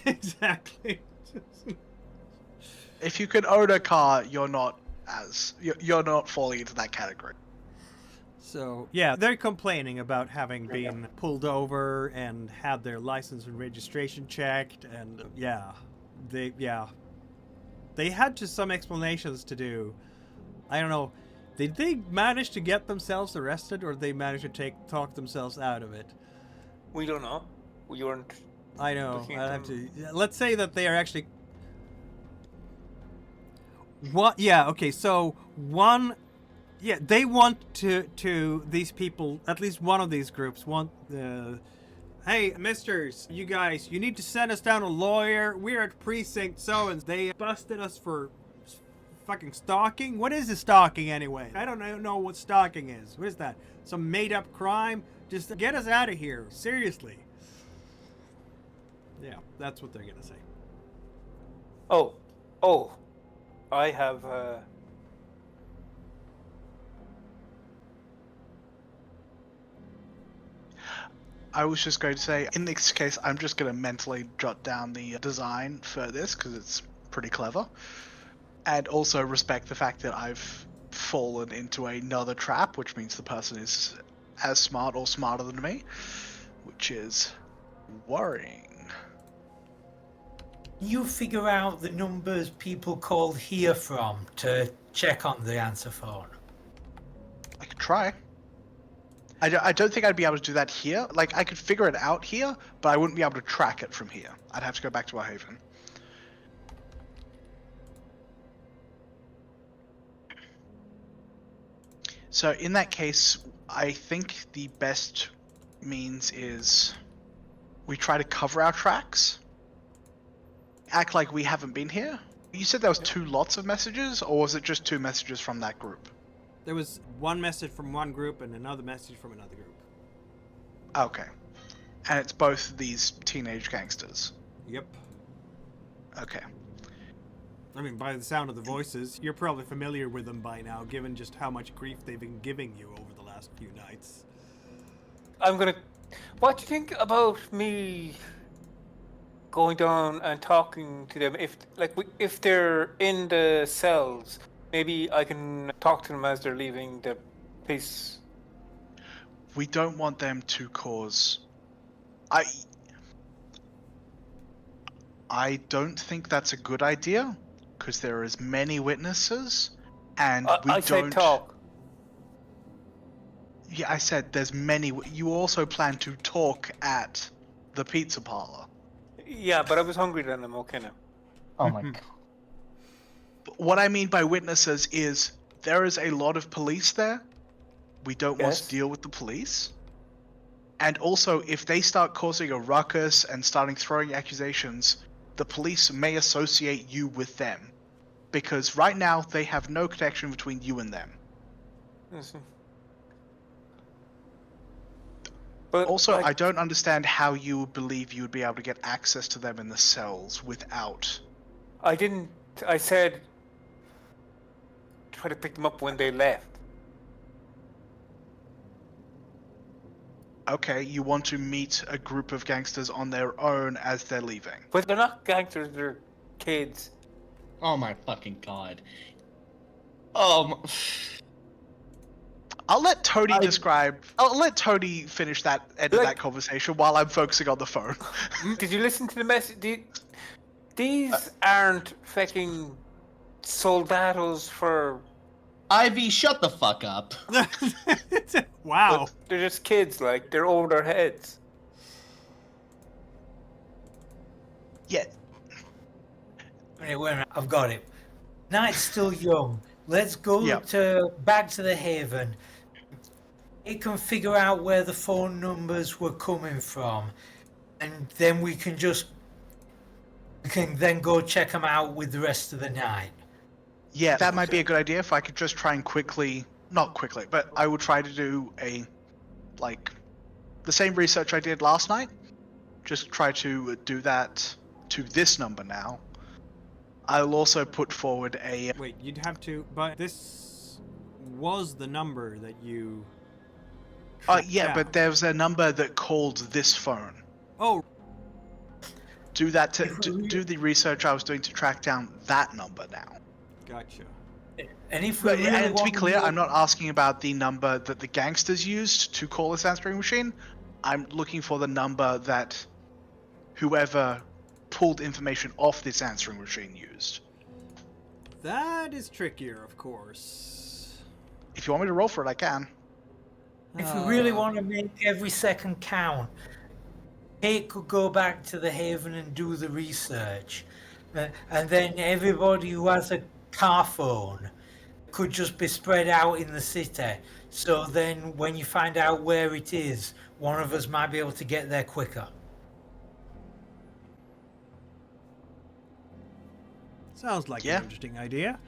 Exactly. If you can own a car, you're not falling into that category. So, yeah, they're complaining about having been pulled over and had their license and registration checked, and they had to some explanations to do. I don't know. Did they manage to get themselves arrested, or did they manage to talk themselves out of it? We don't know. We weren't. I know. Looking I at have them. to. Let's say that they are actually. What? Yeah. Okay. So one. Yeah, they want to these people. At least one of these groups want the. Hey, misters, you guys, you need to send us down a lawyer. We're at precinct so, and they busted us for fucking stalking. What is a stalking anyway? I don't know what stalking is. What is that? Some made-up crime? Just get us out of here. Seriously. Yeah, that's what they're gonna say. Oh, I have. I was just going to say, in this case, I'm just going to mentally jot down the design for this because it's pretty clever, and also respect the fact that I've fallen into another trap, which means the person is as smart or smarter than me, which is worrying. You figure out the numbers people called here from to check on the answer phone. I could try. I don't think I'd be able to do that here. Like, I could figure it out here, but I wouldn't be able to track it from here. I'd have to go back to our haven. So in that case, I think the best means is we try to cover our tracks. Act like we haven't been here. You said there was 2 lots of messages, or was it just 2 messages from that group? There was one message from one group and another message from another group. Okay. And it's both these teenage gangsters. Yep. Okay. I mean, by the sound of the voices, you're probably familiar with them by now, given just how much grief they've been giving you over the last few nights. What do you think about me going down and talking to them? If they're in the cells, maybe I can talk to them as they're leaving the place. We don't want them to cause... I don't think that's a good idea, because there are as many witnesses, and we I don't... said talk. Yeah, I said there's many... You also plan to talk at the pizza parlor. Yeah, but I was hungry then. I'm okay now. Oh my god. What I mean by witnesses is there is a lot of police there. We don't want Yes. to deal with the police. And also, if they start causing a ruckus and starting throwing accusations, the police may associate you with them. Because right now, they have no connection between you and them. Listen. But Also, like, I don't understand how you believe you would be able to get access to them in the cells without... I didn't. I said try to pick them up when they left. Okay, you want to meet a group of gangsters on their own as they're leaving. But they're not gangsters. They're kids. Oh my fucking god. Oh. I'll let Tony I'll let Tony finish that end of Like- that conversation while I'm focusing on the phone. Did you listen to the message? These aren't fucking soldados for. Ivy, shut the fuck up. Wow. They're just kids. Like they're over their heads. Yeah, Wait, I've got it. Night's still young. Let's go Yep. back to the haven. It can figure out where the phone numbers were coming from, and then we can then go check them out with the rest of the night. yeah, that might be a good idea if I could just try and not quickly, but I would try to do the same research I did last night. Just try to do that to this number now. I'll also put forward a... Wait, you'd have to... But this was the number that you... yeah, tracked but down. there's a number that called this phone. Oh, Do that do the research I was doing to track down that number now. gotcha. And if we But, really and to be want clear, know- I'm not asking about the number that the gangsters used to call this answering machine. I'm looking for the number that whoever pulled information off this answering machine used. That is trickier, of course. If you want me to roll for it, I can. If we really want to make every second count, Kate could go back to the haven and do the research. And then everybody who has a car phone could just be spread out in the city. So then when you find out where it is, one of us might be able to get there quicker. Sounds like Yeah. an interesting idea.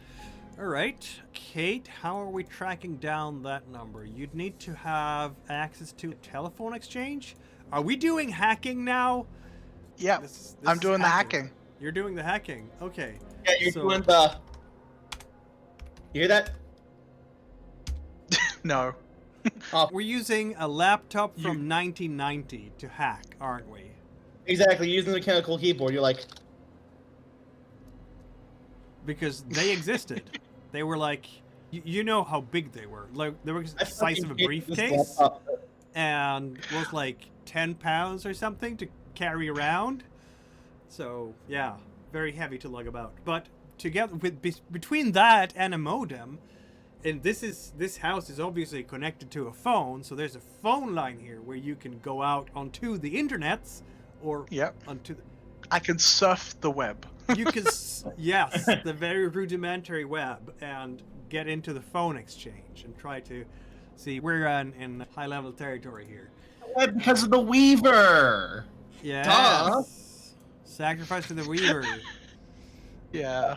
All right, Kate, how are we tracking down that number? You'd need to have access to a telephone exchange? Are we doing hacking now? Yeah, This I'm is doing the hacking. You're doing the hacking. Okay. Yeah, you're So- doing the. You hear that? No. We're using a laptop from 1990 to hack, aren't we? Exactly, you're using the mechanical keyboard. You're like, Because they existed. They were like You know how big they were. Like they were the I size fucking of a hate this briefcase, laptop. and was like 10 pounds or something to carry around. So yeah, very heavy to lug about. But together with between that and a modem, and this house is obviously connected to a phone, so there's a phone line here where you can go out onto the internets or Yep. onto the, I can surf the web. you can yes, the very rudimentary web, and get into the phone exchange and try to see we're in high level territory here. Because of the Weaver. Yes. Sacrifice to the Weaver. Yeah.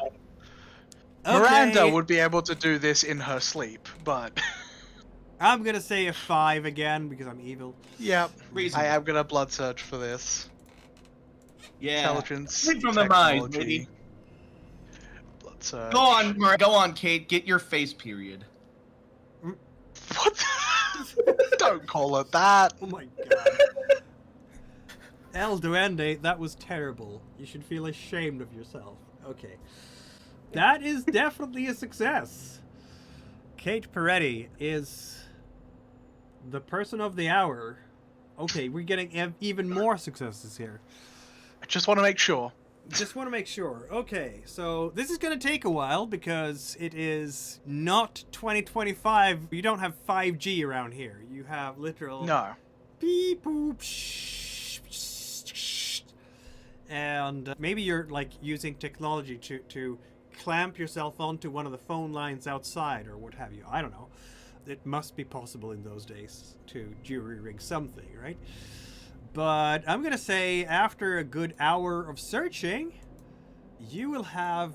Okay. Miranda would be able to do this in her sleep, but I'm gonna say a 5 again because I'm evil. yep. Reasonable. I am gonna blood search for this. Yeah. Intelligence. Read from the mind, technology, baby. Blood search. Go on, Kate. Get your face period. What? Don't call it that. Oh my god. El Duende, that was terrible. You should feel ashamed of yourself. Okay. That is definitely a success. Kate Peretti is the person of the hour. Okay, we're getting even more successes here. I just want to make sure. Just want to make sure. Okay, so this is going to take a while because it is not 2025. You don't have 5G around here. You have literal No. beep boop shh, shh, shh. And maybe you're like using technology to clamp yourself onto one of the phone lines outside or what have you. I don't know. It must be possible in those days to jury rig something, right? But I'm going to say after a good hour of searching, you will have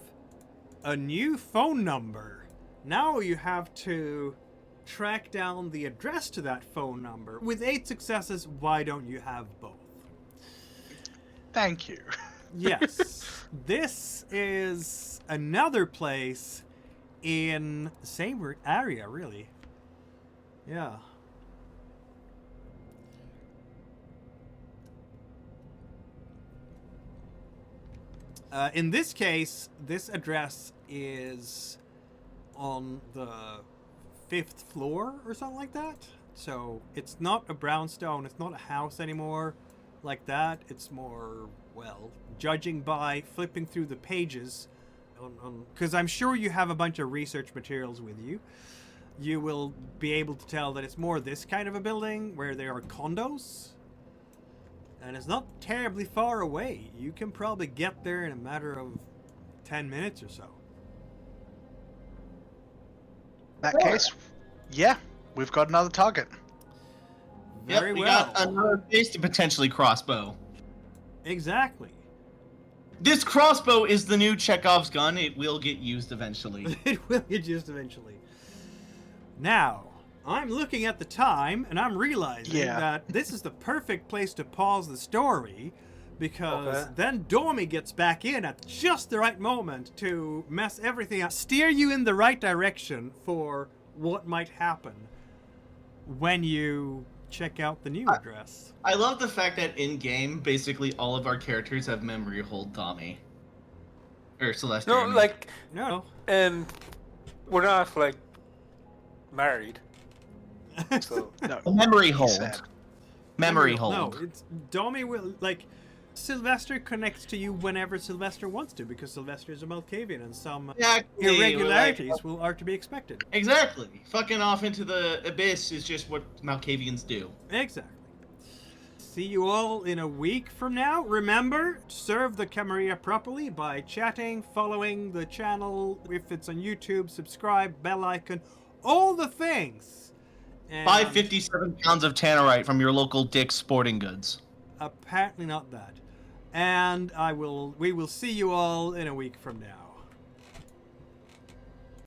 a new phone number. Now you have to track down the address to that phone number. With 8 successes, why don't you have both? Thank you. Yes. This is another place in the same area, really. Yeah. In this case, this address is on the 5th floor or something like that. So it's not a brownstone, it's not a house anymore like that. It's more, well, judging by flipping through the pages, because I'm sure you have a bunch of research materials with you. You will be able to tell that it's more this kind of a building where there are condos. And it's not terribly far away. You can probably get there in a matter of 10 minutes or so. In that case, yeah, we've got another target. Very we well. got another base to potentially crossbow. Exactly. This crossbow is the new Chekhov's gun. It will get used eventually. It will get used eventually. Now, I'm looking at the time and I'm realizing that this is the perfect place to pause the story, because then Domi gets back in at just the right moment to mess everything up, steer you in the right direction for what might happen when you check out the new address. I love the fact that in game, basically all of our characters have memory hold Tommy. Or Celeste. No, like, No. we're not like married. So No. Memory he hold. said. Memory No, hold. it's Domi will, like, Sylvester connects to you whenever Sylvester wants to, because Sylvester is a Malkavian and some Exactly. irregularities are to be expected. Exactly. Fucking off into the abyss is just what Malkavians do. Exactly. See you all in a week from now. Remember, serve the Camarilla properly by chatting, following the channel, if it's on YouTube, subscribe, bell icon, all the things. And Buy 57 pounds of tannerite from your local Dick's Sporting Goods. apparently not that. And we will see you all in a week from now.